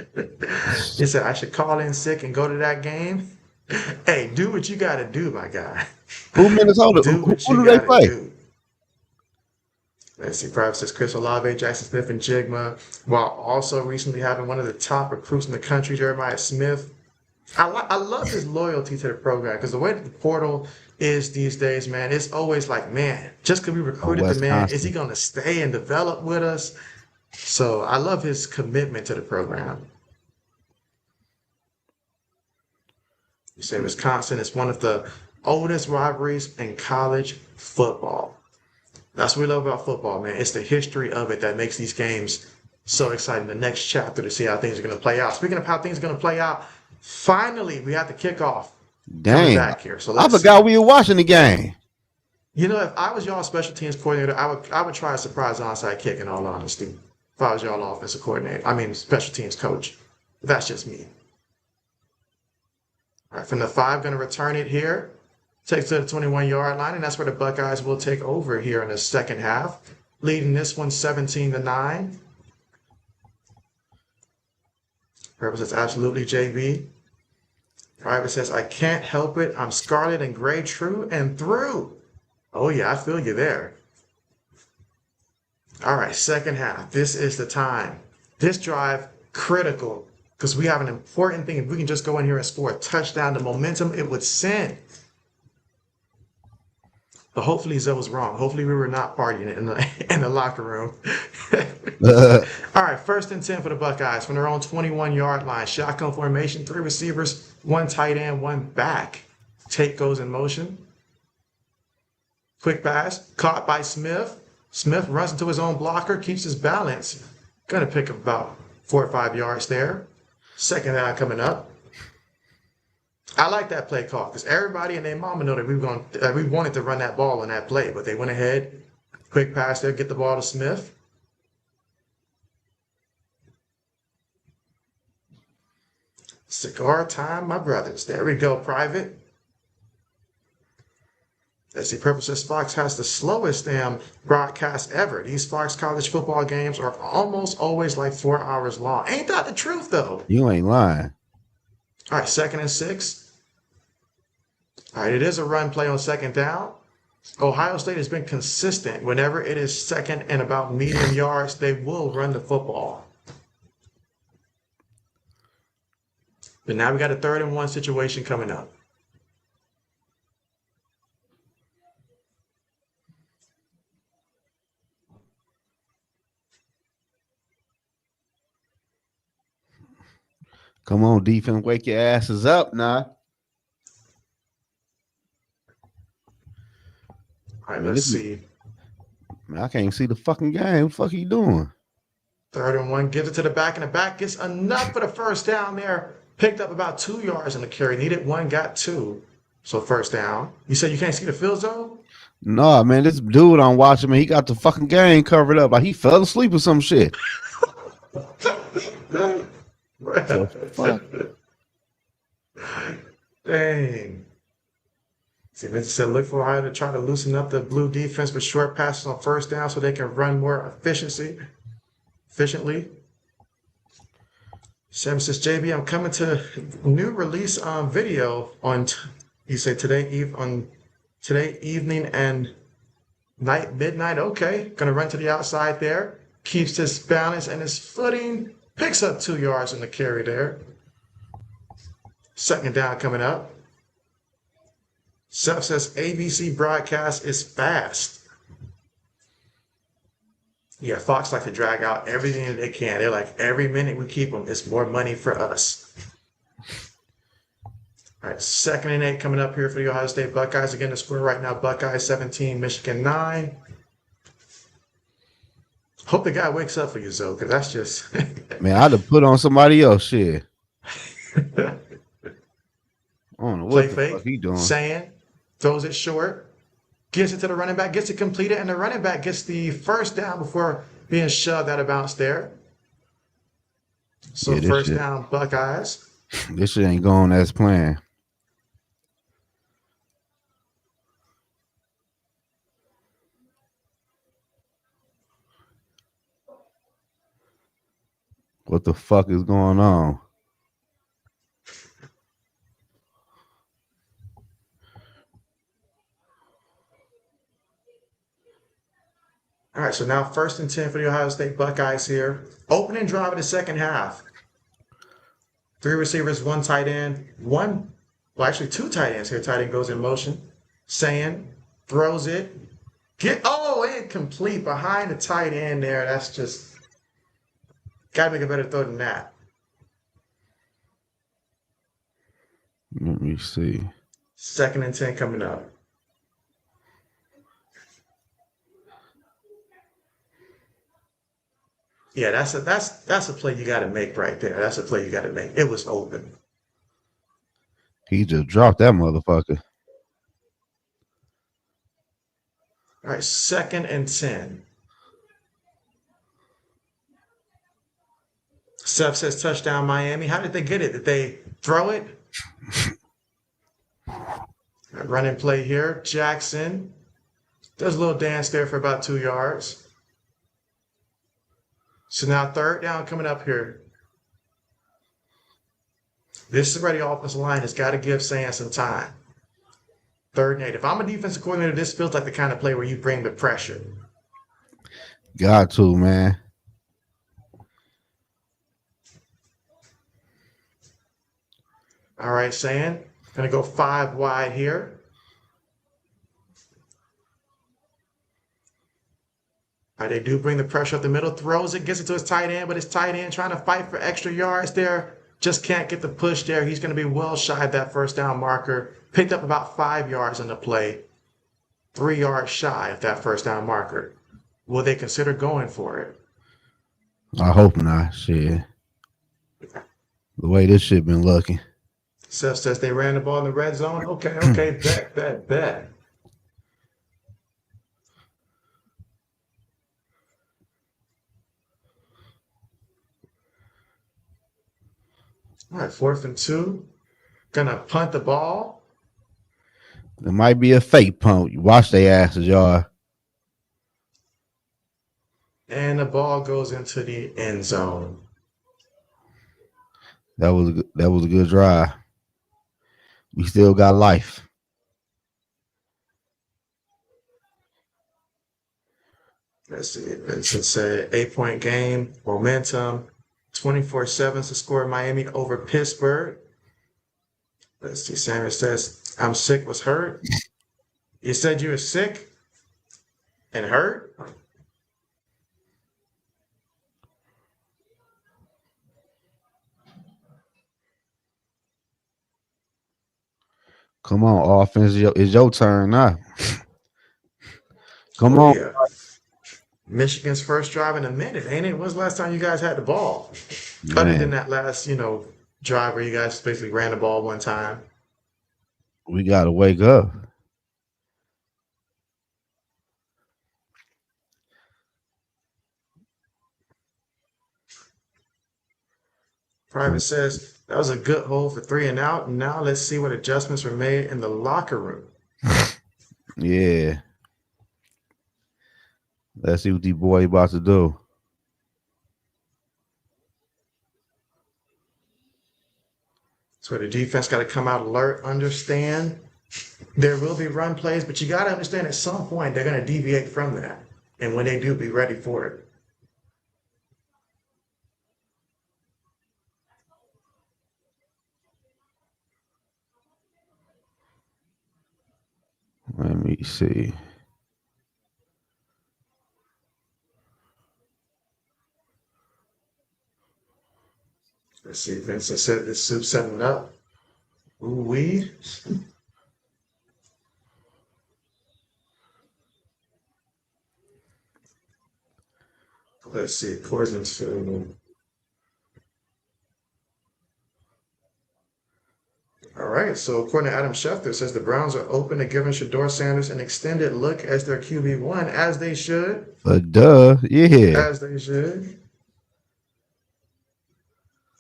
You said I should call in sick and go to that game. Hey, do what you got to do, my guy. Who Minnesota? Who do they play? Do. Let's see. Private says Chris Olave, Jackson Smith, and Jigma, while also recently having one of the top recruits in the country, Jeremiah Smith. I love his loyalty to the program because the way that the portal is these days, man, it's always like, man, just because we recruited the man, is he going to stay and develop with us? So I love his commitment to the program. You say Wisconsin is one of the oldest rivalries in college football. That's what we love about football, man. It's the history of it that makes these games so exciting. The next chapter to see how things are going to play out. Speaking of how things are going to play out, finally we have the kickoff coming back here. So I forgot we were watching the game. If I was y'all special teams coordinator, I would try a surprise onside kick. In all honesty, if I was y'all offensive coordinator, special teams coach. That's just me. All right, from the 5, going to return it here. Takes to the 21-yard line, and that's where the Buckeyes will take over here in the second half, leading this one 17-9. Purpose is absolutely JB. Private says, I can't help it. I'm scarlet and gray, true and through. Oh, yeah, I feel you there. All right, second half. This is the time. This drive, critical, because we have an important thing. If we can just go in here and score a touchdown, the momentum it would send. But hopefully Zoe was wrong. Hopefully we were not partying in the locker room. All right, 1st and 10 for the Buckeyes from their own 21-yard line. Shotgun formation, 3 receivers, 1 tight end, 1 back. Take goes in motion. Quick pass, caught by Smith. Smith runs into his own blocker, keeps his balance. Going to pick up about 4 or 5 yards there. Second down coming up. I like that play call because everybody and their mama know that we wanted to run that ball on that play, but they went ahead, quick pass there, get the ball to Smith. Cigar time, my brothers. There we go, Private. Let's see, Purple says Fox has the slowest broadcast ever. These Fox college football games are almost always like 4 hours long. Ain't that the truth, though? You ain't lying. All right, 2nd and 6. All right, it is a run play on 2nd down. Ohio State has been consistent. Whenever it is 2nd and about medium yards, they will run the football. But now we got a 3rd and 1 situation coming up. Come on, defense, wake your asses up now. All right, let's see. Man, I can't see the fucking game. What the fuck are you doing? 3rd and 1, gives it to the back, and the back gets enough for the 1st down there. Picked up about 2 yards on the carry. Needed 1, got 2. So 1st down. You said you can't see the field zone? No, man, this dude I'm watching, man, he got the fucking game covered up. Like he fell asleep or some shit. Fuck. Dang. See, Vince said, look for Ohio to try to loosen up the blue defense with short passes on 1st down so they can run more efficiently. Sam says, JB, I'm coming to new release video on, you say today evening and midnight. Okay, gonna run to the outside there. Keeps his balance and his footing. Picks up 2 yards on the carry there. 2nd down coming up. Seth says ABC broadcast is fast. Yeah, Fox like to drag out everything that they can. They're like, every minute we keep them, it's more money for us. All right, 2nd and 8 coming up here for the Ohio State Buckeyes. Again, the score right now, Buckeyes 17, Michigan 9. Hope the guy wakes up for you, Zoe, because that's just... Man, I'd have put on somebody else shit. I don't know what the fuck he doing. Saying, throws it short, gives it to the running back, gets it completed, and the running back gets the 1st down before being shoved out of bounds there. So yeah, 1st down, Buckeyes. This shit ain't going as planned. What the fuck is going on? All right, so now 1st and 10 for the Ohio State Buckeyes here. Opening drive of the 2nd half. 3 receivers, 1 tight end, 2 tight ends here. Tight end goes in motion. Saying, throws it. Incomplete behind the tight end there. That's just... Got to make a better throw than that. Let me see. 2nd and 10 coming up. Yeah, that's a play you got to make right there. That's a play you got to make. It was open. He just dropped that motherfucker. All right, 2nd and 10. Seth says touchdown Miami. How did they get it? Did they throw it? Running play here. Jackson does a little dance there for about 2 yards. So now 3rd down coming up here. This is where the offensive line has got to give Sam some time. 3rd and 8. If I'm a defensive coordinator, this feels like the kind of play where you bring the pressure. Got to, man. All right, Sam. Gonna go 5 wide here. All right, they do bring the pressure up the middle, throws it, gets it to his tight end, but his tight end trying to fight for extra yards there. Just can't get the push there. He's going to be well shy of that first down marker. Picked up about 5 yards on the play. 3 yards shy of that first down marker. Will they consider going for it? I hope not. Shit. The way this shit been looking. Seth says they ran the ball in the red zone. Okay, bet. All right, 4th and 2. Gonna punt the ball. It might be a fake punt. You watch their asses, y'all. And the ball goes into the end zone. That was a good drive. We still got life. Let's see. It's an 8-point game. Momentum. 24-7 to score Miami over Pittsburgh. Let's see. Samuel says, I'm sick, was hurt. You said you were sick and hurt? Come on, offense. It's your turn now. Come on. Yeah. Michigan's first drive in a minute, ain't it? When's the last time you guys had the ball? Man. Other than that last, drive where you guys basically ran the ball one time. We got to wake up. Private says, that was a good hold for 3 and out. And now let's see what adjustments were made in the locker room. Yeah. Let's see what the boy about to do. So the defense got to come out alert, understand there will be run plays, but you got to understand at some point they're going to deviate from that. And when they do, be ready for it. Let me see. Let's see. Vincent said this soup setting up. Ooh, weed. Let's see. According to. All right. So according to Adam Schefter, it says the Browns are open to giving Shedeur Sanders an extended look as their QB1, as they should. Duh. Yeah. As they should.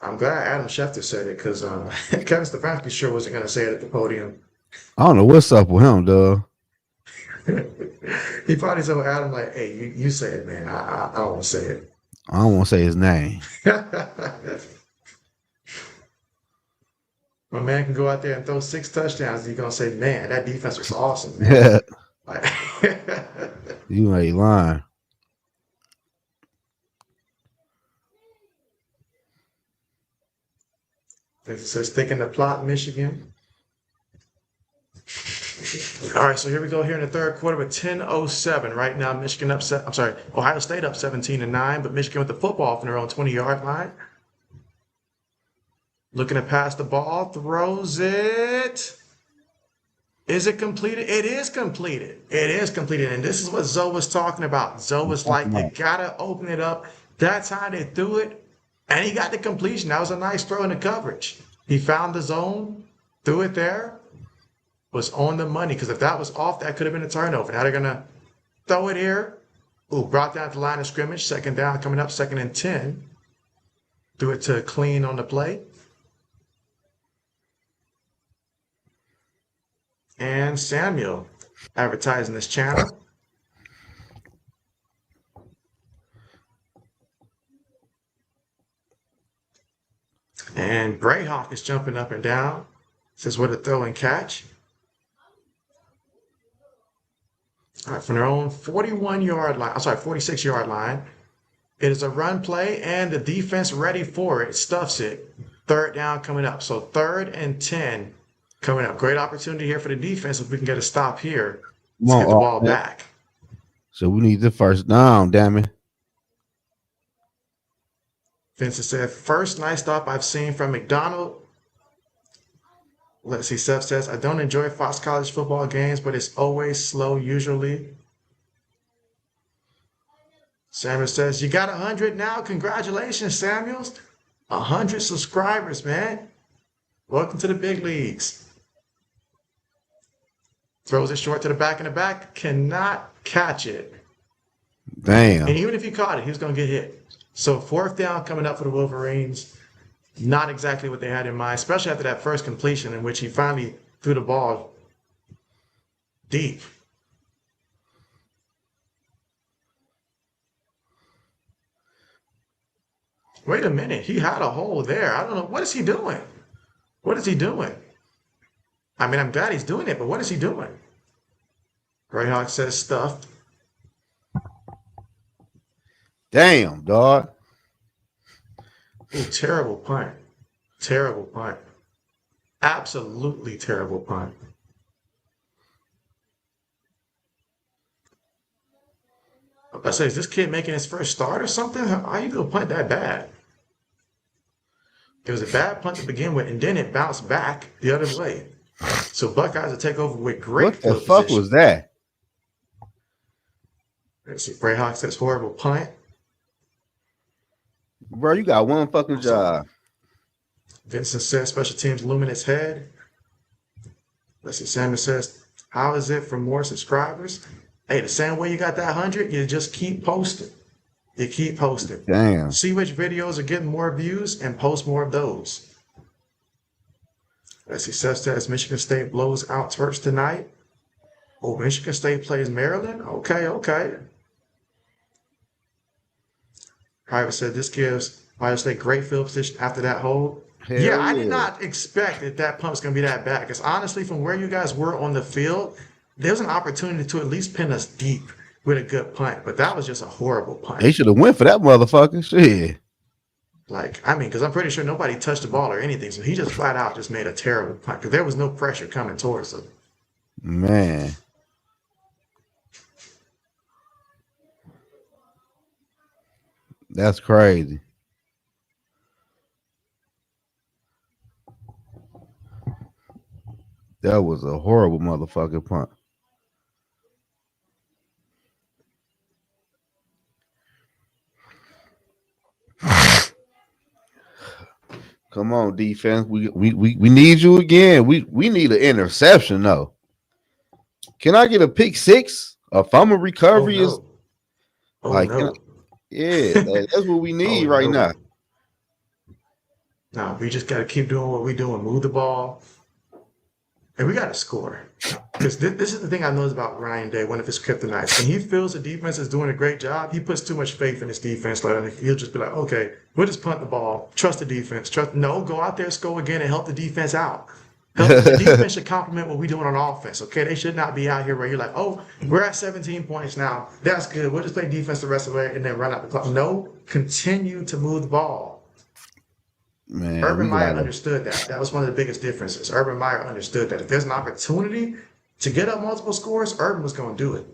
I'm glad Adam Schefter said it because Kevin Stefanski sure wasn't going to say it at the podium. I don't know what's up with him, duh. He probably told Adam, like, hey, you say it, man. I don't want to say it. I don't want to say his name. My man can go out there and throw 6 touchdowns. And you're going to say, man, that defense was awesome, man. You ain't lying. It says thinking the plot, Michigan. All right, so here we go here in the third quarter with 10:07. Right now, Michigan Ohio State up 17-9, but Michigan with the football from their own 20-yard line. Looking to pass the ball, throws it. Is it completed? It is completed. It is completed. And this is what Zoe was talking about. Zoe was like, you got to open it up. That's how they threw it. And he got the completion. That was a nice throw in the coverage. He found the zone, threw it there, was on the money. Because if that was off, that could have been a turnover. Now they're going to throw it here. Ooh, brought down to the line of scrimmage. Second down coming up, 2nd and 10. Threw it to Clean on the play. And Samuel advertising this channel. And Brayhawk is jumping up and down. Says what a throw and catch. All right, from their own 41-yard line, I'm sorry, 46-yard line. It is a run play, and the defense ready for it. Stuffs it. Third down coming up. So 3rd and 10 coming up. Great opportunity here for the defense if we can get a stop here. Let's get the ball back. So we need the first down, damn it. Vincent said, first nice stop I've seen from McDonald. Let's see, Seth says, I don't enjoy Fox College football games, but it's always slow usually. Samuel says, you got 100 now? Congratulations, Samuels. 100 subscribers, man. Welcome to the big leagues. Throws it short to the back in the back. Cannot catch it. Damn. And even if he caught it, he was going to get hit. So 4th down coming up for the Wolverines. Not exactly what they had in mind, especially after that first completion in which he finally threw the ball deep. Wait a minute. He had a hole there. I don't know. What is he doing? What is he doing? I mean, I'm glad he's doing it, but what is he doing? Greyhawk says stuffed. Damn, dog. Ooh, terrible punt. Terrible punt. Absolutely terrible punt. I say, is this kid making his first start or something? How are you going to punt that bad? It was a bad punt to begin with, and then it bounced back the other way. So Buckeyes will take over with great What the field fuck position. was that? Let's see, Greyhawk says horrible punt. Bro, you got one fucking job. Vincent says special teams luminous head. Let's see, Samuel says, how is it for more subscribers? Hey, the same way you got that 100, you just keep posting. You keep posting. Damn. See which videos are getting more views and post more of those. Let's see, Seth says Michigan State blows out Terps tonight. Oh, Michigan State plays Maryland? Okay, okay. Private said this gives Ohio State great field position after that hold. Hell Yeah, I did not expect that pump's going to be that bad. Because honestly, from where you guys were on the field, there's an opportunity to at least pin us deep with a good punt. But that was just a horrible punt. They should have went for that motherfucker. Shit. Like, I mean, because I'm pretty sure nobody touched the ball or anything. So he just flat out just made a terrible punt. Because there was no pressure coming towards him. Man. That's crazy. That was a horrible motherfucking punt. Come on, defense. We need you again. We need an interception though. Can I get a pick six? A fumble recovery is like yeah, that's what we need right now. No, we just got to keep doing what we're doing. Move the ball. And we got to score. Because this is the thing I noticed about Ryan Day, one of his kryptonites. When he feels the defense is doing a great job, he puts too much faith in his defense. Like, he'll just be like, okay, we'll just punt the ball. Trust the defense. No, go out there, score again, and help the defense out. The defense should complement what we're doing on offense, okay? They should not be out here where you're like, oh, we're at 17 points now. That's good. We'll just play defense the rest of the way and then run out the clock. No, continue to move the ball. Man, Urban Meyer understood that. That was one of the biggest differences. Urban Meyer understood that if there's an opportunity to get up multiple scores, Urban was going to do it.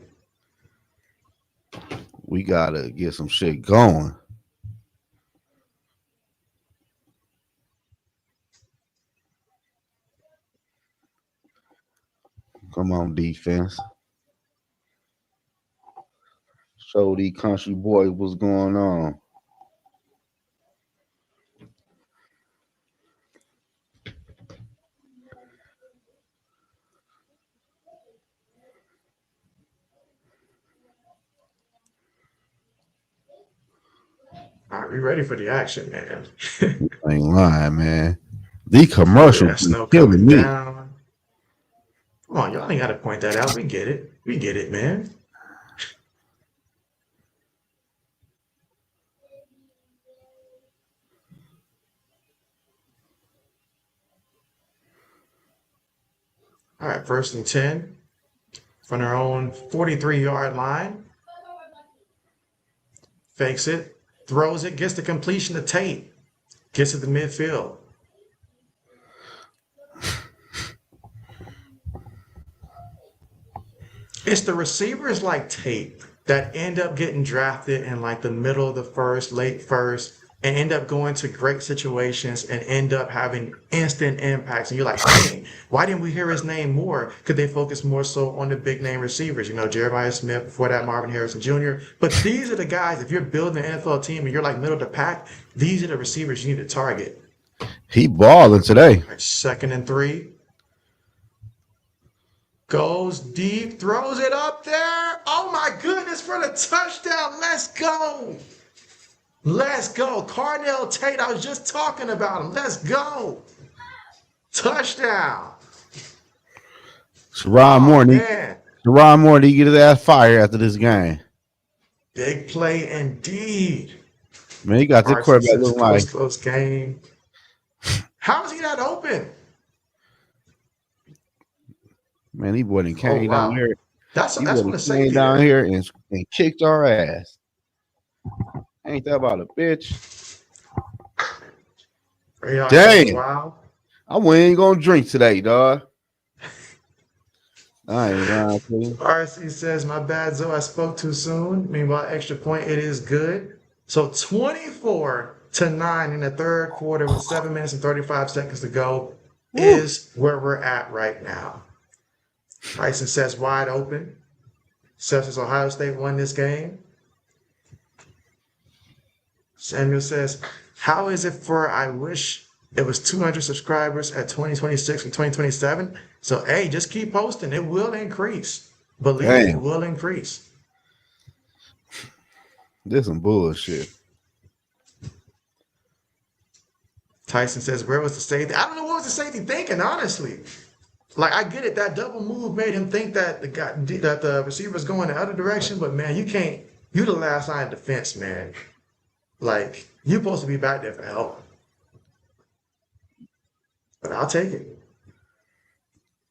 We got to get some shit going. Come on, defense. Show these country boys what's going on. All right, we ready for the action, man. Ain't lying, man. The commercial Yeah, snow killing coming me. down. Come on, y'all ain't got to point that out. We get it. We get it, man. All right, 1st and 10 from their own 43-yard line. Fakes it, throws it, gets the completion to Tate. Gets it to midfield. It's the receivers like Tate that end up getting drafted in like the middle of the first, late first, and end up going to great situations and end up having instant impacts. And you're like, dang, why didn't we hear his name more? Could they focus more so on the big name receivers? You know, Jeremiah Smith, before that, Marvin Harrison Jr. But these are the guys, if you're building an NFL team and you're like middle of the pack, these are the receivers you need to target. He balling today. Right, 2nd and 3. Goes deep, throws it up there. Oh my goodness, for the touchdown. Let's go. Let's go. Carnell Tate, I was just talking about him. Let's go. Touchdown. Sharon Moore, he get his ass fired after this game. Big play indeed. Man, he got the quarterback looking like close game. How is he not open? Man, he wasn't came down here. That's what I say. Down here and kicked our ass. Ain't that about a bitch? Dang. Wow. I ain't gonna drink today, dog. I ain't lying to you. RC says, my bad, Zoe, I spoke too soon. Meanwhile, extra point, it is good. So 24-9 in the 3rd quarter with 7 minutes and 35 seconds to go is where we're at right now. Tyson says wide open. Says Ohio State won this game. Samuel says, how is it for I wish it was 200 subscribers at 2026 and 2027? So, hey, just keep posting. It will increase. Believe me, it will increase. This is some bullshit. Tyson says, where was the safety? I don't know what was the safety thinking, honestly. Like, I get it. That double move made him think that the receiver's going the other direction, but, man, you the last line of defense, man. Like, you're supposed to be back there for help. But I'll take it.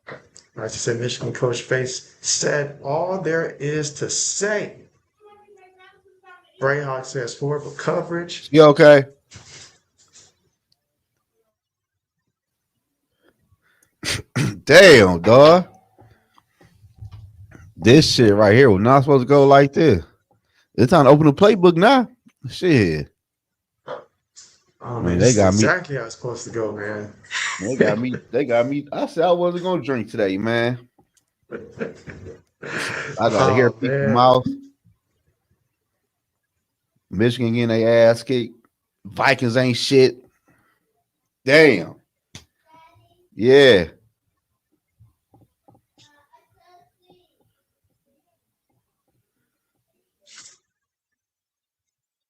All right, she said Michigan coach Face said all there is to say. Brayhawk says forward for coverage. You okay? Damn, dog. This shit right here was not supposed to go like this. It's time to open the playbook now. Shit. Oh man, they got exactly how it's supposed to go, man. They got me. I said I wasn't gonna drink today, man. I gotta hear people's mouth. Michigan getting their ass kicked. Vikings ain't shit. Damn. Yeah.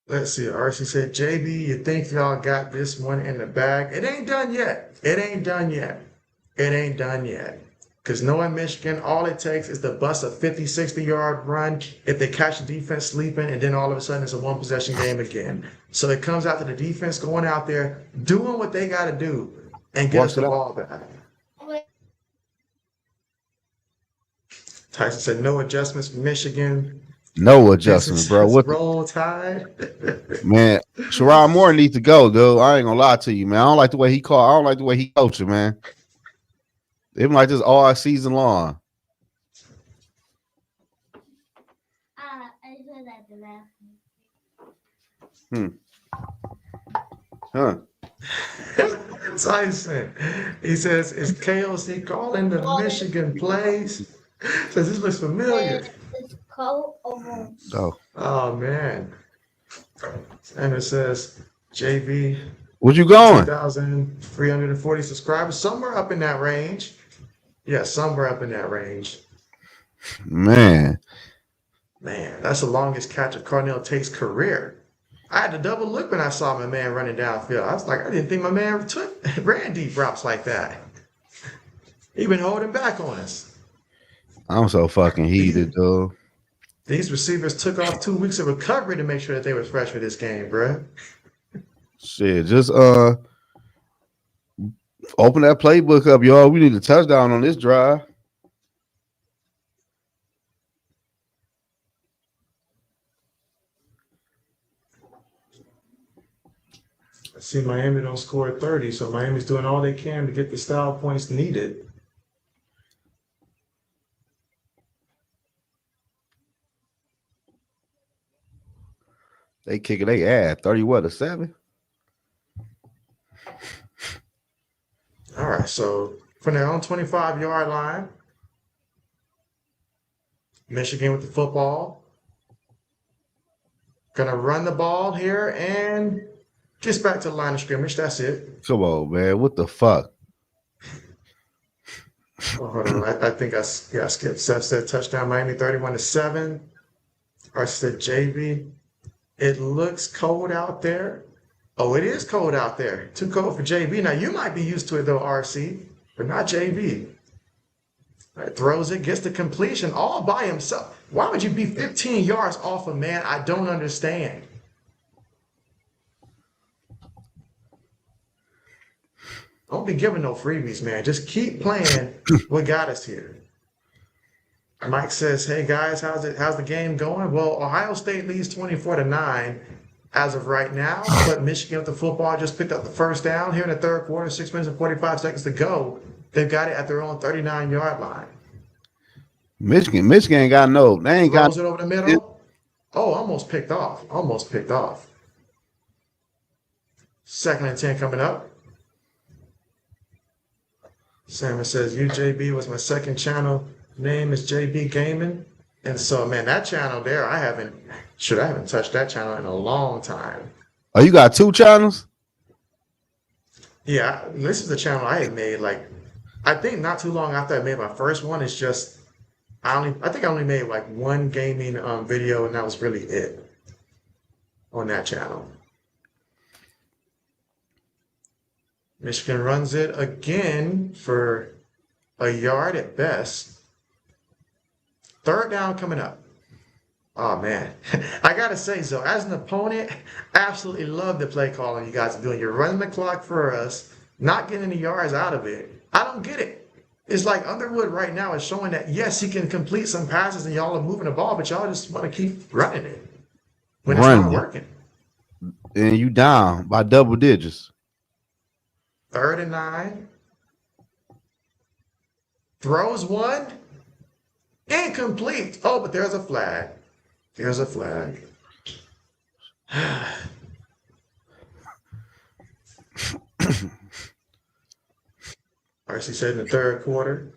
Let's see. RC said, JB, you think y'all got this one in the bag? It ain't done yet. It ain't done yet. It ain't done yet. Because knowing Michigan, all it takes is to bust a 50, 60-yard run if they catch the defense sleeping, and then all of a sudden it's a one-possession game again. So it comes out to the defense going out there, doing what they got to do, and get us the ball back. Tyson said, no adjustments for Michigan. No adjustment, bro. What roll tide? Man, Sherrod Moore needs to go, dude. I ain't gonna lie to you, man. I don't like the way he called. I don't like the way he coaching, man. They've been like this all season long. Huh. Tyson. He says, is KOC calling the Michigan plays? Says this looks familiar. Oh man. And it says JB. What you going? 2,340 subscribers, somewhere up in that range. Yeah, somewhere up in that range. Man, that's the longest catch of Carnell Tate's career. I had to double look when I saw my man running downfield. I was like, I didn't think my man ran deep routes like that. He been holding back on us. I'm so fucking heated, dude. These receivers took off 2 weeks of recovery to make sure that they were fresh for this game, bro. Shit, just open that playbook up, y'all. We need a touchdown on this drive. see Miami don't score 30, so Miami's doing all they can to get the style points needed. They kicking their ass. 31-7. All right, so from their own 25-yard line, Michigan with the football. Gonna run the ball here and gets back to the line of scrimmage. That's it. Come on, man. What the fuck? Oh, hold on. I think I skipped. Seth said touchdown Miami 31-7. I said JB. It looks cold out there. Oh, it is cold out there. Too cold for JB. Now you might be used to it though, RC, but not JB. Right, throws it, gets the completion all by himself. Why would you be 15 yards off a man? I don't understand. Don't be giving no freebies, man. Just keep playing what got us here. Mike says, hey guys, how's the game going? Well, Ohio State leads 24-9 as of right now, but Michigan with the football just picked up the first down here in the third quarter, 6 minutes and 45 seconds to go. They've got it at their own 39-yard line. Michigan ain't got no. They ain't got. Throws it over the middle. Oh, almost picked off. Almost picked off. 2nd and 10 coming up. Salmon says, UJB was my second channel. Name is JB Gaming. And so, man, that channel there, I haven't touched that channel in a long time. Oh, you got 2 channels? Yeah, this is the channel I had made, like, I think not too long after I made my first one. It's just, I think I only made like one gaming video, and that was really it on that channel. Michigan runs it again for a yard at best. 3rd down coming up. Oh, man. I got to say, so as an opponent, absolutely love the play calling you guys are doing. You're running the clock for us, not getting any yards out of it. I don't get it. It's like Underwood right now is showing that, yes, he can complete some passes and y'all are moving the ball, but y'all just want to keep running it when it's not working. And you down by double digits. 3rd and 9. Throws one. Incomplete. Oh, but there's a flag. There's a flag. RC said in the 3rd quarter.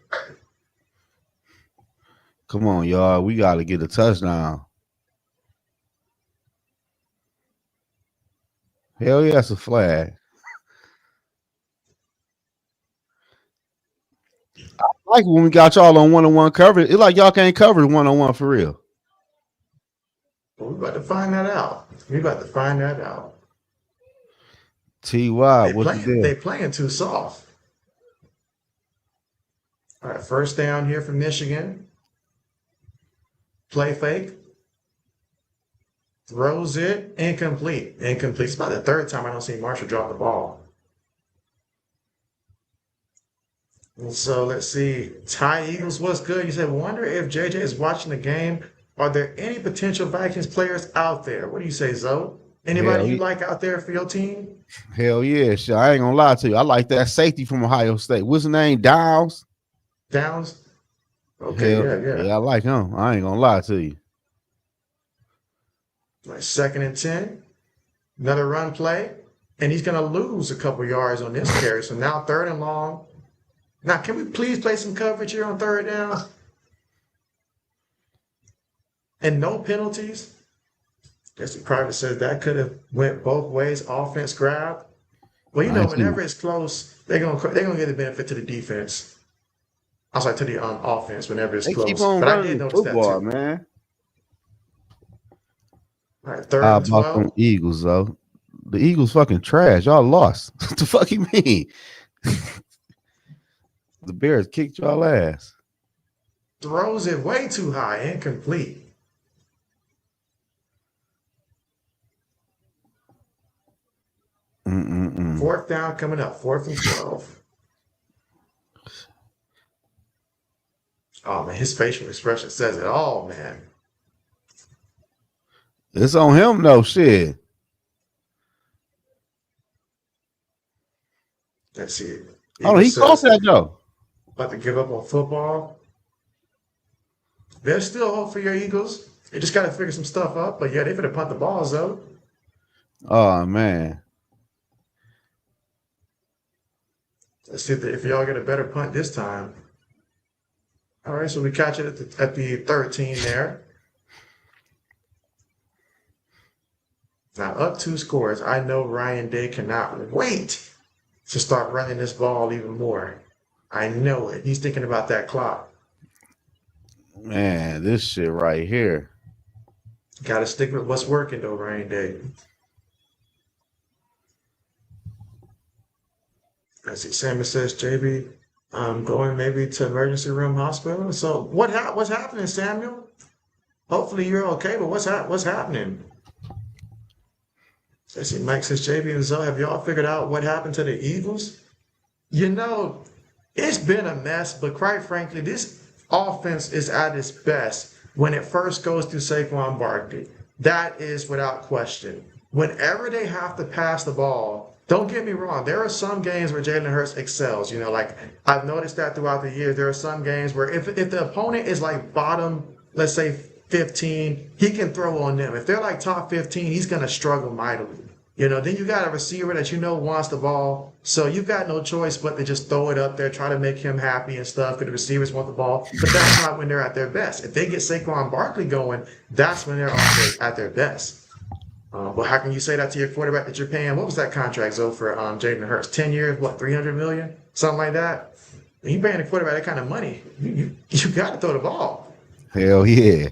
Come on, y'all. We got to get a touchdown. Hell yeah, it's a flag. I like when we got y'all on one-on-one coverage. It's like y'all can't cover one-on-one for real. Well, we're about to find that out. T.Y., what you did? They playing too soft. All right, 1st down here for Michigan. Play fake. Throws it. Incomplete. It's about the 3rd time I don't see Marshall drop the ball. And so let's see. Ty Eagles, what's good? You said, wonder if JJ is watching the game. Are there any potential Vikings players out there? What do you say, Zoe? Anybody you like out there for your team? Hell yeah, shit. I ain't gonna lie to you. I like that safety from Ohio State. What's his name? Downs? Okay, yeah, I like him. I ain't gonna lie to you. Like 2nd and 10. Another run play. And he's gonna lose a couple yards on this carry. So now 3rd and long. Now, can we please play some coverage here on 3rd down? And no penalties? Jesse Private says that could have went both ways. Offense grab. Well, you know, whenever it's close, they're gonna get the benefit to the defense. I'm sorry, to the offense whenever it's close. But I did notice football, that too, man. All right, 3rd and 12. Them Eagles, though. The Eagles fucking trash. Y'all lost. What the fuck you mean? The Bears kicked y'all ass. Throws it way too high, incomplete. Fourth down coming up, 4th and 12. Oh man, his facial expression says it all, man. It's on him, no shit. Let's see. Oh, he caught that though. About to give up on football. There's still hope for your Eagles. They just got to figure some stuff out. But yeah, they finna punt the balls though. Oh man. Let's see if y'all get a better punt this time. All right, so we catch it at the 13 there. Now up 2 scores. I know Ryan Day cannot wait to start running this ball even more. I know it. He's thinking about that clock. Man, this shit right here. Got to stick with what's working though, Ryan Day. Let's see. Samuel says, JB, I'm going maybe to emergency room hospital. So what's happening, Samuel? Hopefully you're okay, but what's happening? Let's see. Mike says, JB and Zoe, have y'all figured out what happened to the Eagles? You know, it's been a mess, but quite frankly, this offense is at its best when it first goes through Saquon Barkley. That is without question. Whenever they have to pass the ball, don't get me wrong, there are some games where Jalen Hurts excels. You know, like I've noticed that throughout the years. There are some games where if the opponent is like bottom, let's say 15, he can throw on them. If they're like top 15, he's going to struggle mightily. You know, then you got a receiver that you know wants the ball, so you've got no choice but to just throw it up there, try to make him happy and stuff, because the receivers want the ball. But that's not when they're at their best. If they get Saquon Barkley going, that's when they're at their best. But how can you say that to your quarterback that you're paying? What was that contract, Zoe, for Jalen Hurts? 10 years, what, $300 million? Something like that? When you paying a quarterback that kind of money, you got to throw the ball. Hell yeah.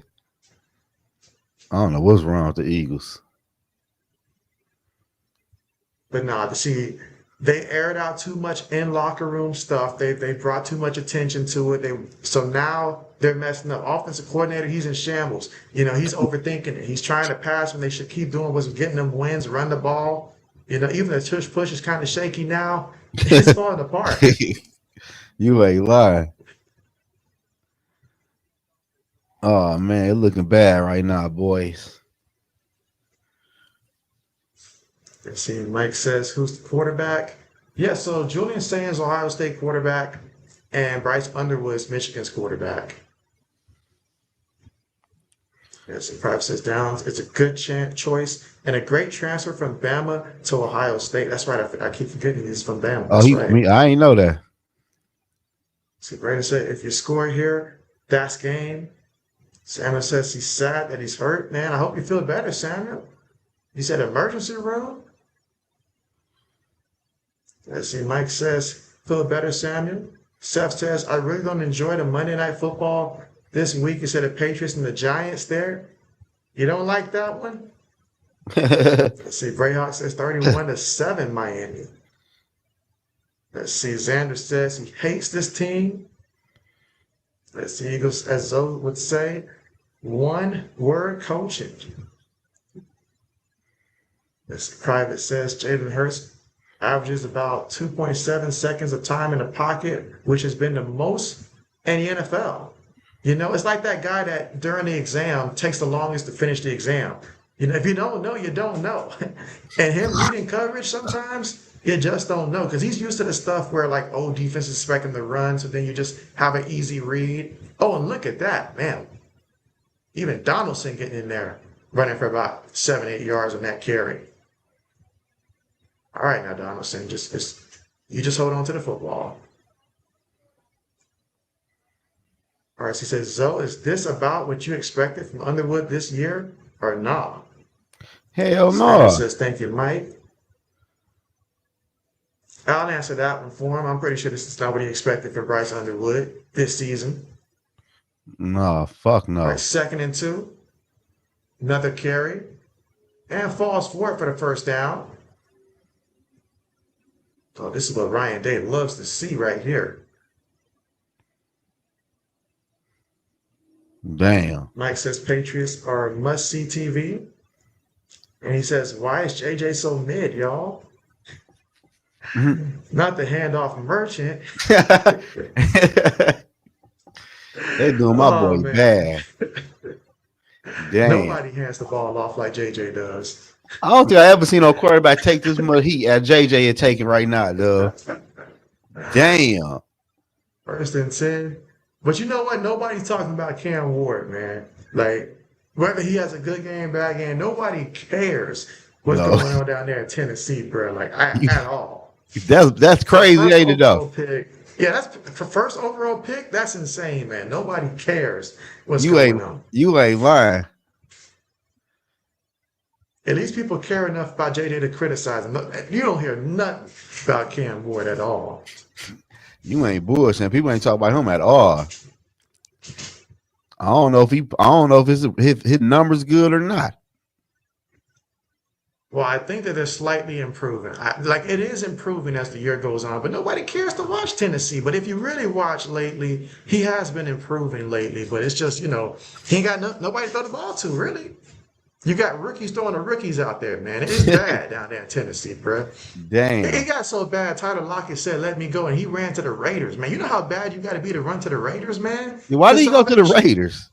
I don't know what's wrong with the Eagles. But nah, see, they aired out too much in locker room stuff. They brought too much attention to it. So now they're messing up. Offensive coordinator, he's in shambles. You know, he's overthinking it. He's trying to pass when they should keep doing what's getting them wins, run the ball. You know, even the tush push is kind of shaky now. It's falling apart. You ain't lying. Oh man, it's looking bad right now, boys. Let's see, Mike says, who's the quarterback? Yeah, so Julian Sands, Ohio State quarterback, and Bryce Underwood's Michigan's quarterback. Yes, and Private says Downs. It's a good choice and a great transfer from Bama to Ohio State. That's right. I keep forgetting he's from Bama. That's right. I ain't know that. See, Brandon said, if you score here, that's game. Samuel says he's sad that he's hurt. Man, I hope you feel better, Samuel. He said emergency room. Let's see, Mike says, feel better, Samuel. Seth says, I really don't enjoy the Monday Night Football this week. He said the Patriots and the Giants there. You don't like that one? Let's see, Brayhawk says 31-7 Miami. Let's see, Xander says he hates this team. Let's see, Eagles, as Zoe would say, one word coaching. Let's see, Private says Jalen Hurts averages about 2.7 seconds of time in the pocket, which has been the most in the NFL. You know, it's like that guy that during the exam takes the longest to finish the exam. You know, if you don't know, you don't know. And him reading coverage sometimes, you just don't know, because he's used to the stuff where like, oh, defense is expecting the run, so then you just have an easy read. Oh, and look at that, man. Even Donaldson getting in there, running for about 7-8 yards on that carry. All right, now Donaldson, you just hold on to the football. All right, so he says, Zoe, is this about what you expected from Underwood this year or nah? Hell no. Says, thank you, Mike. I'll answer that one for him. I'm pretty sure this is not what he expected for Bryce Underwood this season. No, fuck no. All right, 2nd and 2. Another carry. And falls for it for the first down. So this is what Ryan Day loves to see right here. Damn. Mike says Patriots are must-see TV. And he says, why is JJ so mid, y'all? Not the handoff merchant. They doing my boy man. bad. Damn. Nobody hands the ball off like JJ does. I don't think I ever seen no quarterback take this much heat as JJ is taking right now, dog. Damn. 1st and 10. But you know what? Nobody's talking about Cam Ward, man. Like, whether he has a good game, bad game, nobody cares what's No. going on down there in Tennessee, bro. Like, at all. That's For crazy, first ain't it though? overall pick, yeah, that's for first overall pick. That's insane, man. Nobody cares what's You going ain't on. you ain't lying. At least people care enough about JD to criticize him. You don't hear nothing about Cam Ward at all. You ain't bullshitting. People ain't talking about him at all. I don't know if his numbers good or not. Well, I think that they're slightly improving. Like it is improving as the year goes on, but nobody cares to watch Tennessee. But if you really watch lately, he has been improving lately. But it's just he ain't got nobody to throw the ball to really. You got rookies throwing the rookies out there, man. It's bad down there in Tennessee, bro. It Damn. got so bad. Tyler Lockett said, "Let me go," and he ran to the Raiders, man. You know how bad you got to be to run to the Raiders, man, Why to did he go to the salvation, Raiders?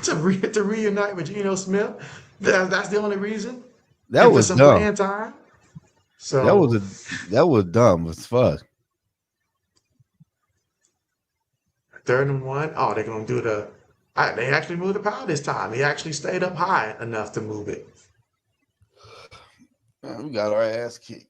to reunite with Geno Smith. That's the only reason, That and for was some dumb. playing time. That So was dumb as fuck. 3rd and 1. Oh, they're gonna do the. They actually moved the power this time. He actually stayed up high enough to move it. Man, we got our ass kicked.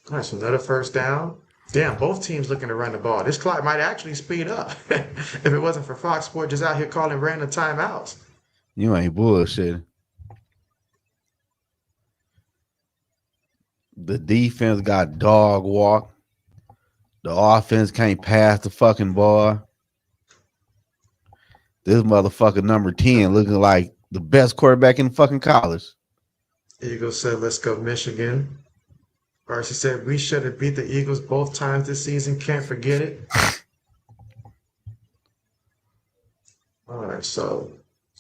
That's another 1st down. Damn, both teams looking to run the ball. This clock might actually speed up if it wasn't for Fox Sports just out here calling random timeouts. You ain't bullshit. The defense got dog walk. The offense can't pass the fucking ball. This motherfucker number 10 looking like the best quarterback in fucking college. Eagles said, "Let's go Michigan." Darcy said, "We should have beat the Eagles both times this season. Can't forget it." All right, so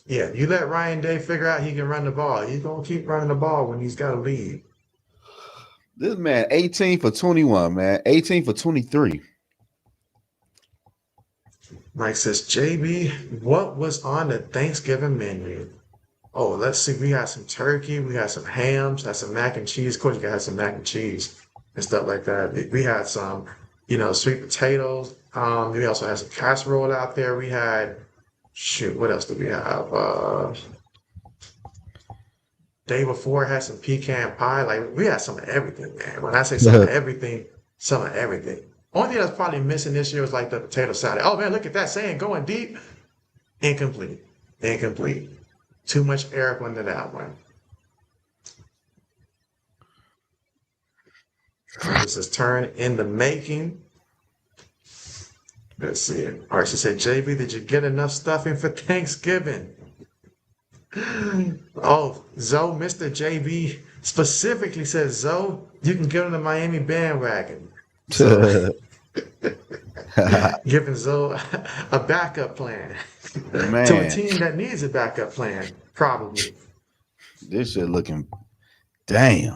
yeah, you let Ryan Day figure out he can run the ball. He's gonna keep running the ball when he's got a lead. This man, 18 for 21, man. 18 for 23. Mike says, "JB, what was on the Thanksgiving menu?" Oh, let's see. We got some turkey. We got some hams. Got some mac and cheese. Of course, you gotta have some mac and cheese and stuff like that. We had some, sweet potatoes. We also had some casserole out there. We had, shoot, what else did we have? Day before, had some pecan pie. Like, we had some of everything, man. When I say some of everything, some of everything. Only thing that's probably missing this year was like the potato salad. Oh, man, look at that saying going deep. Incomplete. Incomplete. Too much air into that one. This is turn in the making. Let's see. All right, she said, "JB, did you get enough stuffing for Thanksgiving?" Oh, Zoe, Mr. JB specifically says, "Zoe, you can get on the Miami bandwagon." So giving Zoe a backup plan to a Man, team that needs a backup plan, probably. this shit looking damn.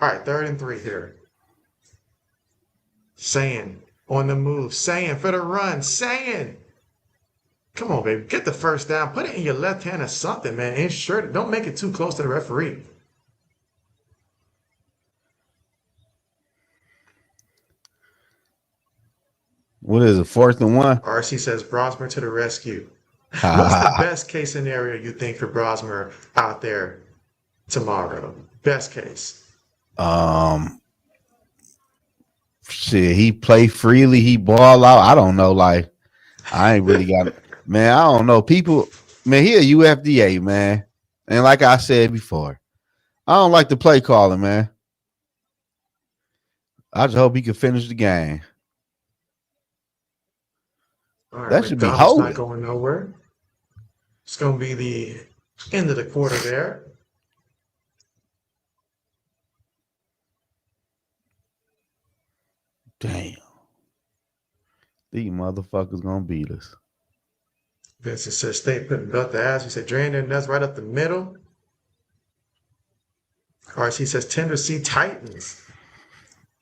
All right, 3rd and 3 here. Saying on the move, saying for the run, saying. Come on, baby, get the 1st down. Put it in your left hand or something, man. Ensure it. Don't make it too close to the referee. What is it? 4th and 1? RC says Brosmer to the rescue. What's the best case scenario you think for Brosmer out there tomorrow? Best case. Shit, he play freely, he ball out. I don't know, like I ain't really got man. I don't know. People, man, he a UFDA, man. And like I said before, I don't like the play calling, man. I just hope he can finish the game. All right, That should be McDonald's not holding. going nowhere. It's going to be the end of the quarter there. Damn. These motherfuckers gonna beat us. Vincent says stay putting belt the ass. He said drain their nuts right up the middle. RC says Tennessee Titans.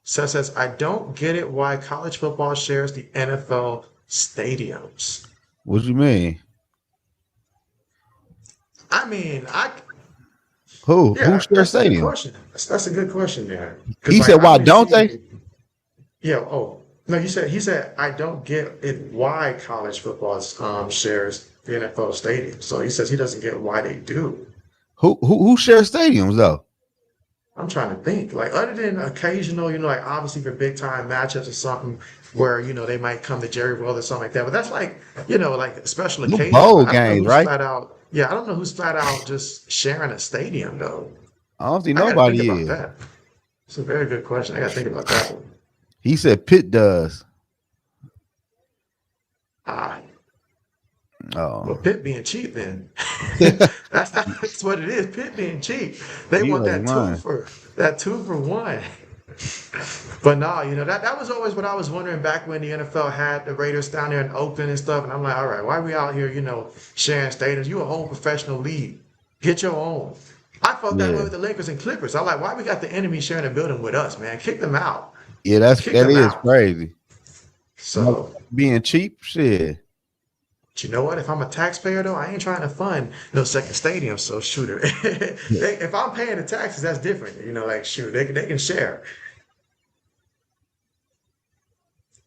Seth says, "I don't get it why college football shares the NFL stadiums." What you mean? I mean, Who? Who Yeah, shares that's a good stadium? question. That's a good question there. Because He like said, I why only don't they? see, yeah. Oh no, he said I don't get it why college football shares the NFL stadium. So he says he doesn't get why they do. Who shares stadiums though? I'm trying to think. Like other than occasional, like obviously for big time matchups or something where, they might come to Jerry World or something like that. But that's like, like special The occasions. bowl But I don't know games, who's right? flat out. Yeah, I don't know who's flat out just sharing a stadium though. I don't think I gotta think nobody about is. that. It's a very good question. I gotta think about that one. He said Pitt does. Ah, well, Oh, Pitt being cheap then. That's what it is. Pitt being cheap. They he want ain't lying. that 2 for 1. But no, that was always what I was wondering back when the NFL had the Raiders down there in Oakland and stuff. And I'm like, all right, why are we out here, sharing stadiums? You a whole professional league. Get your own. I felt that way Yeah, with the Lakers and Clippers. I'm like, why we got the enemy sharing a building with us, man? Kick them out. yeah, Kick that them is out. crazy. So, Being cheap, shit. but you know what? If I'm a taxpayer though, I ain't trying to fund no second stadium. So shooter. If I'm paying the taxes, that's different. Like shoot, they can share.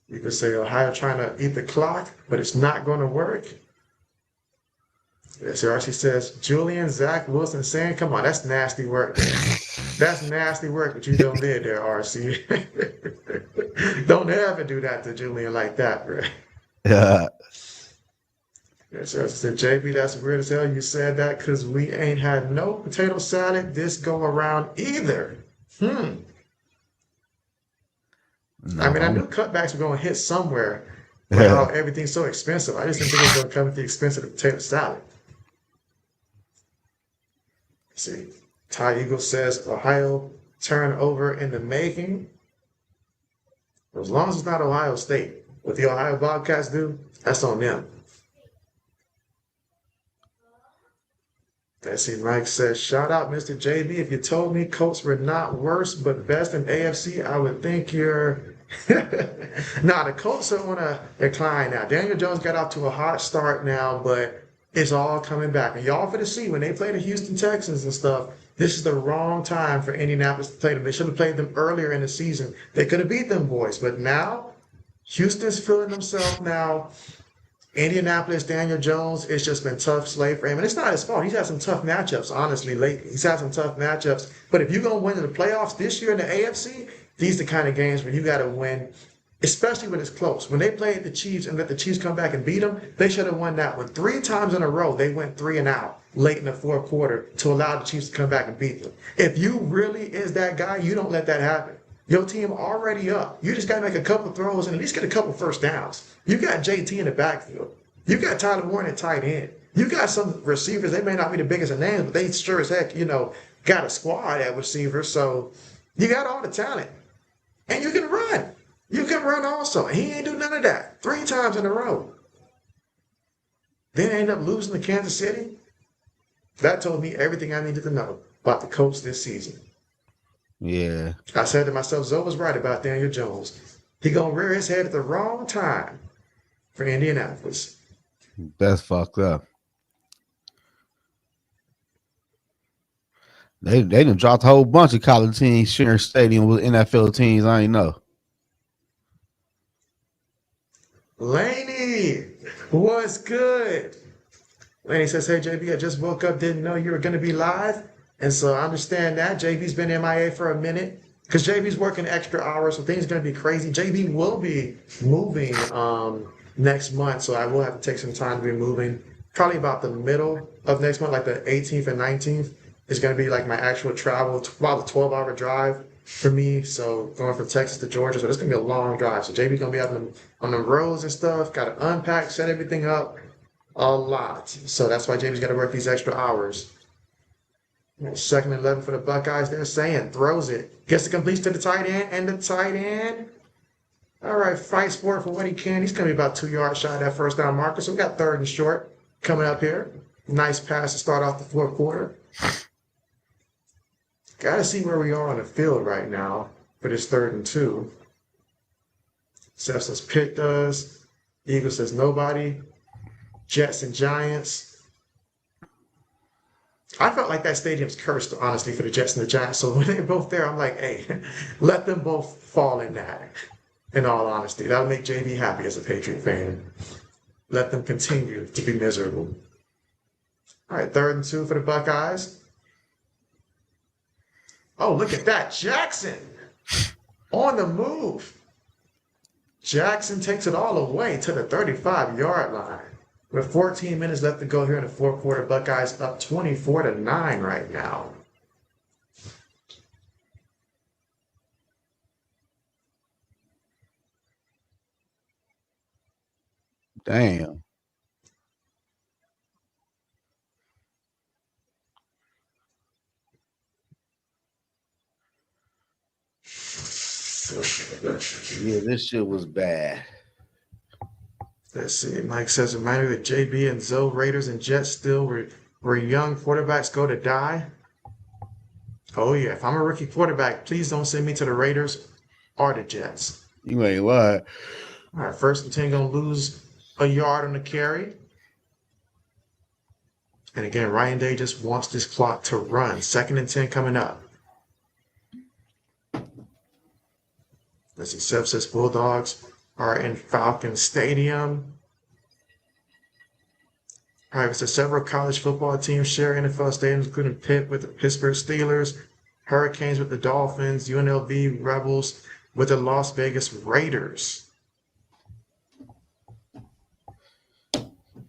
You could say Ohio trying to eat the clock, but it's not going to work. Yes, RC says Julian, Zach, Wilson, saying, come on, that's nasty work there. That's nasty work, but you don't live there, RC. Don't ever do that to Julian like that, bro. Yeah, Yes, RC said, JB, that's weird as hell. You said that because we ain't had no potato salad this go around either. Hmm. I mean, I no. knew cutbacks were going to hit somewhere with how everything's so expensive. I just didn't think it was going to come at the expense of the potato salad. Let's see, Ty Eagle says Ohio turnover in the making. As long as it's not Ohio State, what the Ohio Bobcats do, that's on them. Let's see, Mike says, shout out Mr. JB. If you told me Colts were not worse but best in AFC, I would think you're. Nah, the Colts are on a decline now. Daniel Jones got off to a hot start now, but it's all coming back. And y'all for to see when they play the Houston Texans and stuff, this is the wrong time for Indianapolis to play them. They should have played them earlier in the season. They could have beat them boys, but now Houston's feeling themselves now. Indianapolis, Daniel Jones, it's just been tough slave for him. And it's not his fault. He's had some tough matchups, honestly, lately. He's had some tough matchups. But if you're going to win in the playoffs this year in the AFC, these are the kind of games where you got to win, especially when it's close. When they played the Chiefs and let the Chiefs come back and beat them, they should have won that one. 3 times in a row, they went 3 and out late in the fourth quarter to allow the Chiefs to come back and beat them. If you really is that guy, you don't let that happen. Your team already up. You just got to make a couple throws and at least get a couple first downs. You got JT in the backfield. You got Tyler Warren at tight end. You got some receivers. They may not be the biggest of names, but they sure as heck, got a squad at receiver. So you got all the talent. And you can run. You can run also. And he ain't do none of that. 3 times in a row. Then end up losing to Kansas City. That told me everything I needed to know about the Colts this season. Yeah. I said to myself, Zoe was right about Daniel Jones. He gonna rear his head at the wrong time for Indianapolis. That's fucked up. They done dropped a whole bunch of college teams sharing stadium with NFL teams. I ain't know. Laney, what's good? Laney says, hey, JB, I just woke up, didn't know you were going to be live. And so I understand that. JB's been MIA for a minute because JB's working extra hours, so things are going to be crazy. JB will be moving next month, so I will have to take some time to be moving. Probably about the middle of next month, like the 18th and 19th, is going to be like my actual travel, about a 12-hour drive for me. So going from Texas to Georgia, so it's going to be a long drive. So JB's going to be out on the roads and stuff, got to unpack, set everything up. A lot. So that's why JB's got to work these extra hours. Second and 11 for the Buckeyes. They're saying throws it. Gets it completes to the tight end and the tight end. All right, fight sport for what he can. He's going to be about 2 yards shy of that first down marker. So we got 3rd and short coming up here. Nice pass to start off the fourth quarter. Got to see where we are on the field right now for this 3rd and 2. Seth says Pitt does. Eagle says nobody. Jets and Giants. I felt like that stadium's cursed, honestly, for the Jets and the Giants. So when they're both there, I'm like, hey, let them both fall in that. In all honesty, that'll make JB happy as a Patriot fan. Let them continue to be miserable. All right, 3rd and 2 for the Buckeyes. Oh, look at that. Jackson on the move. Jackson takes it all the way to the 35-yard line. With 14 minutes left to go here in the fourth quarter, Buckeyes up 24-9 right now. Damn. Yeah, this shit was bad. Let's see. Mike says, reminder that JB and Zoe Raiders and Jets still were young quarterbacks go to die. Oh, yeah. If I'm a rookie quarterback, please don't send me to the Raiders or the Jets. You ain't lying. All right, 1st and 10 going to lose a yard on the carry. And again, Ryan Day just wants this clock to run. 2nd and 10 coming up. Let's see. Seth says Bulldogs are in Falcon Stadium. All right, so several college football teams share NFL stadiums, including Pitt with the Pittsburgh Steelers, Hurricanes with the Dolphins, UNLV Rebels with the Las Vegas Raiders.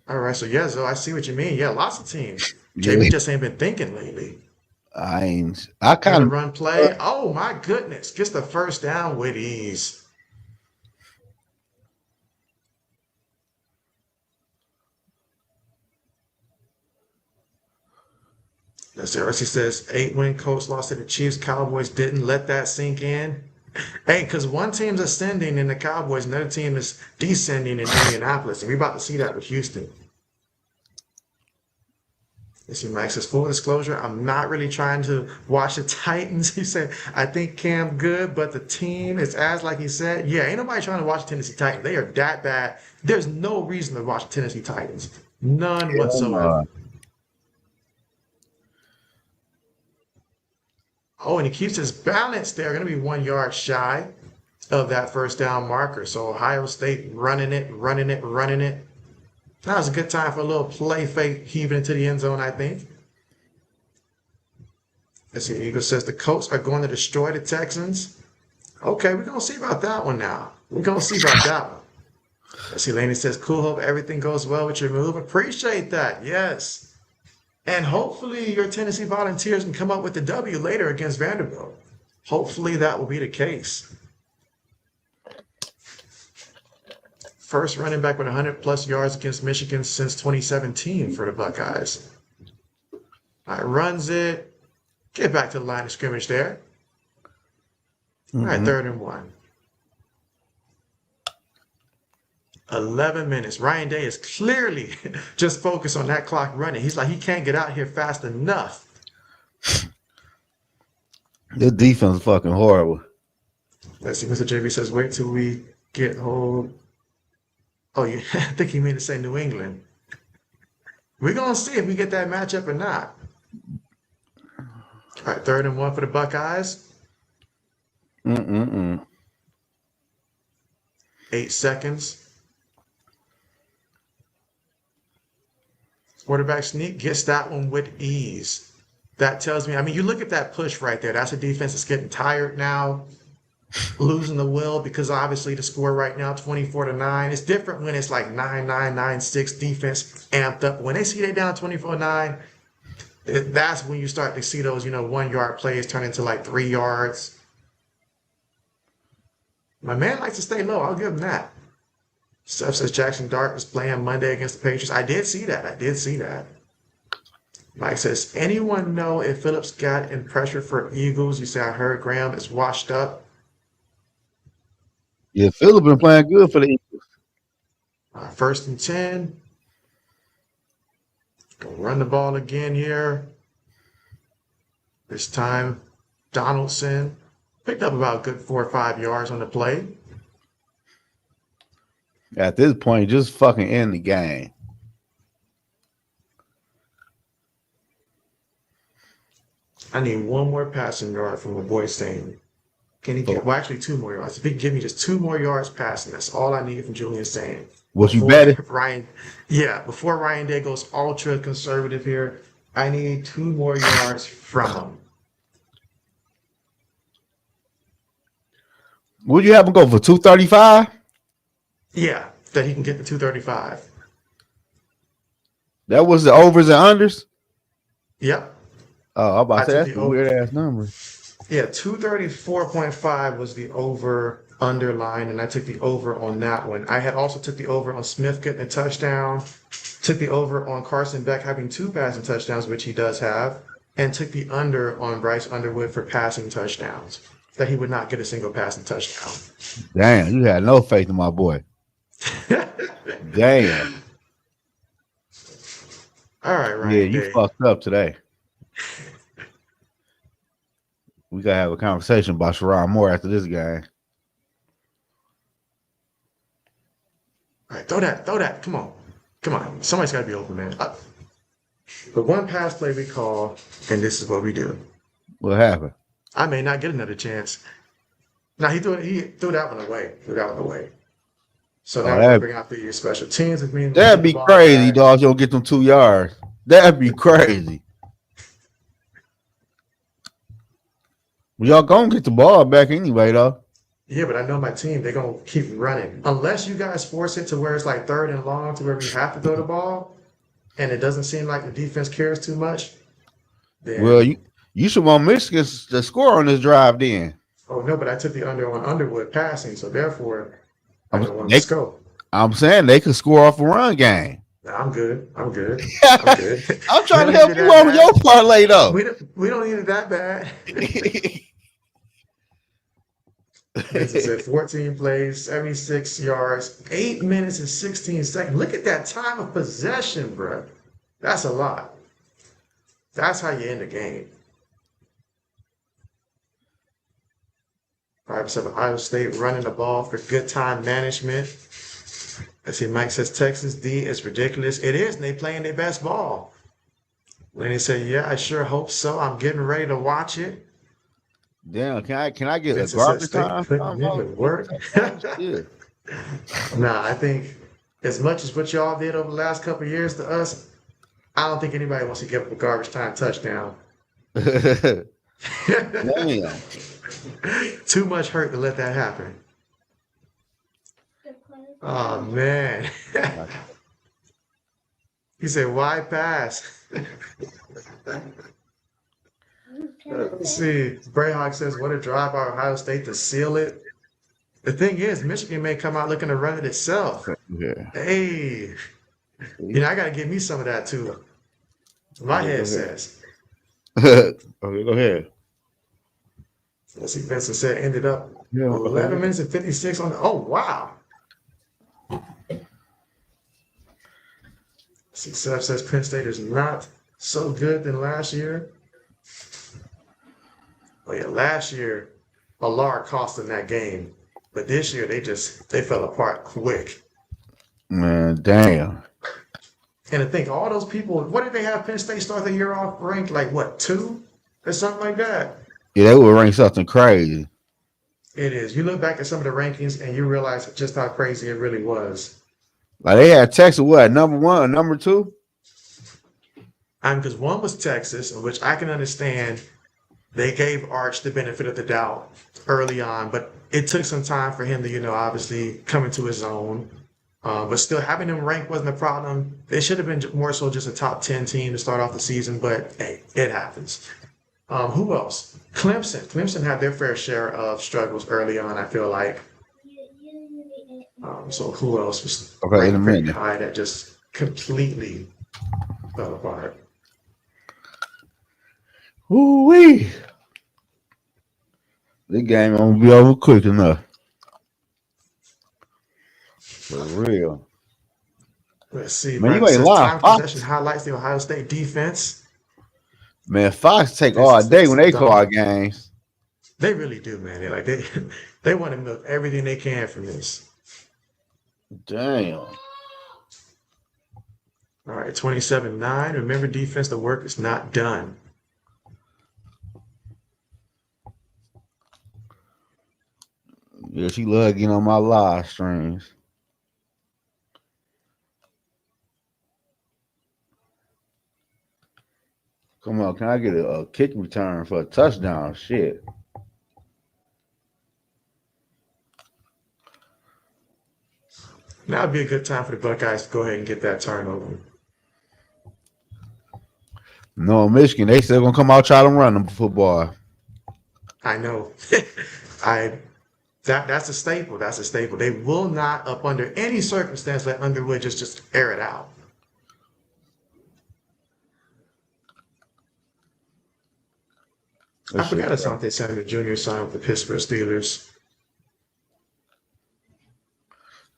All right, so yeah, Zoe, I see what you mean. Yeah, lots of teams. JB just ain't been thinking lately. I kind Trying to of run play. Oh my goodness, gets the 1st down with ease. Let's see. He says 8-win Colts lost to the Chiefs. Cowboys didn't let that sink in. Hey, because one team's ascending in the Cowboys, another team is descending in Indianapolis, and we're about to see that with Houston. Let's see, Mike says, full disclosure, I'm not really trying to watch the Titans. He said, I think Cam good, but the team is as like he said. Yeah, ain't nobody trying to watch the Tennessee Titans. They are that bad. There's no reason to watch the Tennessee Titans. None whatsoever. Oh, and he keeps his balance there. Going to be 1 yard shy of that 1st down marker. So Ohio State running it. That was a good time for a little play fake heaving into the end zone, I think. Let's see. Eagle says the Colts are going to destroy the Texans. Okay, we're going to see about that one now. Let's see. Laney says, cool. Hope everything goes well with your move. Appreciate that. Yes. And hopefully your Tennessee Volunteers can come up with the W later against Vanderbilt. Hopefully that will be the case. First running back with 100-plus yards against Michigan since 2017 for the Buckeyes. All right, runs it. Get back to the line of scrimmage there. All right, 3rd and 1. 11 minutes. Ryan Day is clearly just focused on that clock running. He's like, he can't get out here fast enough. The defense is fucking horrible. Let's see. Mr. JB says, wait till we get hold. Oh, yeah. I think he meant to say New England. We're going to see if we get that matchup or not. All right, 3rd and 1 for the Buckeyes. 8 seconds. Quarterback sneak gets that one with ease. That tells me, I mean, you look at that push right there. That's a defense that's getting tired now, losing the will because obviously the score right now, 24-9. It's different when it's like 9-9, 9-6 defense amped up. When they see they down 24-9, that's when you start to see those, 1 yard plays turn into like 3 yards. My man likes to stay low. I'll give him that. Steph says Jackson Dart was playing Monday against the Patriots. I did see that. Mike says, anyone know if Phillips got in pressure for Eagles? You say, I heard Graham is washed up. Yeah, Phillips been playing good for the Eagles. 1st and 10. Gonna run the ball again here. This time, Donaldson picked up about a good 4 or 5 yards on the play. At this point, just fucking end the game. I need one more passing yard from my boy Stain. Can he get, well, actually 2 more yards. If he can give me just 2 more yards passing, that's all I need from Julian Stain. What you Before betting? before Ryan Day goes ultra conservative here, I need 2 more yards from him. Would you have him go for 235? Yeah, that he can get the 235. That was the overs and unders? Yep. Oh, I'm about I to say took that's the a weird ass number. Yeah, 234.5 was the over underline, and I took the over on that one. I had also took the over on Smith getting a touchdown, took the over on Carson Beck having 2 passing touchdowns, which he does have, and took the under on Bryce Underwood for passing touchdowns, that he would not get a single passing touchdown. Damn, you had no faith in my boy. Damn. All right, Ryan. Yeah, you fucked up today. We gotta have a conversation about Sherrod Moore after this game. All right, throw that. Come on. Somebody's got to be open, man. The one pass play we call, and this is what we do. What happened? I may not get another chance. Now he threw that one away. So now we bring out the special teams with me. That'd be crazy, dog. You don't get them 2 yards. That'd be crazy. Y'all gonna get the ball back anyway, though. Yeah, but I know my team, they're going to keep running. Unless you guys force it to where it's like 3rd and long to where we have to throw the ball, and it doesn't seem like the defense cares too much. Then, well, you should want Michigan to score on this drive then. Oh, no, but I took the under on Underwood passing, so therefore, I don't want to go. I'm saying they could score off a run game. Nah, I'm good. I'm good. I'm trying to help you over your parlay, though. We don't need it that bad. This is at 14 plays, 76 yards, 8 minutes and 16 seconds. Look at that time of possession, bro. That's a lot. That's how you end the game. 5% of Ohio State running the ball for good time management. I see Mike says Texas D is ridiculous. It is, and they playing their best ball. Lenny said, yeah, I sure hope so. I'm getting ready to watch it. Damn, can I get Vince a garbage time? Work. Nah, I think as much as what y'all did over the last couple of years to us, I don't think anybody wants to give up a garbage time touchdown. Damn. Too much hurt to let that happen. Oh, man. He said, why pass? Let's see. Brayhawk says, what a drive by Ohio State to seal it. The thing is, Michigan may come out looking to run it itself. Yeah. Hey, I got to give me some of that too. My head says. Okay, go ahead. Let's see. Vincent said ended up 11 minutes and 56 on the. Oh, wow. See, Seth says Penn State is not so good than last year. Oh, yeah, last year, Allard cost them that game. But this year, they fell apart quick. Man, damn. And to think, all those people, what did they have Penn State start the year off ranked? Like, what, 2? Or something like that? Yeah, they would rank something crazy. It is. You look back at some of the rankings and you realize just how crazy it really was. Like, they had Texas, what, number 1 or number 2? Because one was Texas, which I can understand. They gave Arch the benefit of the doubt early on, but it took some time for him to, obviously come into his own. But still, having them ranked wasn't a problem. They should have been more so just a top 10 team to start off the season, but hey, it happens. Who else? Clemson. Clemson had their fair share of struggles early on, I feel like. So who else was ranked pretty high that just completely fell apart? Ooh-wee. This game won't be over quick enough. For real. Let's see. Man, you ain't lying. Time possession highlights the Ohio State defense. Man, Fox take all day when they call games. They really do, man. They want to milk everything they can from this. Damn. All right, 27-9. Remember, defense, the work is not done. Yeah, she love getting on my live streams. Come on, can I get a kick return for a touchdown? Shit. Now would be a good time for the Buckeyes to go ahead and get that turnover. No, Michigan, they still gonna come out try to run them football. I know. That's a staple. That's a staple. They will not, up under any circumstance, let Underwood just air it out. I forgot Asante Samuel Jr. signed with the Pittsburgh Steelers.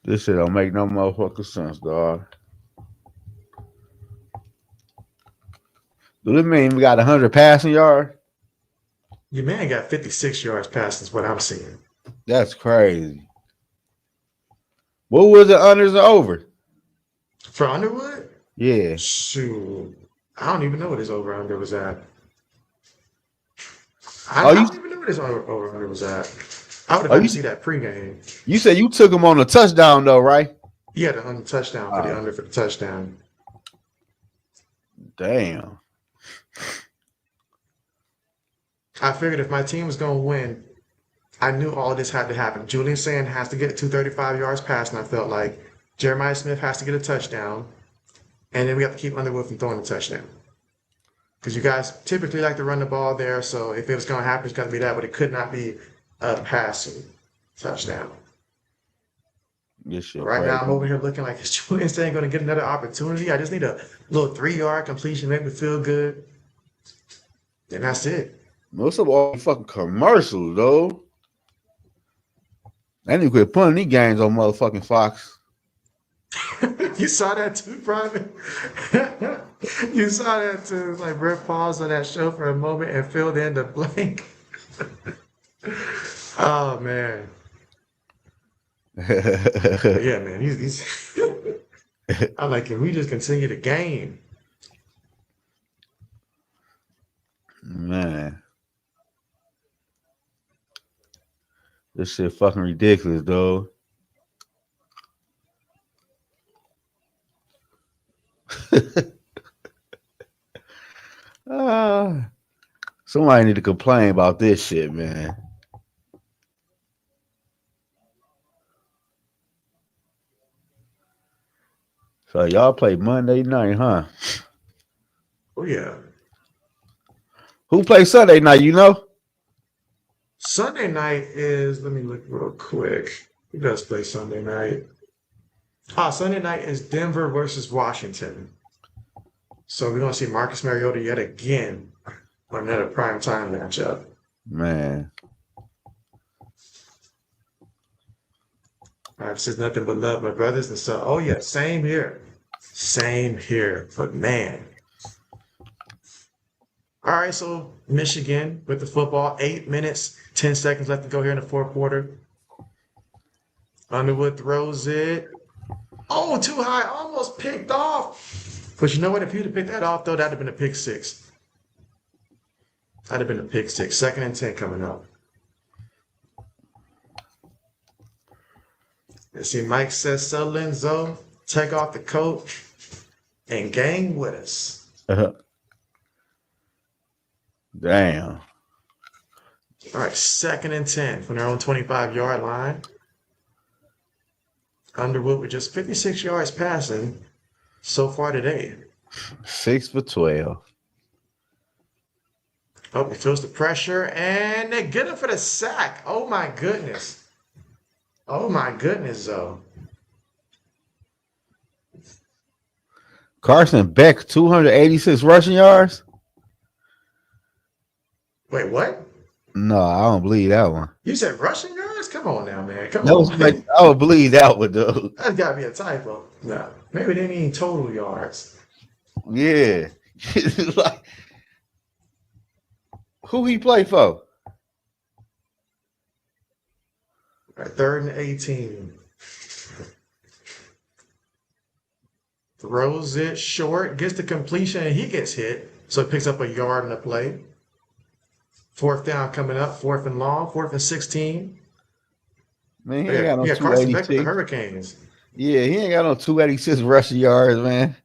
This shit don't make no motherfucking sense, dog. Do this mean we got 100 passing yards? Your man got 56 yards passing is what I'm seeing. That's crazy. What was the unders and over? For Underwood? Yeah. Shoot. I don't even know what his over-under was at. I don't even know what his over-under was at. I would have liked to see that pregame. You said you took him on a touchdown, though, right? Yeah, the under touchdown for the under for the touchdown. Damn. I figured if my team was going to win, I knew all this had to happen. Julian Sand has to get 235 yards passing, I felt like. Jeremiah Smith has to get a touchdown. And then we have to keep Underwood from throwing a touchdown. Because you guys typically like to run the ball there, so if it was going to happen, it's going to be that, but it could not be a passing touchdown. Right now, I'm over here looking like, is Julian Sand going to get another opportunity? I just need a little 3-yard completion, make me feel good. And that's it. Most of all fucking commercials, though. They need to quit putting these games on motherfucking Fox. You saw that too, Private? You saw that too. It's like Brett paused on that show for a moment and filled in the blank. Oh, man. Yeah, man. He's I'm like, can we just continue the game? Man. This shit fucking ridiculous, though. Somebody need to complain about this shit, man. So y'all play Monday night, huh? Oh, yeah. Who plays Sunday night, you know? Sunday night is, let me look real quick. Who does play Sunday night? Sunday night is Denver versus Washington. So we're going to see Marcus Mariota yet again on another primetime matchup. Man. I've said nothing but love, my brothers. And so, oh, yeah, same here. Same here. But, man. All right, so Michigan with the football. 8 minutes, 10 seconds left to go here in the fourth quarter. Underwood throws it. Oh, too high. Almost picked off. But you know what? If you'd have picked that off, though, that would have been a pick six. That'd have been a pick six. 2nd and 10 coming up. Let's see, Mike says, settle in, Zoe. Take off the coat and gang with us. Damn. All right, 2nd and 10 from their own 25-yard line. Underwood with just 56 yards passing so far today. 6 for 12. Oh, he feels the pressure, and they get him for the sack. Oh, my goodness. Oh, my goodness, Zoe. Carson Beck, 286 rushing yards? Wait, what? No, I don't believe that one. You said rushing yards? Come on now, man. Come on. I would believe that one, though. That's got to be a typo. No, maybe they mean total yards. Yeah. Like, who he play for? All right, 3rd and 18. Throws it short, gets the completion, and he gets hit. So it picks up a yard in the play. 4th down coming up, 4th and long, 4th and 16. Man, he Oh, ain't got no yeah, Carson Beck with the 286. Hurricanes. Yeah, he ain't got no 286 rushing yards, man.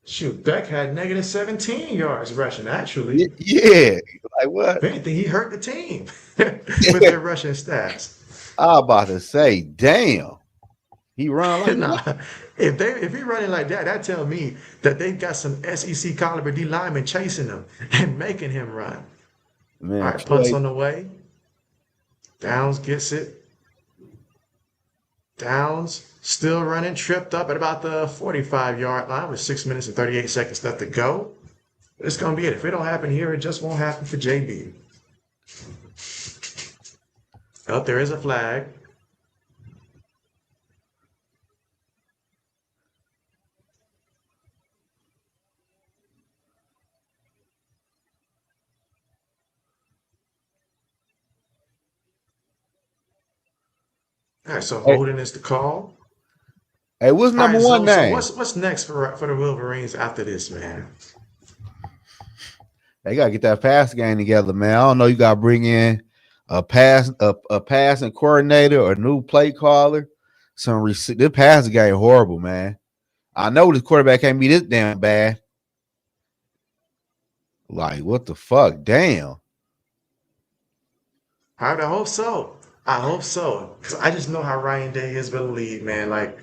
Shoot, Beck had negative 17 yards rushing, actually. Yeah. Like what? If anything, he hurt the team with their rushing stats. I was about to say, damn. He run like Nah, that? if he running like that, that tell me that they got some SEC caliber D linemen chasing him and making him run. All Man, right, punts 280. on the way. Downs gets it. Downs still running, tripped up at about the 45-yard line with 6 minutes and 38 seconds left to go. It's gonna be it. If it don't happen here, it just won't happen for JB. Oh, there is a flag. All right, so Hey, holding is the call. hey, what's All number right, one so name? what's next for the Wolverines after this, man? They gotta get that pass game together, man. I don't know. You gotta bring in a passing coordinator or a new play caller. This passing game horrible, man. I know this quarterback can't be this damn bad. Like, what the fuck? Damn. I hope so. I hope so. Cause I just know how Ryan Day is with the league, man. Like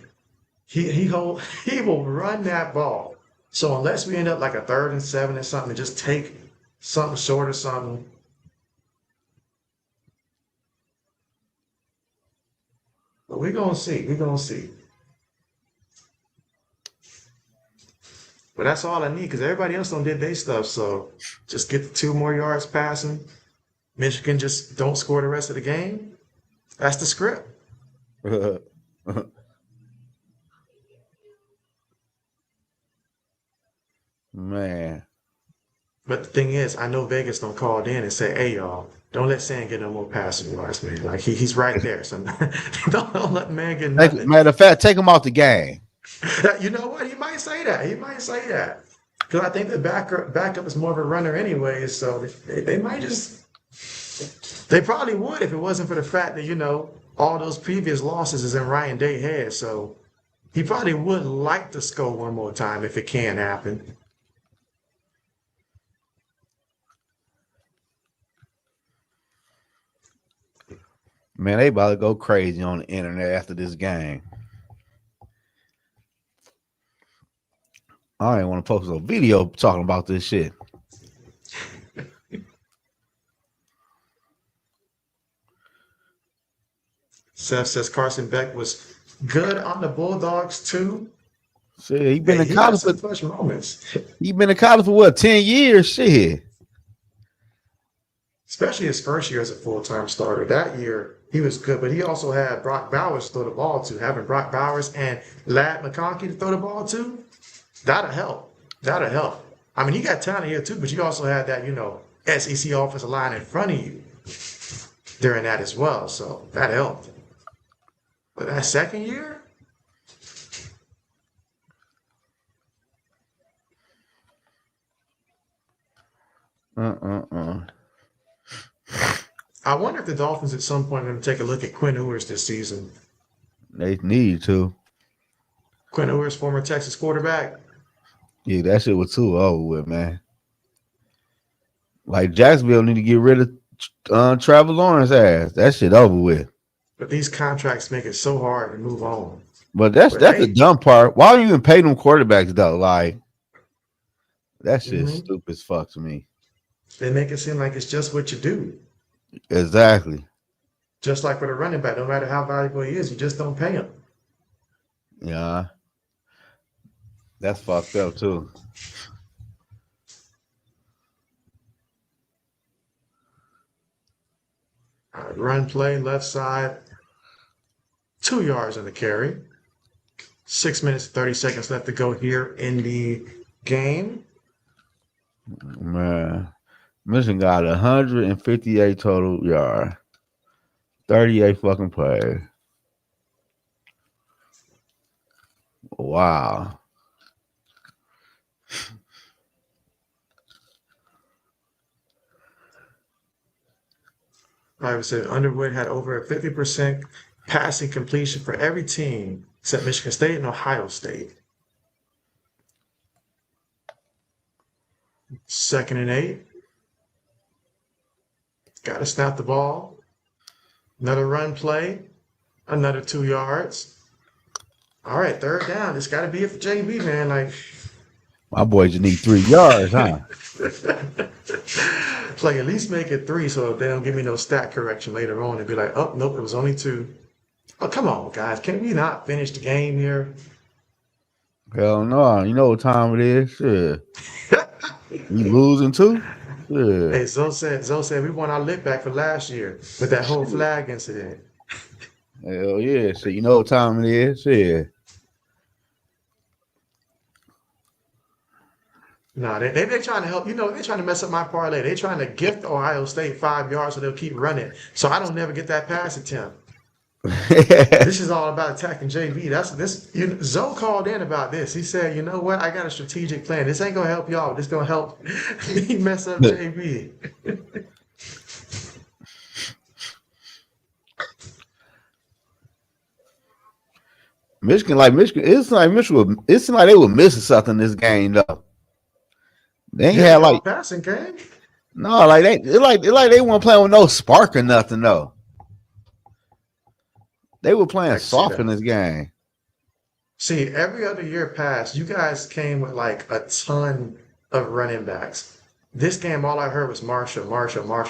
he will run that ball. So unless we end up like a 3rd and 7 or something, just take something short or something. But we're gonna see. We're gonna see. But that's all I need because everybody else done did their stuff. So just get the 2 more yards passing. Michigan just don't score the rest of the game. That's the script. Man. But the thing is, I know Vegas don't call it in and say, "Hey, y'all, don't let Sam get no more passing yards, man." Like he's right there, so don't let man get nothing. Matter of fact, take him off the game. You know what? He might say that. He might say that because I think the backup is more of a runner anyway. So they might just they probably would if it wasn't for the fact that all those previous losses is in Ryan Day head. So he probably would like to score one more time if it can happen. Man, they about to go crazy on the internet after this game. I ain't want to post a video talking about this shit. Seth says Carson Beck was good on the Bulldogs too. Shit, he been Hey, in he had college some for clutch moments, what, 10 years? Shit. especially his first year as a full-time starter. That year he was good, but he also had Brock Bowers to throw the ball to. Having Brock Bowers and Lad McConkey to throw the ball to, that'll help. That'll help. I mean, he got talent here too, but you also had that SEC offensive line in front of you during that as well, so that helped. But that second year, I wonder if the Dolphins at some point are going to take a look at Quinn Ewers this season. They need to. Quinn Ewers, former Texas quarterback. Yeah, that shit was too over with, man. Like Jacksonville need to get rid of Trevor Lawrence ass. That shit over with. But these contracts make it so hard to move on. But that's the dumb part. Why don't you even pay them quarterbacks though? Like that shit's stupid as fuck to me. They make it seem like it's just what you do. Exactly. Just like with a running back, no matter how valuable he is, you just don't pay him. Yeah. That's fucked up too. Run play, left side, 2 yards in the carry. 6 minutes, 30 seconds left to go here in the game. Man. Michigan got 158 total yards. 38 fucking plays. Wow. Private said Underwood had over a 50% passing completion for every team except Michigan State and Ohio State. 2nd and 8. Got to snap the ball. Another run play. Another 2 yards. All right, 3rd down. It's got to be it for JB, man. Like, my boy just need 3 yards, huh? like at least make it 3 so they don't give me no stat correction later on and be like, oh, nope, it was only 2. Oh, come on, guys. Can we not finish the game here? Hell no. You know what time it is? Yeah. You losing too? Yeah. Hey, Zoe said we won our lick back for last year with that whole flag incident. Hell yeah. So you know what time it is? Yeah. No, they're trying to help. You know, they're trying to mess up my parlay. They're trying to gift Ohio State 5 yards so they'll keep running. So I don't never get that pass attempt. This is all about attacking JB. Zoe called in about this. He said, you know what? I got a strategic plan. This ain't gonna help y'all. This gonna help me mess up JB. Michigan. It's like they were missing something this game though. They ain't had like passing game. No, like they weren't playing with no spark or nothing though. They were playing soft in this game. See, every other year past, you guys came with like a ton of running backs. This game, all I heard was Marshall,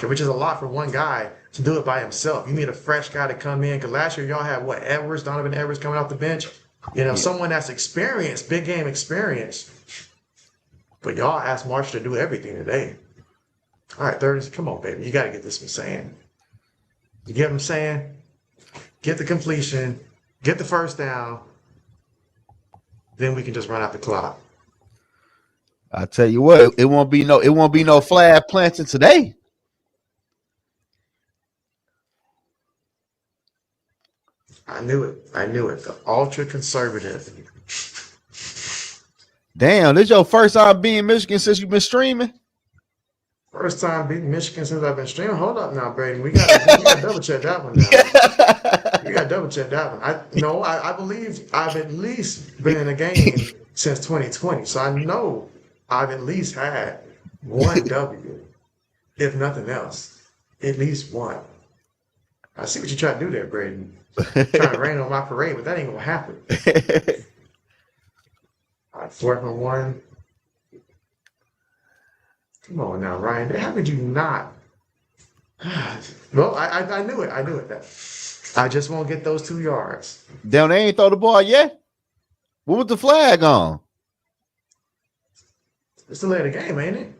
which is a lot for one guy to do it by himself. You need a fresh guy to come in. Because last year, y'all had what, Donovan Edwards coming off the bench? You know, someone that's experienced, big game experience. But y'all asked Marshall to do everything today. All right, third, come on, baby. You got to get this one saying. You get what I'm saying? Get the completion, get the first down, then we can just run out the clock. I tell you what, it won't be no flag planting today. I knew it. The ultra conservative. Damn, this your first time being Michigan since you've been streaming? First time beating Michigan since I've been streaming. Hold up now, Braden. We got to double check that one now. We got to double check that one. I believe I've at least been in a game since 2020. So I know I've at least had one W, if nothing else. At least one. I see what you try to do there, Braden. Trying to rain on my parade, but that ain't going to happen. All right, 4th and 1. Come on now, Ryan. How could you not? Well, I knew it. I just won't get those 2 yards. Damn, they ain't throw the ball yet? What was the flag on? It's the late of the game, ain't it?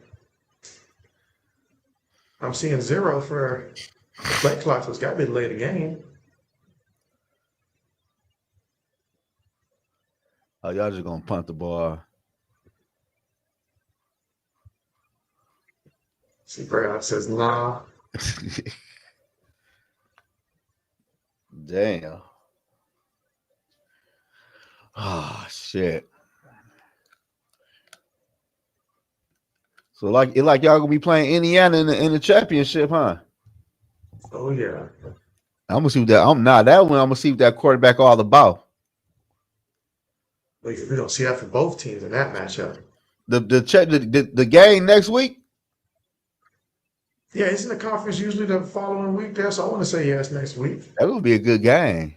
I'm seeing 0 for the play clock, so it's got to be the late of the game. Oh, y'all just going to punt the ball. See, Brad says, nah. Damn. Oh, shit. So like y'all gonna be playing Indiana in the championship, huh? Oh yeah. I'm gonna see what that. I'm gonna see what that quarterback all about. We don't see that for both teams in that matchup. The game next week. Yeah, isn't the conference usually the following week there? So I want to say yes next week. That would be a good game.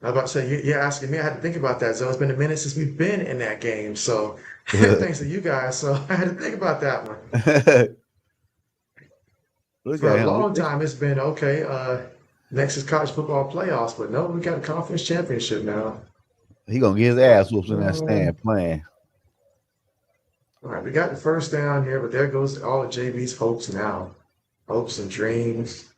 I was about to say, you're asking me. I had to think about that. So it's been a minute since we've been in that game. So thanks to you guys. So I had to think about that one. For a long time, it's been, okay, next is college football playoffs. But no, we got a conference championship now. He going to get his ass whooped in that stand playing. All right, we got the first down here, but there goes all of JB's hopes now. Hopes and dreams.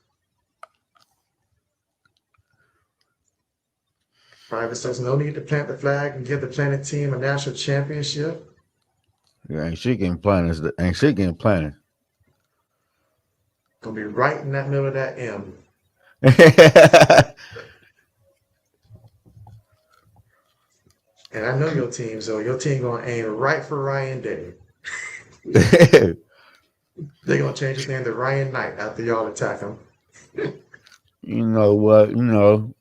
Private says no need to plant the flag and give the planted team a national championship. Yeah, ain't shit getting planted. Gonna be right in that middle of that M. And I know your team, so your team gonna aim right for Ryan Day. They're gonna change his name to Ryan Knight after y'all attack him. You know what? You know.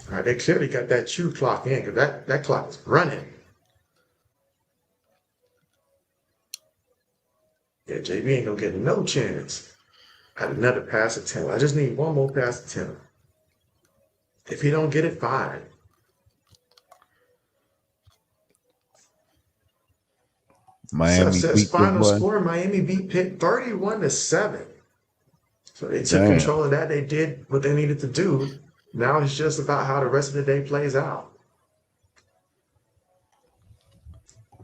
All right, they clearly got that chew clock in because that clock is running. Yeah, JB ain't gonna get no chance at another pass attempt. I just need one more pass attempt. If he don't get it, fine. Seth Miami says beat this final boy. score: Miami beat Pitt 31-7. So they took Damn. control of that. They did what they needed to do. Now it's just about how the rest of the day plays out.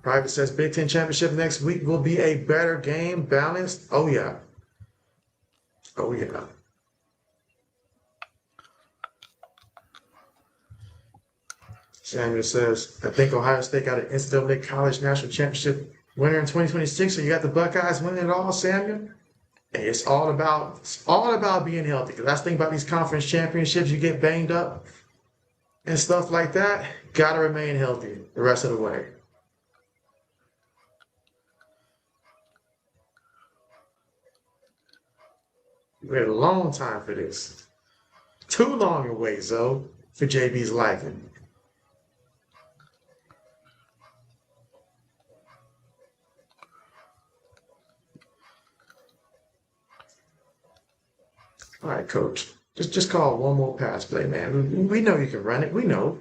Private says Big Ten Championship next week will be a better game, balanced. Oh, yeah. Oh, yeah. Samuel says, I think Ohio State got an NCAA College National Championship winner in 2026, so you got the Buckeyes winning it all, Samuel. And it's all about being healthy. Because that's the thing about these conference championships, you get banged up and stuff like that. Got to remain healthy the rest of the way. We waited a long time for this. Too long a ways, though, for JB's liking. All right, coach. Just call one more pass play, man. We know you can run it. We know.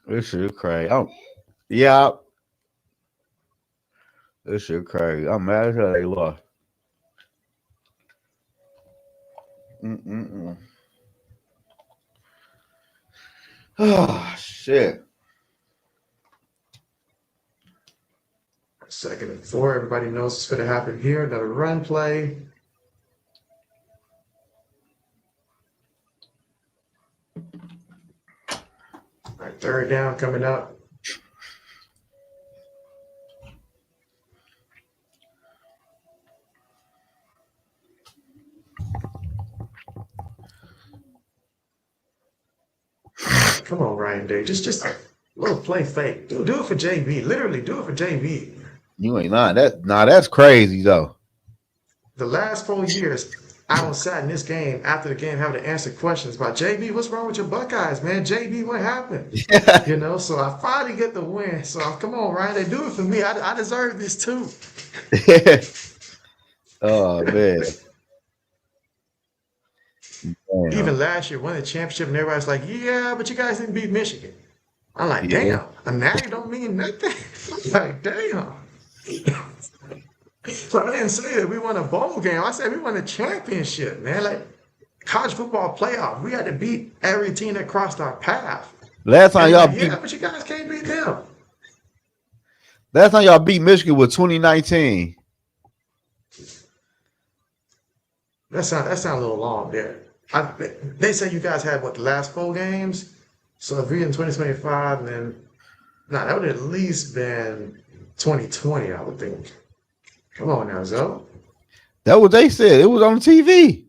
This shit crazy. Yeah. This shit crazy. I'm mad as hell they lost. Oh, shit. 2nd and 4. Everybody knows what's going to happen here. Another run play. All right, 3rd down coming up. Come on, Ryan Day. Just a little play fake. Do it for JB. Literally, do it for JB. You ain't lying. That's crazy though. The last 4 years, I don't sat in this game after the game having to answer questions about JB. What's wrong with your Buckeyes, man? JB, what happened? You know, so I finally get the win. So come on, Ryan, they do it for me. I deserve this too. Oh man. Even last year, won the championship, and everybody's like, "Yeah, but you guys didn't beat Michigan." I'm like, Yeah. "Damn, a natty don't mean nothing." I'm like, "Damn." So I didn't say that we won a bowl game. I said we won a championship, man. Like college football playoff, we had to beat every team that crossed our path. Last And time they're y'all like, beat "Yeah, but you guys can't beat them." Michigan was 2019. That sound a little long there. They say you guys had what the last 4 games. So if we're in 2025, then no, that would have at least been 2020, I would think. Come on now, Zoe. That's what they said. It was on TV.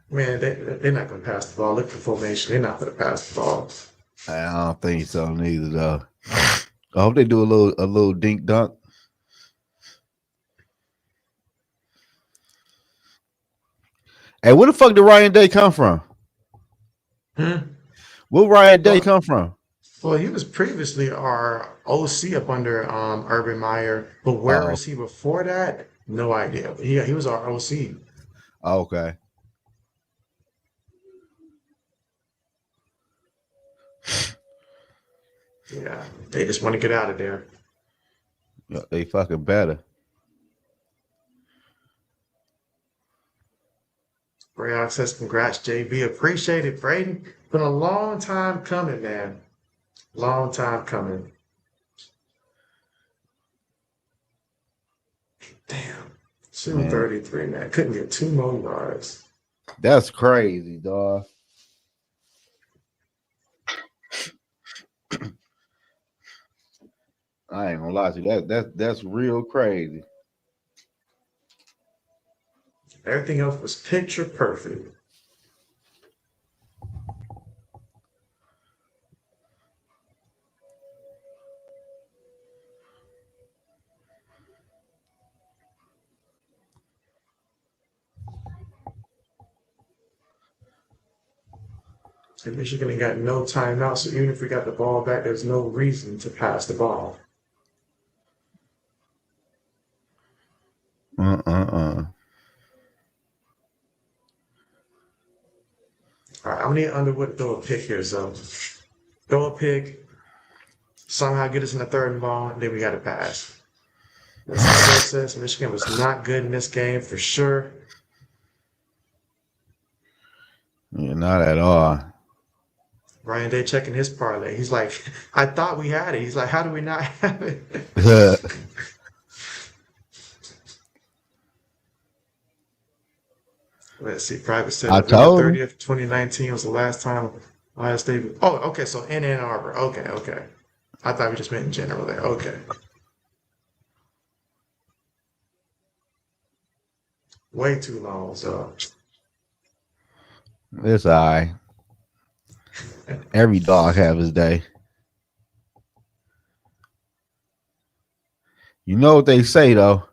Man, they're not going to pass the ball. Look for formation. They're not going to pass the ball. I don't think so neither though. I hope they do a little dink dunk. Hey, where the fuck did Ryan Day come from? Where Ryan Day come from? Well, he was previously our OC up under Urban Meyer, but where was he before that? No idea. But he was our OC. Okay. Yeah, they just want to get out of there. Yeah, they fucking better. Brayon says, congrats, JB. Appreciate it, Braden. Been a long time coming, man. Long time coming. Damn. 233, man. Couldn't get 2 more yards. That's crazy, dog. I ain't gonna lie to you. That's real crazy. Everything else was picture perfect. So Michigan ain't got no timeout, so even if we got the ball back, there's no reason to pass the ball. All right, I'm gonna need Underwood to throw a pick here, so throw a pick, somehow get us in the third and ball, and then we got to pass. That's the process. Michigan was not good in this game for sure. Yeah, not at all. Ryan Day checking his parlay. He's like, I thought we had it. He's like, how do we not have it? Let's see. Private said November 30th, 2019 was the last time Ohio State. Oh, okay. So in Ann Arbor. Okay. I thought we just meant in general there. Okay. Way too long. So it's all right. Every dog have his day. You know what they say though.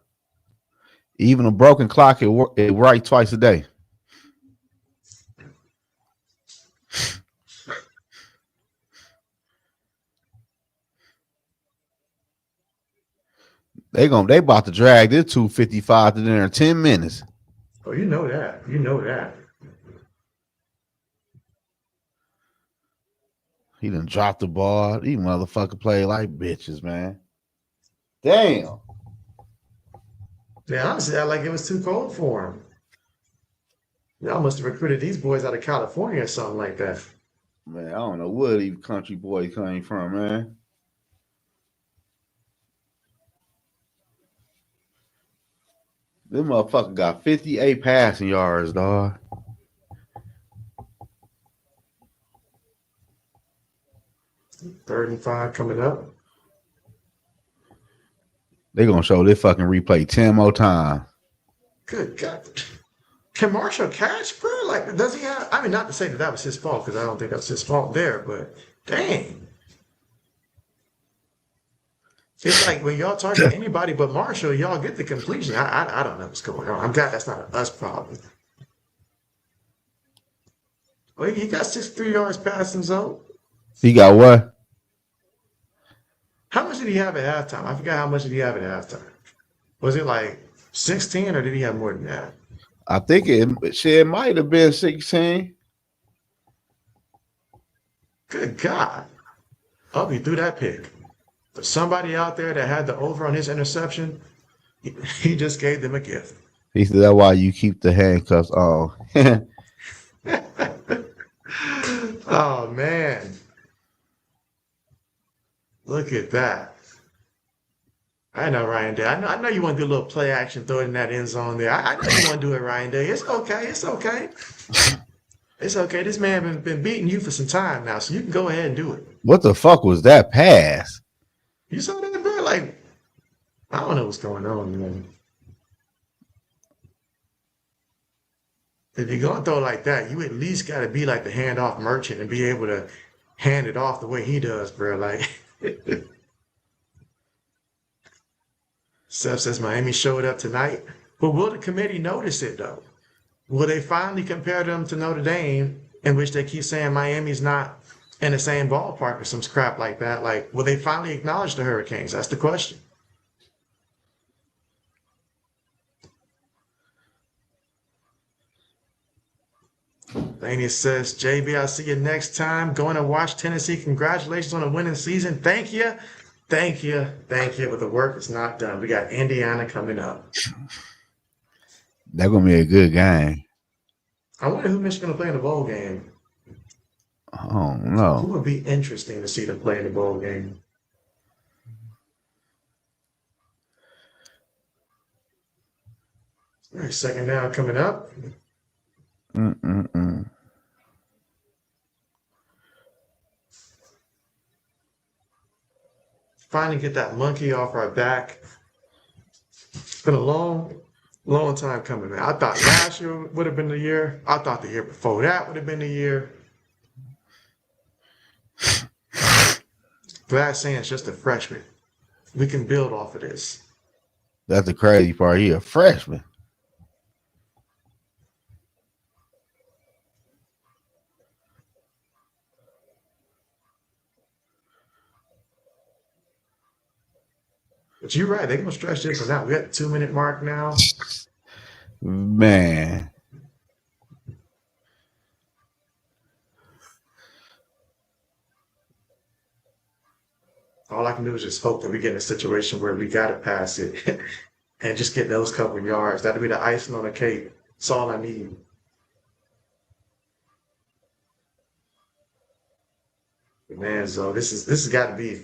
Even a broken clock, it right twice a day. They about to drag this 255 to dinner in 10 minutes. Oh, you know that. You know that. He done dropped the ball. These motherfucker play like bitches, man. Damn. Yeah, honestly, I like it was too cold for him. Y'all must have recruited these boys out of California or something like that. Man, I don't know where these country boys came from, man. This motherfucker got 58 passing yards, dog. Third and 5 coming up. They gonna show this fucking replay 10 more times. Good God. Can Marshall catch, bro? Like, does he have? I mean, not to say that was his fault, because I don't think that was his fault there, but dang. It's like when y'all target anybody but Marshall, y'all get the completion. I don't know what's going on. I'm glad that's not an us problem. Well, he got 63 yards passing zone. He got what? How much did he have at halftime? I forgot how much did he have at halftime. Was it like 16 or did he have more than that? I think it might have been 16. Good God. Oh, he threw that pick. For somebody out there that had the over on his interception, he just gave them a gift. He said that's why you keep the handcuffs on. Oh, man. Look at that. I know, Ryan Day. I know you want to do a little play action, throw it in that end zone there. I know you want to do it, Ryan Day. It's okay. It's okay. It's okay. This man been beating you for some time now, so you can go ahead and do it. What the fuck was that pass? You saw that, bro? Like, I don't know what's going on, man. If you're going to throw like that, you at least got to be like the handoff merchant and be able to hand it off the way he does, bro. Like, Seth says Miami showed up tonight. But will the committee notice it, though? Will they finally compare them to Notre Dame, in which they keep saying Miami's not in the same ballpark or some crap like that? Like, will they finally acknowledge the Hurricanes? That's the question. Laney says, JB, I'll see you next time. Going to watch Tennessee. Congratulations on a winning season. Thank you. Thank you. Thank you. But the work is not done. We got Indiana coming up. That's going to be a good game. I wonder who Michigan will play in the bowl game. Oh, no. Who would be interesting to see them play in the bowl game? All right, second down coming up. Finally get that monkey off our back. It's been a long time coming, man. I thought last year would have been the year. I thought the year before that would have been the year. Glad saying it's just a freshman. We can build off of this. That's the crazy part. He a freshman. But you're right. They're going to stretch this one out. We're at the 2-minute mark now. Man. All I can do is just hope that we get in a situation where we got to pass it and just get those couple yards. That'll be the icing on the cake. That's all I need. But man, so this has got to be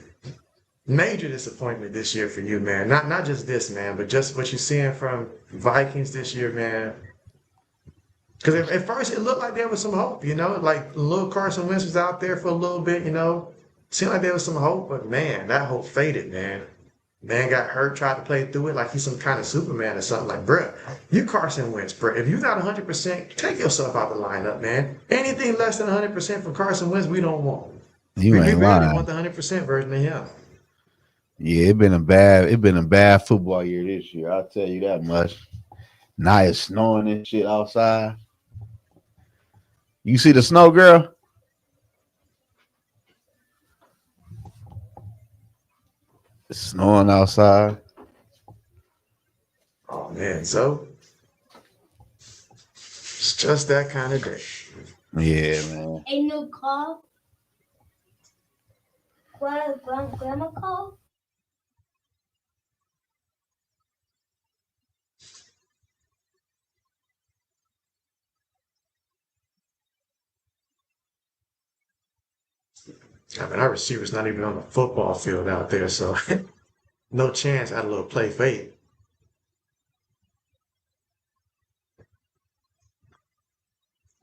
major disappointment this year for you, man. Not just this, man, but just what you're seeing from Vikings this year, man. Because at first it looked like there was some hope, like little Carson Wentz was out there for a little bit, Seemed like there was some hope, but man, that hope faded, man. Man got hurt, tried to play through it like he's some kind of Superman or something. Like, bruh, you Carson Wentz, bruh. If you're not 100%, take yourself out the lineup, man. Anything less than 100% from Carson Wentz, we don't want. You ain't really lying. want the 100% version of him. Yeah, it been a bad football year this year. I'll tell you that much. Now it's snowing and shit outside. You see the snow, girl? It's snowing outside. Oh man, so it's just that kind of day. Yeah, man. A new call. Grandma call. I mean, our receiver's not even on the football field out there, so no chance at a little play fake.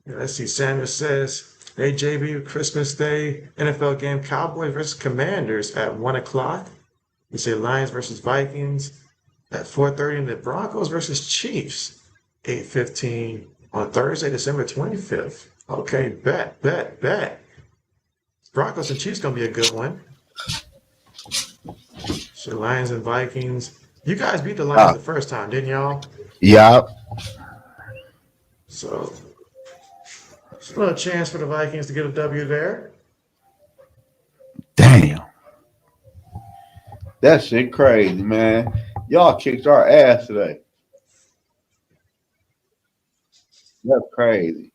Yeah, let's see. Samuel says, hey, JB, Christmas Day, NFL game, Cowboys versus Commanders at 1 o'clock. You say Lions versus Vikings at 4:30, and the Broncos versus Chiefs, 8:15 on Thursday, December 25th. Okay, bet. Broncos and Chiefs going to be a good one. So Lions and Vikings. You guys beat the Lions the first time, didn't y'all? Yeah. So it's a little chance for the Vikings to get a W there. Damn. That shit crazy, man. Y'all kicked our ass today. That's crazy.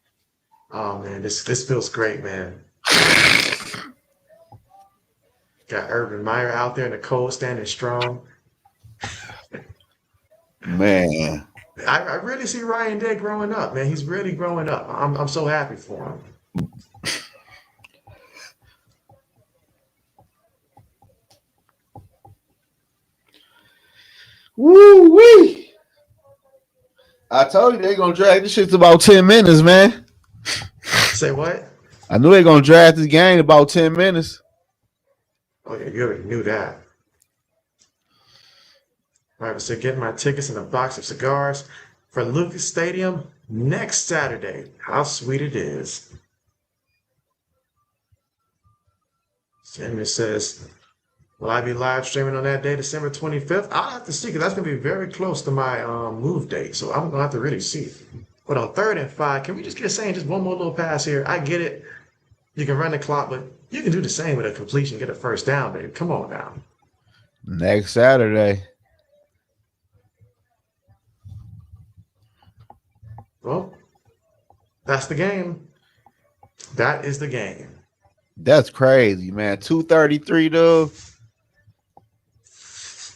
Oh man, this feels great, man. Got Urban Meyer out there in the cold, standing strong. Man. I really see Ryan Day growing up, man. He's really growing up. I'm so happy for him. Woo wee! I told you they're gonna drag this shit to about 10 minutes, man. Say what? I knew they're gonna drag this game about 10 minutes. Oh yeah, you already knew that. All right, so getting my tickets and a box of cigars for Lucas Stadium next Saturday. How sweet it is. Samuel says, will I be live streaming on that day, December 25th? I'll have to see, because that's going to be very close to my move date, so I'm going to have to really see. But on 3rd and 5, can we just get saying just one more little pass here? I get it. You can run the clock, but you can do the same with a completion, get a first down, baby. Come on now. Next Saturday. Well, that's the game. That is the game. That's crazy, man. 233, dude.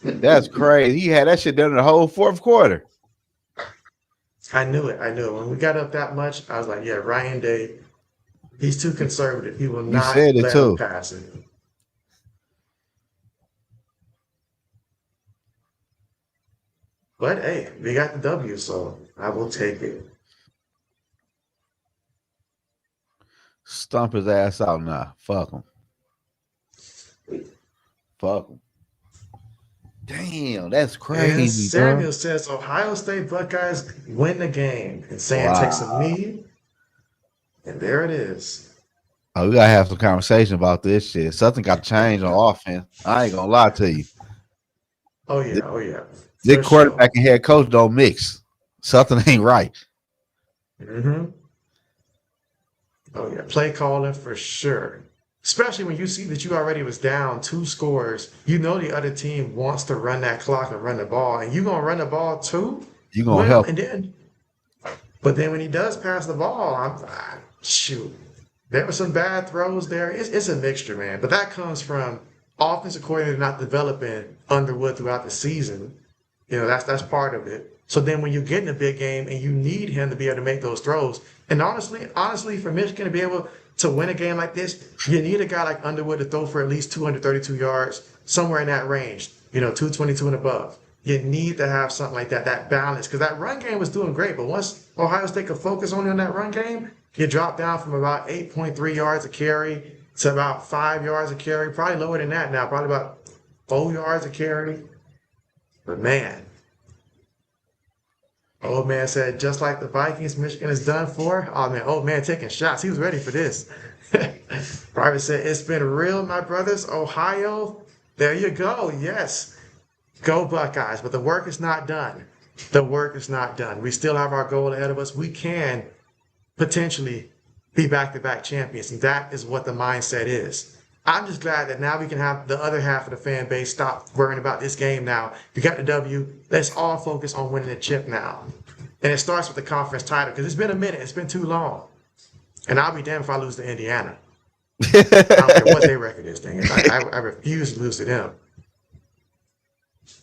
That's crazy. He had that shit done in the whole fourth quarter. I knew it. When we got up that much, I was like, yeah, Ryan Day, he's too conservative. He will not let him pass it. But hey, we got the W, so I will take it. Stump his ass out now. Fuck him. Fuck him. Damn, that's crazy. And Samuel says Ohio State Buckeyes win the game. And Sam takes a knee. And there it is. Oh, we gotta have some conversation about this shit. Something got to change on offense. I ain't gonna lie to you. Oh yeah. This quarterback and head coach don't mix. Something ain't right. Mm-hmm. Oh yeah, play calling for sure. especially when you see that you already was down 2 scores. You know the other team wants to run that clock and run the ball, and you gonna run the ball too. You gonna Well, help? but then when he does pass the ball, shoot. There were some bad throws there. It's a mixture, man. But that comes from offensive coordinator not developing Underwood throughout the season. That's part of it. So then when you get in a big game and you need him to be able to make those throws, and honestly, for Michigan to be able to win a game like this, you need a guy like Underwood to throw for at least 232 yards, somewhere in that range, 222 and above. You need to have something like that balance, because that run game was doing great. But once Ohio State could focus only on that run game, you drop down from about 8.3 yards a carry to about 5 yards a carry, probably lower than that now, probably about 4 yards a carry. But man, old man said, just like the Vikings, Michigan is done for. Oh man, old man taking shots. He was ready for this. Private said, it's been real, my brothers. Ohio, there you go. Yes. Go Buckeyes. But the work is not done. The work is not done. We still have our goal ahead of us. We can potentially be back-to-back champions. And that is what the mindset is. I'm just glad that now we can have the other half of the fan base stop worrying about this game now. You got the W. Let's all focus on winning the chip now. And it starts with the conference title, because it's been a minute. It's been too long. And I'll be damned if I lose to Indiana. I don't care what their record is. Dang it. I refuse to lose to them.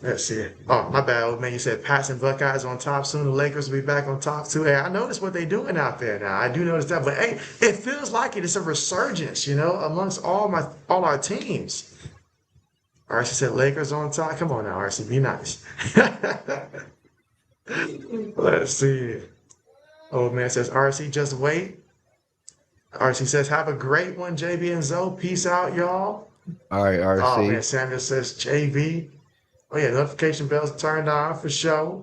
Let's see. Oh, my bad, old man. You said Pats and Buckeyes on top soon. The Lakers will be back on top too. Hey, I noticed what they're doing out there now. I do notice that. But hey, it feels like it is a resurgence, amongst all our teams. RC said Lakers on top. Come on now, RC. Be nice. Let's see. Old man says, RC, just wait. RC says, have a great one, JB and Zoe. Peace out, y'all. All right, RC. Oh, man, Samuel says, JB. Oh, yeah, notification bells turned on for sure.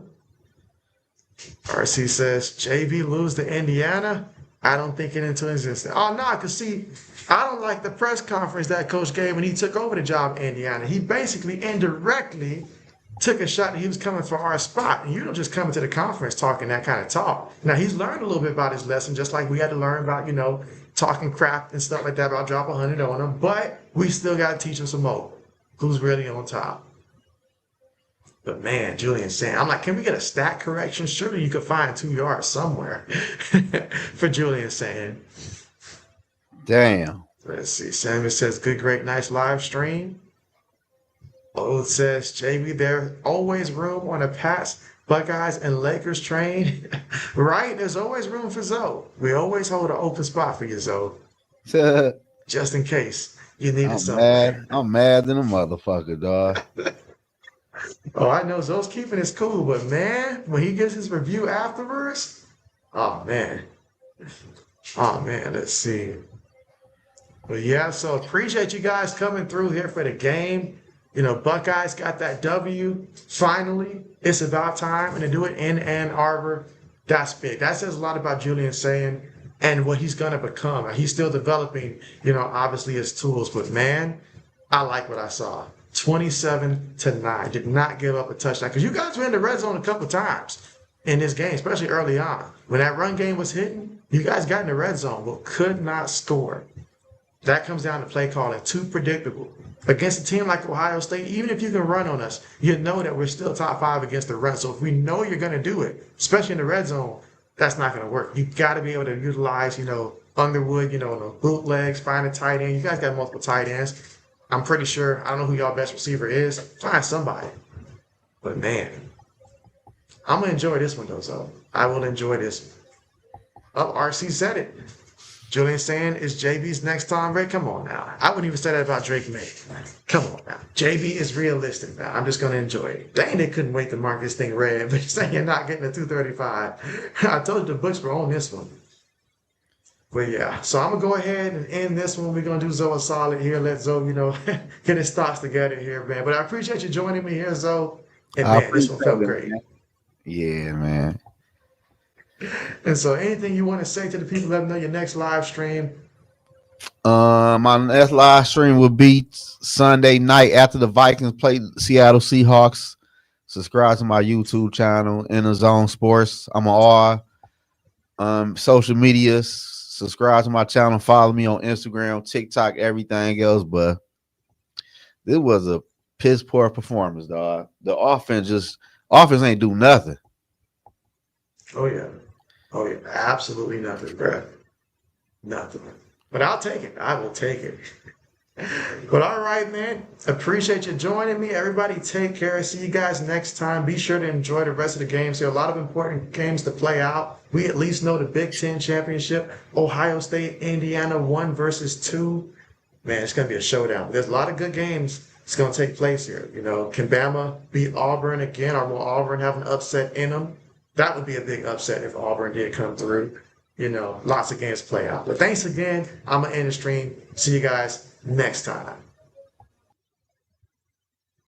RC says, JB lose to Indiana? I don't think it into existence. Oh, no, because see, I don't like the press conference that coach gave when he took over the job in Indiana. He basically indirectly took a shot that he was coming for our spot. And you don't just come into the conference talking that kind of talk. Now, he's learned a little bit about his lesson, just like we had to learn about, talking crap and stuff like that, about drop 100 on him. But we still got to teach him some more. Who's really on top? But man, Julian saying, I'm like, can we get a stat correction? Surely you could find 2 yards somewhere for Julian saying. Damn. Let's see. Samuel says, good, great, nice live stream. Old says, JB, there's always room on a Pats, Buckeyes, and Lakers train. Right? There's always room for Zoe. We always hold an open spot for you, Zoe. Just in case you needed something. I'm mad than a motherfucker, dog. Oh, I know Zoe's keeping his cool, but man, when he gives his review afterwards, oh man, let's see. But yeah, so appreciate you guys coming through here for the game. Buckeyes got that W. Finally, it's about time, and to do it in Ann Arbor, that's big. That says a lot about Julian saying and what he's gonna become. He's still developing, obviously his tools, but man, I like what I saw. 27-9. Did not give up a touchdown. Because you guys were in the red zone a couple times in this game, especially early on. When that run game was hitting, you guys got in the red zone, but could not score. That comes down to play calling. Too predictable. Against a team like Ohio State, even if you can run on us, you know that we're still top 5 against the run. So if we know you're going to do it, especially in the red zone, that's not going to work. You got to be able to utilize, Underwood, the bootlegs, find a tight end. You guys got multiple tight ends. I'm pretty sure, I don't know who y'all best receiver is. Find somebody. But man, I'm going to enjoy this one though, so I will enjoy this. Oh, RC said it. Julian saying, is JB's next Tom Brady? Come on now. I wouldn't even say that about Drake May. Come on now. JB is realistic now. I'm just going to enjoy it. Dang, they couldn't wait to mark this thing red, but you're saying you're not getting a 235. I told you the books were on this one. But yeah, so I'm going to go ahead and end this one. We're going to do Zoe a solid here. Let Zoe, get his thoughts together here, man. But I appreciate you joining me here, Zoe. And man, this one felt great. Man. Yeah, man. And so anything you want to say to the people, let them know your next live stream. My next live stream will be Sunday night after the Vikings play the Seattle Seahawks. Subscribe to my YouTube channel, In the Zone Sports. I'm on all social media. Subscribe to my channel. Follow me on Instagram, TikTok, everything else. But this was a piss poor performance, dog. The offense ain't do nothing. Oh yeah, absolutely nothing, bro. Nothing. But I'll take it. I will take it. But all right, man. Appreciate you joining me. Everybody take care. See you guys next time. Be sure to enjoy the rest of the games. There are a lot of important games to play out. We at least know the Big Ten championship. Ohio State, Indiana 1 versus 2. Man, it's going to be a showdown. There's a lot of good games that's going to take place here. You know, can Bama beat Auburn again, or will Auburn have an upset in them? That would be a big upset if Auburn did come through. You know, lots of games play out. But thanks again. I'm going to end the stream. See you guys next time.